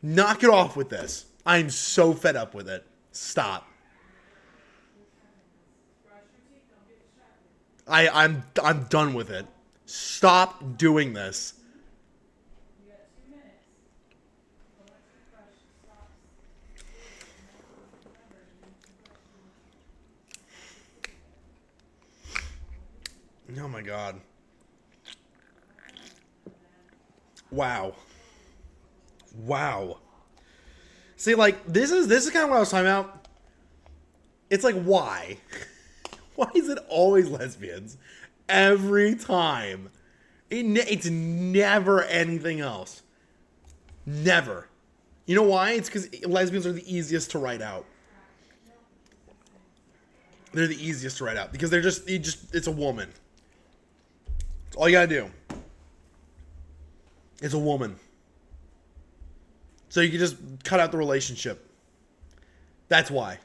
Knock it off with this. I'm so fed up with it. Stop. I'm done with it. Stop doing this. Oh my god. Wow. Wow. See, like, this is kind of what I was talking about. It's like, why? Why is it always lesbians? Every time. It's never anything else. Never. You know why? It's because lesbians are the easiest to write out. They're the easiest to write out. Because it's a woman. That's all you gotta do. It's a woman. So you can just cut out the relationship. That's why.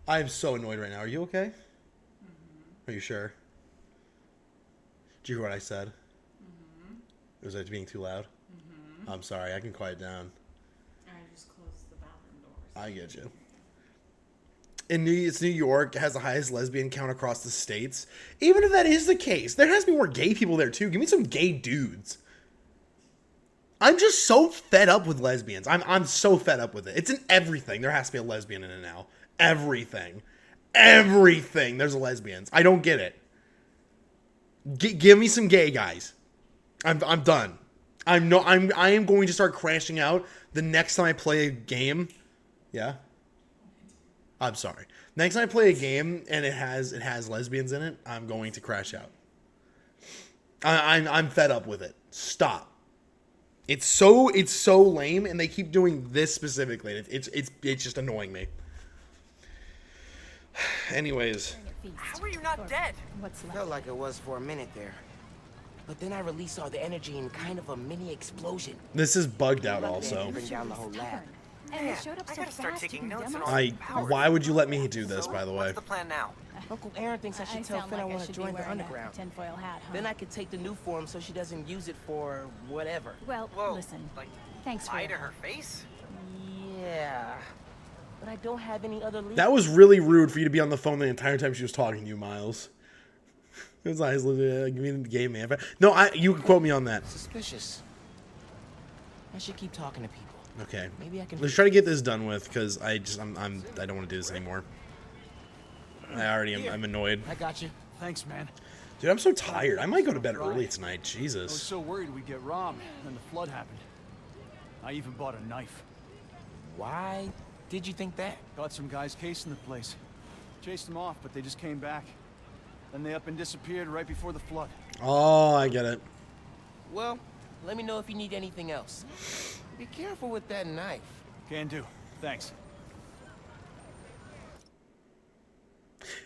I am so annoyed right now. Are you okay? Mm-hmm. Are you sure? Did you hear what I said? Mm-hmm. Was I being too loud? Mm-hmm. I'm sorry. I can quiet down. I just closed the bathroom doors. I get you. It's New York. It has the highest lesbian count across the states. Even if that is the case, there has to be more gay people there too. Give me some gay dudes. I'm just so fed up with lesbians. I'm so fed up with it. It's in everything. There has to be a lesbian in it now. Everything. Everything. There's lesbians. I don't get it. Give me some gay guys. I'm done. I am going to start crashing out the next time I play a game. Yeah. I'm sorry. Next time I play a game and it has lesbians in it, I'm going to crash out. I'm fed up with it. Stop. It's so lame, and they keep doing this specifically. It's just annoying me. Anyways. How are you not dead? Felt like it was for a minute there. But then I released all the energy in kind of a mini explosion. This is bugged out also. Down the whole lab. And they showed up so fast, you can demo Why would you let me do this, by the way? What's the plan now? Uncle Aaron thinks I should tell Finn I want to join the underground. Tinfoil hat, huh? Then I could take the new form so she doesn't use it for whatever. Well, Whoa, listen. like, Thanks for lie your to her help. face? Yeah. But I don't have any other leads. That was really rude for you to be on the phone the entire time she was talking to you, Miles. It was nice. Give me the game, man. No, you can quote me on that. Suspicious. I should keep talking to people. Okay. Maybe I can. Let's try to get this done with, because I don't want to do this anymore. I'm annoyed. I got you. Thanks, man. Dude, I'm so tired. I might go to bed early tonight. I was Jesus. so worried we'd get robbed, then the flood happened. I even bought a knife. Why did you think that? Got some guys casing the place. Chased them off, but they just came back. Then they up and disappeared right before the flood. Oh, I get it. Well, let me know if you need anything else. Be careful with that knife. Can do. Thanks.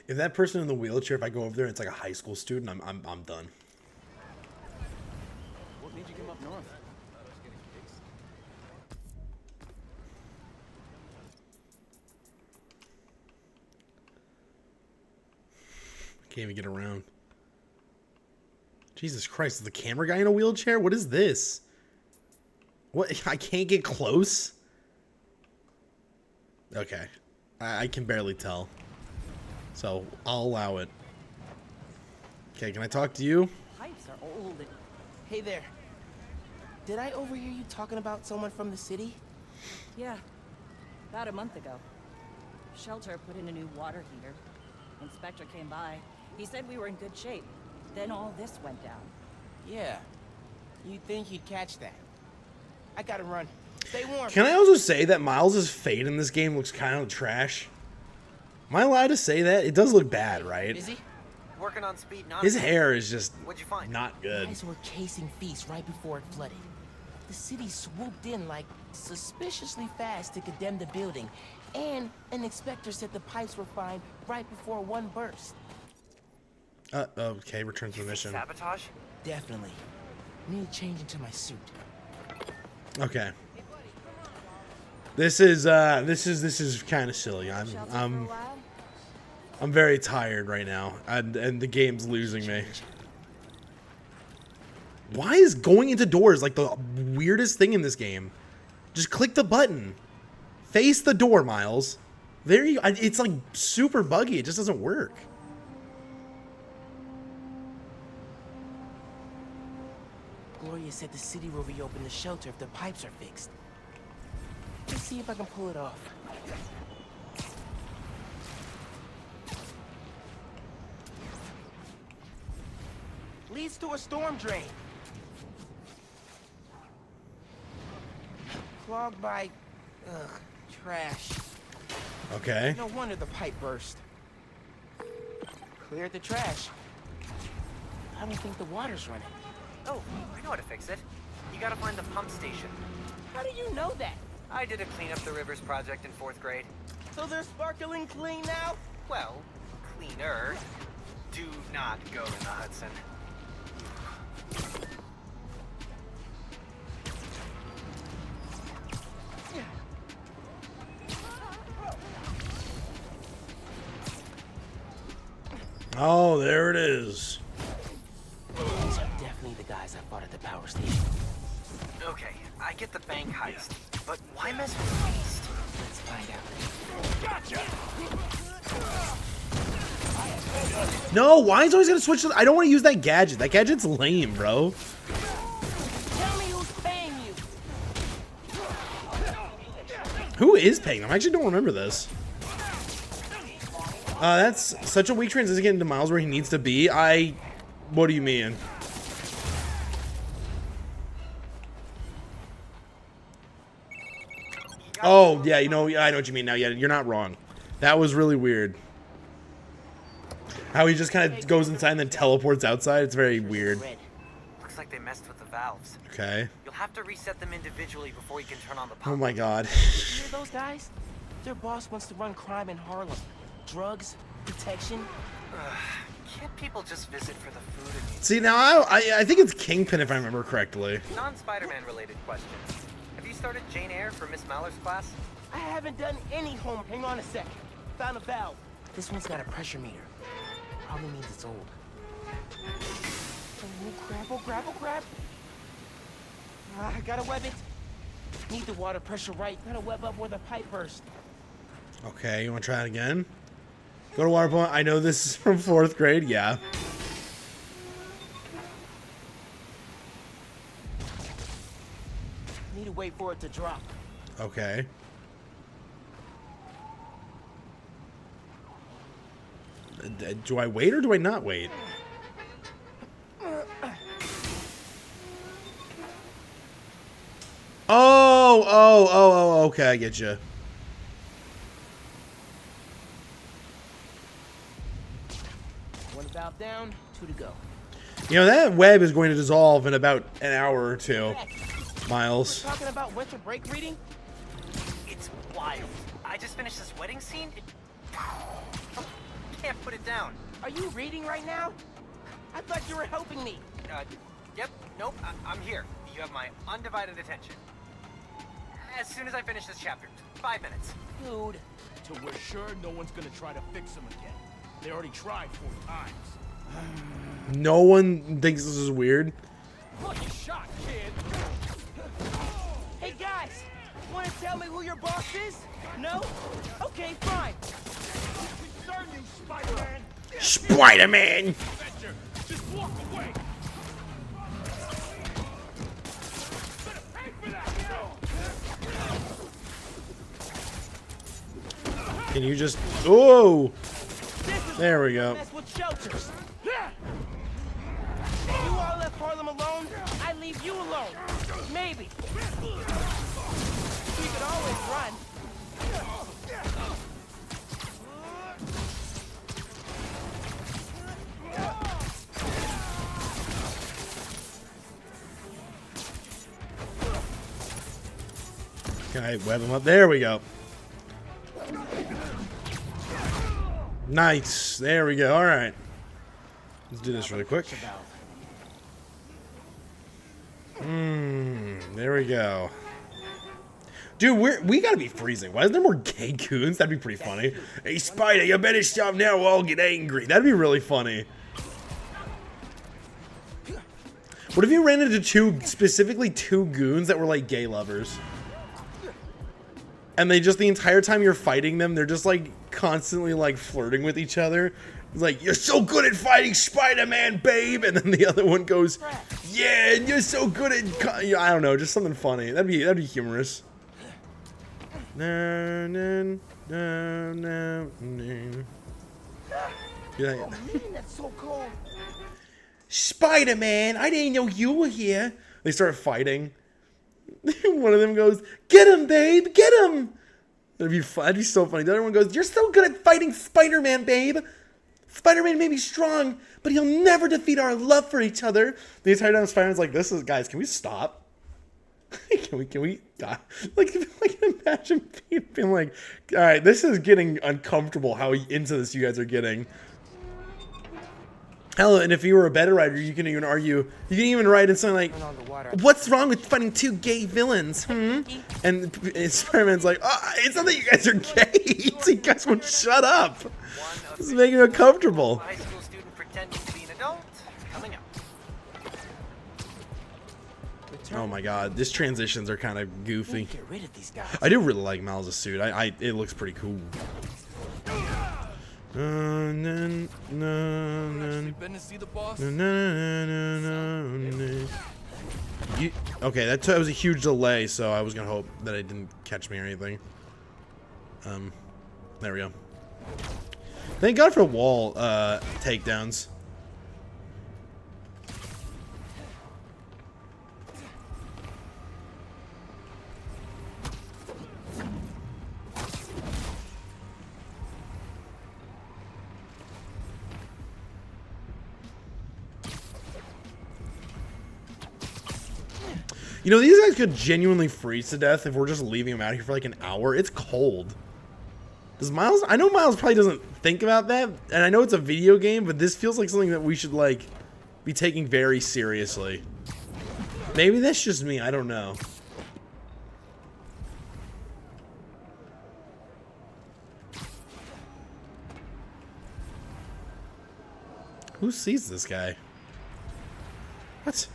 If that person in the wheelchair, if I go over there and it's like a high school student, I'm done. What made you come up north? Can't even get around. Jesus Christ, is the camera guy in a wheelchair? What is this? What? I can't get close? Okay. I can barely tell. So, I'll allow it. Okay, can I talk to you? Pipes are old. Hey there. Did I overhear you talking about someone from the city? Yeah. About a month ago. Shelter put in a new water heater. Inspector came by. He said we were in good shape. Then all this went down. Yeah. You'd think you'd catch that. I gotta run. Stay warm. Can I also say that Miles' fade in this game looks kind of trash? Am I allowed to say that? It does look bad, right? Busy? Working on speed, not His hair is just What'd you find? not good. Guys were chasing Feast right before it flooded. The the city swooped in like suspiciously fast to condemn the building, and an inspector said the pipes were fine right before one burst. Okay, return to the mission. Sabotage? Definitely. Need to change into my suit. Okay. This is kind of silly. I'm very tired right now, and the game's losing me. Why is going into doors like the weirdest thing in this game? Just click the button. Face the door, Miles. There you. It's like super buggy. It just doesn't work. Gloria said the city will reopen the shelter if the pipes are fixed. Let's see if I can pull it off. Leads to a storm drain. Clogged by, trash. Okay. No wonder the pipe burst. Cleared the trash. I don't think the water's running. Oh, I know how to fix it. You gotta find the pump station. How do you know that? I did a clean up the rivers project in 4th grade. So they're sparkling clean now? Well, cleaner. Do not go in the Hudson. Oh, there it is. These are definitely the guys I fought at the power station. Okay, I get the bank heist, but why mess with the beast? Let's find out. Gotcha! No, why is always gonna switch to? I don't want to use that gadget. That gadget's lame, bro. Tell me who's paying you. Who is paying them? I actually don't remember this. That's such a weak transition to get into Miles where he needs to be. What do you mean? Oh, yeah, you know, I know what you mean now. Yeah, you're not wrong. That was really weird. How he just kind of goes inside and then teleports outside. It's very weird. Looks like they messed with the valves. Okay. You'll have to reset them individually before you can turn on the pump. Oh my god. You hear those guys? Their boss wants to run crime in Harlem. Drugs, protection. Can't people just visit for the food and See, now I think it's Kingpin if I remember correctly. non-Spider-Man related questions? Have you started Jane Eyre for Miss Maller's class? I haven't done any home. Hang on a sec. Found a valve. This one's got a pressure meter. Probably means it's old. Oh crap. I gotta web it. Need the water pressure right. Gotta web up where the pipe burst. Okay, you want to try it again? Go to water point. I know this is from 4th grade. Yeah. Need to wait for it to drop. Okay. Do I wait or do I not wait? Oh, okay, I get you. One valve down, 2 to go. You know, that web is going to dissolve in about an hour or two. Miles. We're talking about winter break reading? It's wild. I just finished this wedding scene. Can't put it down. Are you reading right now? I thought you were helping me. Yep. Nope. I'm here. You have my undivided attention. As soon as I finish this chapter. 5 minutes. Dude. Till we're sure no one's gonna try to fix them again. They already tried 4 times. No one thinks this is weird. Lucky shot, kid. Hey guys, want to tell me who your boss is? No? Okay, fine. Concern you, Spider-Man. Spider-Man. Just walk away. Can you just... Oh! There we go. Mess with shelters. You all left Harlem alone, I leave you alone. Maybe. We could always run. Can I web him up? There we go. Nice. There we go. All right. Let's do this really quick. There we go. Dude, we gotta be freezing. Why isn't there more gay goons? That'd be pretty funny. Hey, Spider, you better stop now or I'll get angry. That'd be really funny. What if you ran into specifically two goons that were like gay lovers? And they just, the entire time you're fighting them, they're just like constantly like flirting with each other. It's like, you're so good at fighting Spider-Man, babe. And then the other one goes, yeah, and you're so good at, I don't know, just something funny. That'd be humorous. No, no, no, no, no. Yeah. Oh man, that's so cold. Spider-Man, I didn't know you were here. They start fighting. One of them goes, get him, babe, get him. That'd be fun. That'd be so funny. The other one goes, you're so good at fighting Spider-Man, babe. Spider-Man may be strong, but he'll never defeat our love for each other. The entire time Spider-Man's like, this is, guys, can we stop? can we die? Like imagine Pete being like, all right, this is getting uncomfortable how into this you guys are getting. Hell, and if you were a better writer, you can even argue, you can even write in something like, what's wrong with fighting two gay villains, And Spider-Man's like, oh, it's not that you guys are gay, it's you guys won't shut up. This is making it uncomfortable. High school student pretending to be an adult, coming up. Oh my god, these transitions are kind of goofy. Get rid of these guys. I do really like Miles' suit. It looks pretty cool. Been to see the boss? Okay, that was a huge delay, so I was gonna hope that it didn't catch me or anything. There we go. Thank God for wall takedowns. You know, these guys could genuinely freeze to death if we're just leaving them out here for like an hour. It's cold. Does Miles... I know Miles probably doesn't think about that, and I know it's a video game, but this feels like something that we should, like, be taking very seriously. Maybe that's just me. I don't know. Who sees this guy? What?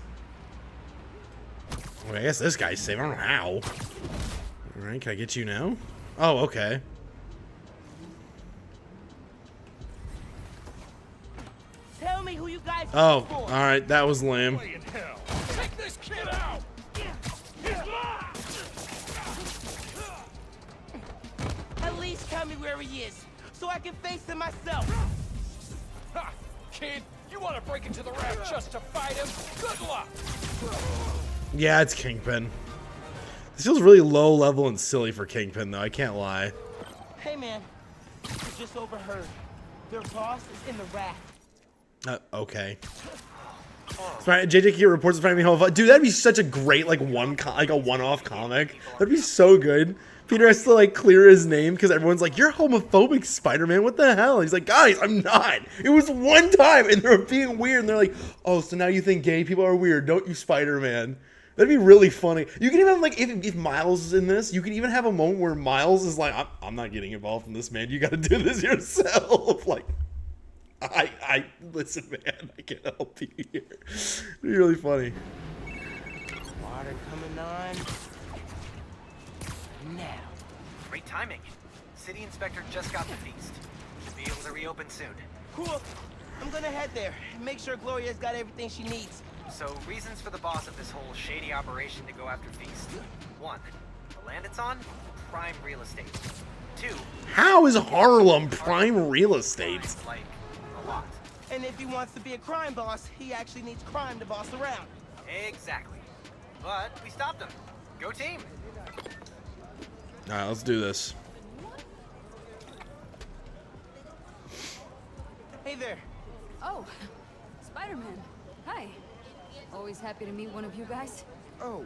Well, I guess this guy's safe. I don't know how. Alright, can I get you now? Oh, okay. Tell me who you guys Oh, alright, that was lame. Take this kid out! At least tell me where he is, so I can face him myself. Ha! Kid, you want to break into the raft just to fight him? Good luck! Yeah, it's Kingpin. This feels really low level and silly for Kingpin, though. I can't lie. Hey, man. You just overheard. Their boss is in the raft. Okay. JJ reports to finding me home. Dude, that'd be such a great, like, a one-off comic. That'd be so good. Peter has to, like, clear his name because everyone's like, you're homophobic, Spider-Man. What the hell? He's like, guys, I'm not. It was one time, and they're being weird, and they're like, oh, so now you think gay people are weird, don't you, Spider-Man? That'd be really funny. You can even have, like, if Miles is in this, you can even have a moment where Miles is like, I'm not getting involved in this, man. You got to do this yourself. Like, listen, man, I can't help you here. It'd be really funny. Water coming on. Now. Great timing. City Inspector just got the feast. Should be able to reopen soon. Cool. I'm gonna head there and make sure Gloria's got everything she needs. So, reasons for the boss of this whole shady operation to go after Feast. 1. The land it's on? Prime real estate. 2. How is Harlem prime real estate? Like, a lot. And if he wants to be a crime boss, he actually needs crime to boss around. Exactly. But we stopped him. Go team! Alright, let's do this. Hey there. Oh, Spider-Man. Hi. Always happy to meet one of you guys. Oh,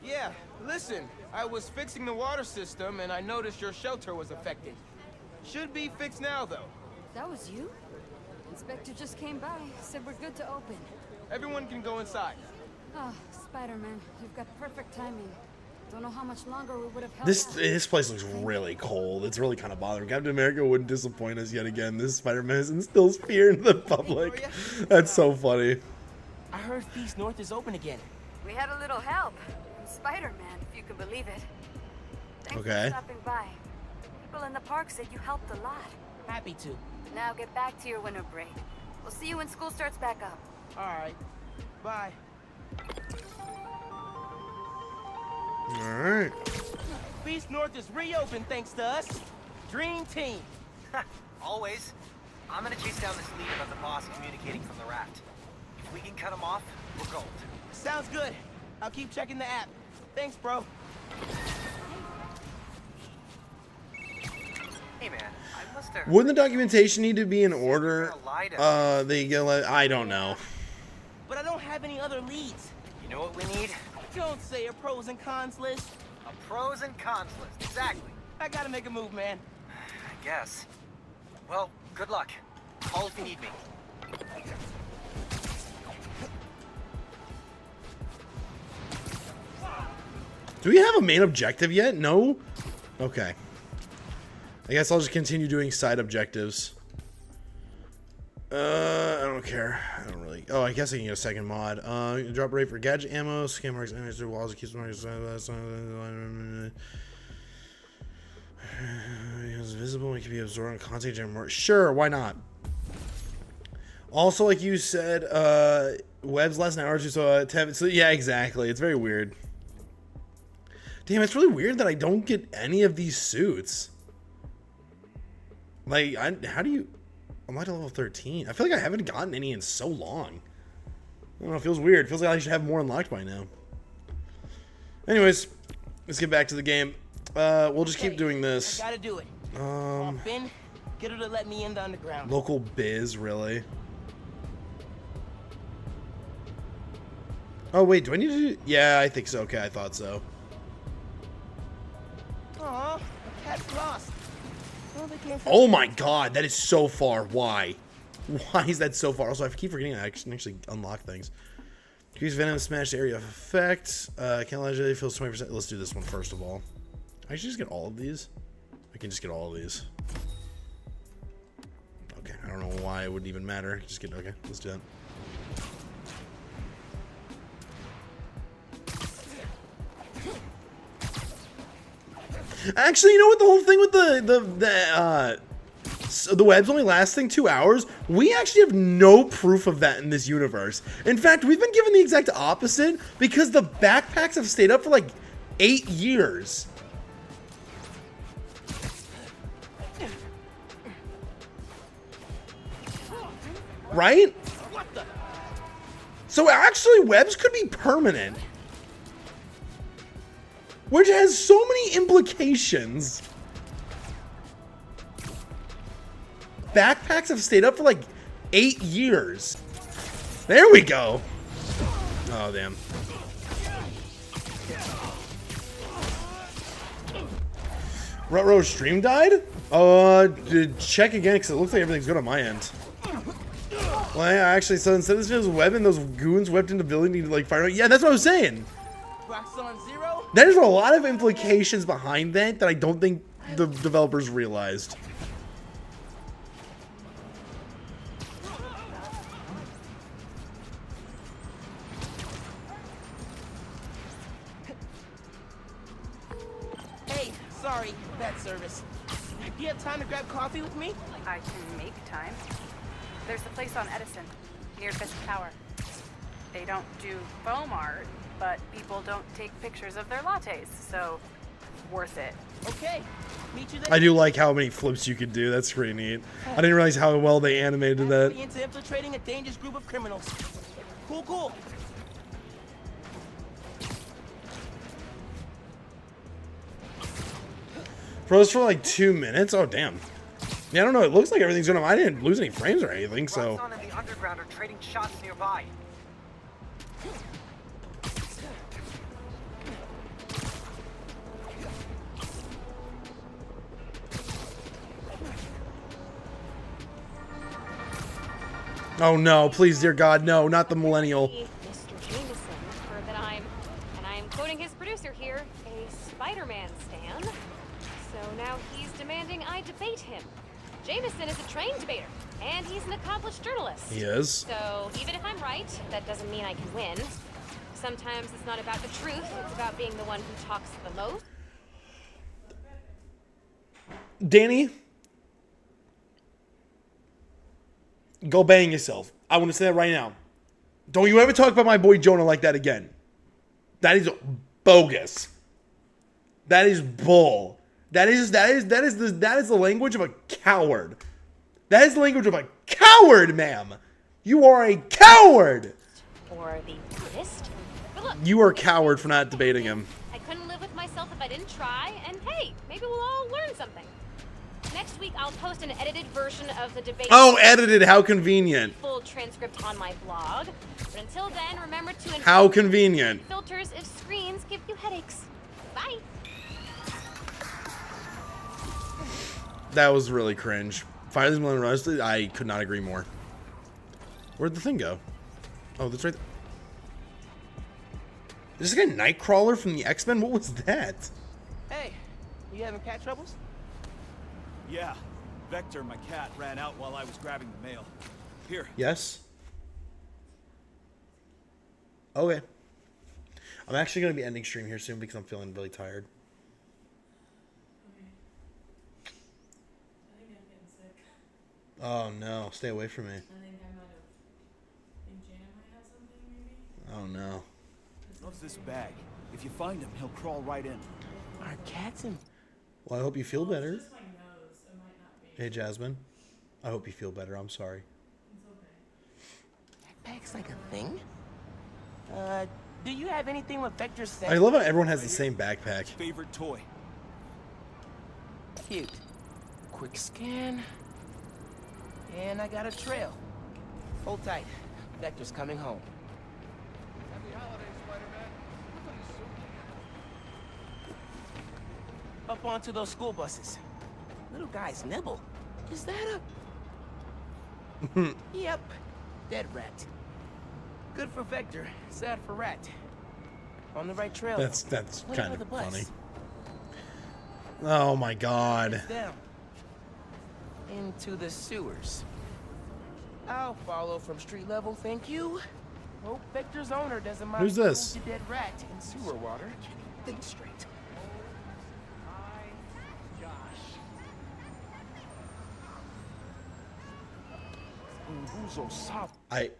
Yeah, listen, I was fixing the water system and I noticed your shelter was affected. Should be fixed now, though. That was you? Inspector just came by, said we're good to open. Everyone can go inside. Oh, Spider-Man, you've got perfect timing. Don't know how much longer we would have held This place looks really cold. It's really kind of bothering. Captain America wouldn't disappoint us yet again. This Spider-Man instills fear in the public. That's so funny. I heard Feast North is open again. We had a little help from Spider-Man, if you can believe it. Thanks Okay. for stopping by. People in the park said you helped a lot. Happy to. Now get back to your winter break. We'll see you when school starts back up. Alright. Bye. Alright. Feast North is reopened thanks to us. Dream team. Always. I'm gonna chase down this lead about the boss communicating from the raft. If we can cut him off, we're gold. Sounds good. I'll keep checking the app. Thanks, bro. Hey man, I must have... Wouldn't the documentation need to be in order? I don't know. But I don't have any other leads. You know what we need? Don't say a pros and cons list. A pros and cons list, exactly. I gotta make a move, man. I guess. Well, good luck. Call if you need me. Do we have a main objective yet? No? Okay. I guess I'll just continue doing side objectives. I don't care. I don't really. Oh, I guess I can get a second mod. Drop rate for gadget ammo, scan marks, enemies through walls, keeps marks. It's visible. It can be absorbed in contact and more. Sure, why not? Also, like you said, webs last an hour or two, so yeah, exactly. It's very weird. Damn, it's really weird that I don't get any of these suits. Like, how do you... I'm at level 13. I feel like I haven't gotten any in so long. I don't know, it feels weird. It feels like I should have more unlocked by now. Anyways, let's get back to the game. We'll just keep doing this. I gotta do it. Hop in, get her to let me in the underground. Local biz, really? Oh, wait, do I need to do... Yeah, I think so. Okay, I thought so. Aw, the cat's lost. Oh, they came from Oh my god, that is so far. Why? Why is that so far? Also, I keep forgetting I can actually unlock things. Increase venom smash area of effect. Can't legendary feels 20%. Let's do this one first of all. I should just get all of these. I can just get all of these. Okay, I don't know why it wouldn't even matter. Just get, okay, let's do that. Actually, you know what? The whole thing with the web's only lasting 2 hours. We actually have no proof of that in this universe. In fact, we've been given the exact opposite because the backpacks have stayed up for like 8 years. Right? So actually, webs could be permanent. Which has so many implications. Backpacks have stayed up for like 8 years. There we go. Oh, damn. Rutro's stream died? Check again, because it looks like everything's good on my end. Well, yeah, actually, so instead of just webbing, those goons webbed into the building need to like fire. Yeah, that's what I was saying. Roxxon Zero? There's a lot of implications behind that I don't think the developers realized. Hey, sorry, bad service. Do you have time to grab coffee with me? I can make time. There's a place on Edison, near Fisk Tower. They don't do foam art, but people don't take pictures of their lattes, so worth it. Okay, meet you there. I do like how many flips you could do. That's pretty neat. I didn't realize how well they animated that. Into infiltrating a dangerous group of criminals. Cool, cool. Froze for like 2 minutes? Oh, damn. Yeah, I don't know. It looks like everything's gonna... I didn't lose any frames or anything, so... Roxxon and the underground are trading shots nearby. Oh no, please, dear God, no, not the millennial. Mr. Jameson, for that and I'm quoting his producer here, a Spider-Man stan. So now he's demanding I debate him. Jameson is a trained debater, and he's an accomplished journalist. He is. So even if I'm right, that doesn't mean I can win. Sometimes it's not about the truth, it's about being the one who talks the most. Danny, go bang yourself. I want to say that right now. Don't you ever talk about my boy Jonah like that again. That is bogus. That is bull. That is the language of a coward. That is the language of a coward, ma'am. You are a coward. Or the Buddhist. But look, You are a coward for not debating him. I couldn't live with myself if I didn't try, and hey, maybe we'll all learn something. Next week, I'll post an edited version of the debate. Oh, edited. How convenient. Full transcript on my blog. But until then, remember to How convenient. filters if screens give you headaches. Bye. That was really cringe. Fire these Millennium Roasted, I could not agree more. Where'd the thing go? Oh, that's right. Is this like a Nightcrawler from the X-Men? What was that? Hey, you having cat troubles? Yeah. Vector, my cat, ran out while I was grabbing the mail. Here. Yes. Okay. I'm actually going to be ending stream here soon because I'm feeling really tired. Oh no, stay away from me. Oh no. Loves this bag. If you find him, he'll crawl right in. Are cats in? Well, I hope you feel better. Hey, Jasmine. I hope you feel better. I'm sorry. Backpack's like a thing? Do you have anything with Vector set? I love how everyone has the same backpack. Favorite toy. Cute. Quick scan. And I got a trail. Hold tight. Vector's coming home. Up onto those school buses. Little guys nibble. Is that a... Yep. Dead rat. Good for Vector. Sad for Rat. On the right trail. That's Wait kind for of the bus. funny. Oh my god. It's down. Into the sewers. I'll follow from street level, thank you. Hope Vector's owner doesn't mind. Who's this? The dead rat in sewer water. Think straight. I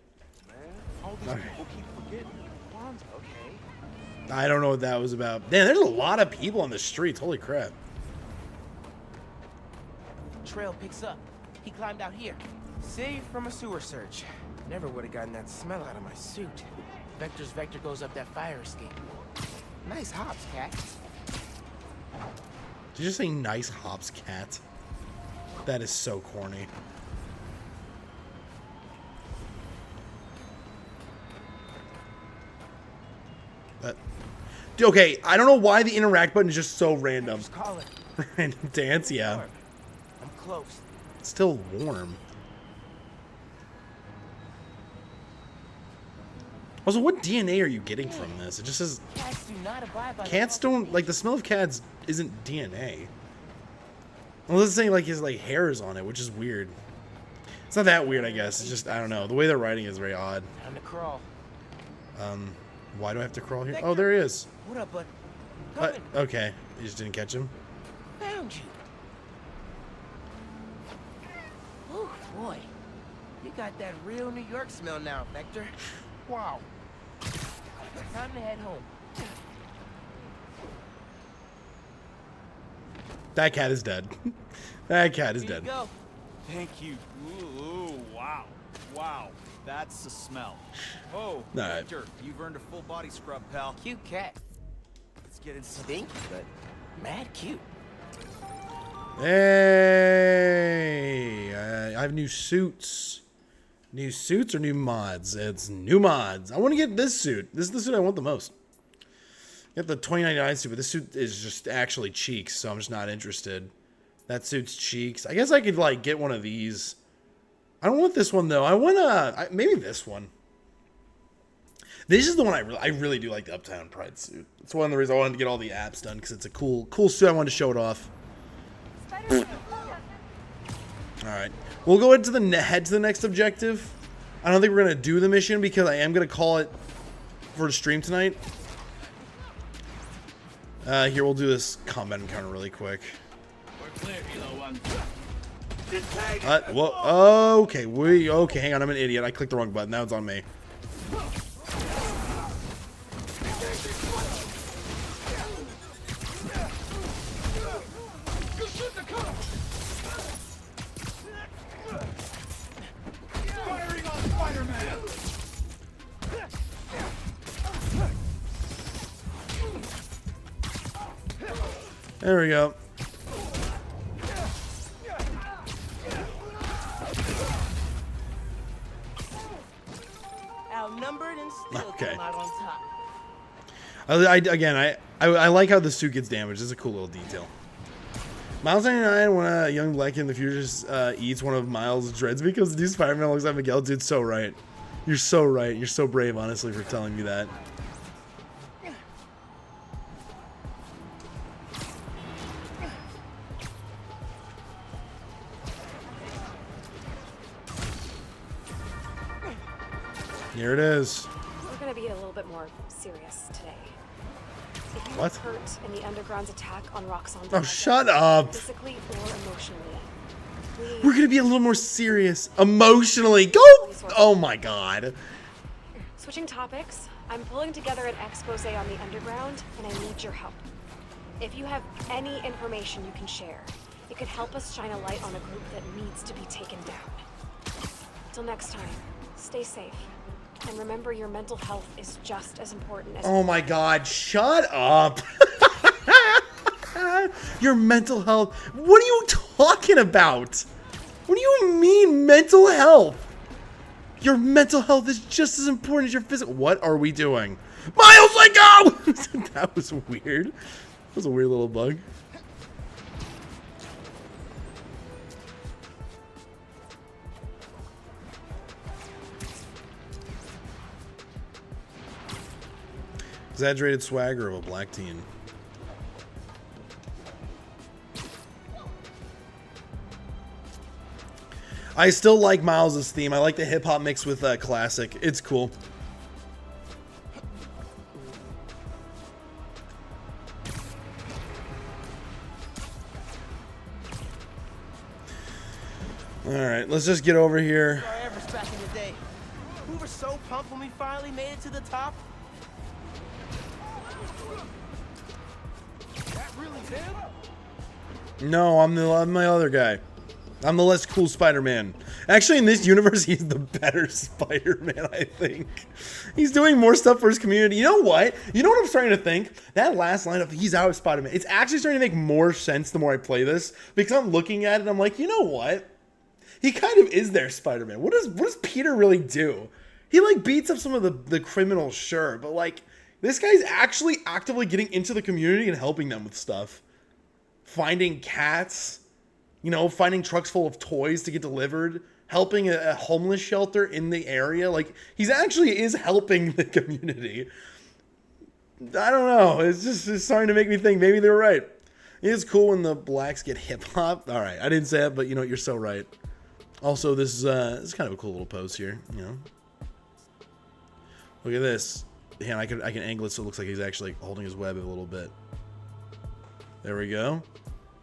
All these Okay. people keep forgetting. Kwanzaa, okay? I don't know what that was about. Man, there's a lot of people on the streets. Holy crap. Trail picks up. He climbed out here. Saved from a sewer search. Never would have gotten that smell out of my suit. Vector's vector goes up that fire escape. Nice hops, cat. Did you just say nice hops, cat? That is so corny. That. Okay, I don't know why the interact button is just so random. Calling. Random dance, yeah. I'm close. It's still warm. Also, what DNA are you getting from this? It just says Cats do not abide by cats don't like the smell of cats isn't DNA. Well, it's saying like his like hairs on it, which is weird. It's not that weird, I guess. It's just I don't know. The way they're writing is very odd. Time to crawl. Why do I have to crawl here? Oh, there he is. What up, bud? Okay, you just didn't catch him. Found you. Oh boy, you got that real New York smell now, Vector. Wow. Time to head home. That cat is dead. That cat is Here you dead. go. Thank you. Ooh, wow. Wow. That's the smell. Oh, All right. Victor, you've earned a full body scrub, pal. Cute cat. Let's get inside. Stinky, but mad cute. Hey, I have new suits. New suits or new mods? It's new mods. I want to get this suit. This is the suit I want the most. Get the 2099 suit, but this suit is just actually cheeks, so I'm just not interested. That suit's cheeks. I guess I could like get one of these. I don't want this one though. I want maybe this one. This is the one I really do like, the Uptown Pride suit. It's one of the reasons I wanted to get all the apps done, because it's a cool suit. I wanted to show it off. All right, we'll go head to the next objective. I don't think we're gonna do the mission because I am gonna call it for the stream tonight. Here, we'll do this combat encounter really quick. Whoa, okay, hang on, I'm an idiot. I clicked the wrong button. Now it's on me. There we go. Outnumbered and still Okay. come out on top. I like how the suit gets damaged. It's a cool little detail. Miles 99, when a young black kid in the future eats one of Miles' dreads because the new Spider-Man looks like Miguel. Dude, so right. You're so right. You're so brave, honestly, for telling me that. Here it is. We're gonna be a little bit more serious today. If you What? were hurt in the Underground's attack on Roxxon, Oh, shut up. physically or emotionally, We're gonna be a little more serious. Emotionally. Go! Oh my god. Switching topics, I'm pulling together an expose on the Underground, and I need your help. If you have any information you can share, it could help us shine a light on a group that needs to be taken down. Till next time, stay safe. And remember, your mental health is just as important as... Oh my god, shut up. Your mental health. What are you talking about? What do you mean mental health? Your mental health is just as important as your physical. What are we doing? Miles, let go! That was weird. That was a weird little bug. Exaggerated swagger of a black teen. I still like Miles' theme. I like the hip-hop mix with classic. It's cool. Alright, let's just get over here. Our Everest back in the day. We were so pumped when we finally made it to the top. That really him? No, I'm my other guy. I'm the less cool Spider-Man. Actually, in this universe, he's the better Spider-Man, I think. He's doing more stuff for his community. You know what? You know what I'm starting to think? That last line of "he's our Spider-Man," it's actually starting to make more sense the more I play this, because I'm looking at it and I'm like, you know what? He kind of is their Spider-Man. What does Peter really do? He like beats up some of the criminals, sure, but like this guy's actually actively getting into the community and helping them with stuff. Finding cats, you know, finding trucks full of toys to get delivered, helping a homeless shelter in the area. Like, he's actually is helping the community. I don't know. It's starting to make me think maybe they were right. It is cool when the blacks get hip hop. All right, I didn't say it, but you know, you're so right. Also, this is kind of a cool little pose here, you know. Look at this. Yeah, I can angle it so it looks like he's actually holding his web a little bit. There we go.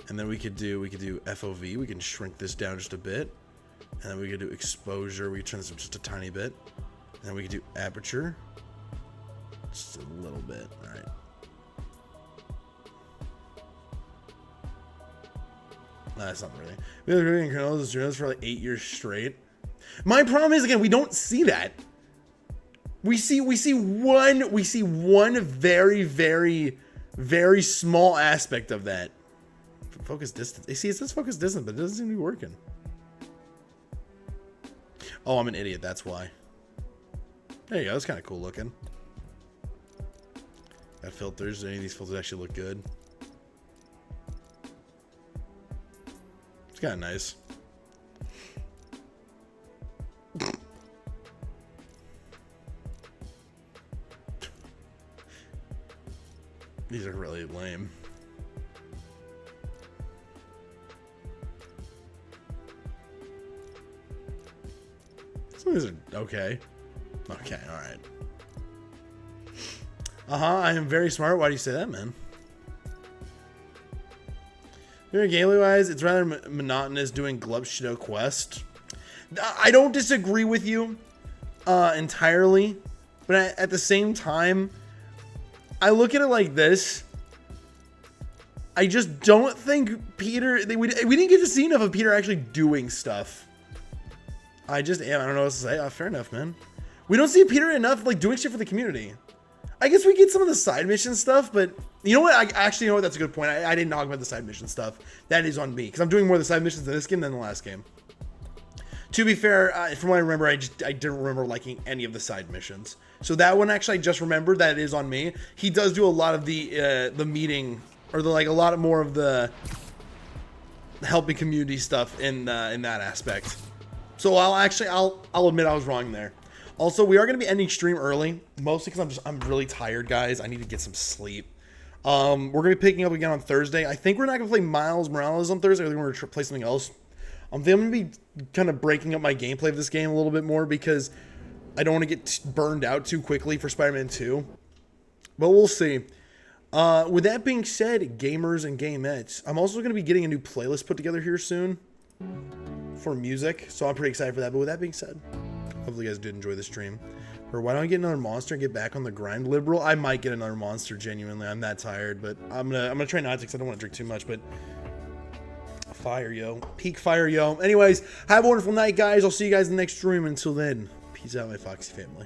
And then we could do FOV. We can shrink this down just a bit. And then we could do exposure. We turn this up just a tiny bit. And then we could do aperture. Just a little bit. All right. No, that's not really. We have been doing journals for like 8 years straight. My problem is, again, we don't see that. We see one very, very, very small aspect of that. Focus distance. You see, it says focus distance, but it doesn't seem to be working. Oh, I'm an idiot. That's why. There you go. That's kind of cool looking. Got filters. Do any of these filters actually look good? It's kind of nice. These are really lame. Some of these are okay. Okay, alright. I am very smart. Why do you say that, man? Gameplay wise, it's rather monotonous doing Glub Shido quest. I don't disagree with you entirely, but at the same time, I look at it like this. I just don't think Peter... We didn't get to see enough of Peter actually doing stuff. I don't know what to say. Fair enough, man. We don't see Peter enough like doing shit for the community. I guess we get some of the side mission stuff, but you know what? You know what? That's a good point. I didn't talk about the side mission stuff. That is on me, because I'm doing more of the side missions in this game than the last game. To be fair, from what I remember, I didn't remember liking any of the side missions. So that one, actually, I just remembered that it is on me. He does do a lot of the meeting, or a lot more of the helping community stuff in that aspect. So I'll admit I was wrong there. Also, we are going to be ending stream early, mostly because I'm really tired, guys. I need to get some sleep. We're going to be picking up again on Thursday. I think we're not going to play Miles Morales on Thursday. I think we're going to play something else. I'm going to be kind of breaking up my gameplay of this game a little bit more because I don't want to get burned out too quickly for Spider-Man 2. But we'll see. With that being said, gamers and gamettes, I'm also going to be getting a new playlist put together here soon for music. So I'm pretty excited for that. But with that being said, hopefully you guys did enjoy the stream. Or why don't I get another monster and get back on the grind, Liberal? I might get another monster, genuinely. I'm that tired, but I'm gonna try not to because I don't want to drink too much, but fire, yo. Peak fire, yo. Anyways, have a wonderful night, guys. I'll see you guys in the next stream. Until then, peace out, my Foxy family.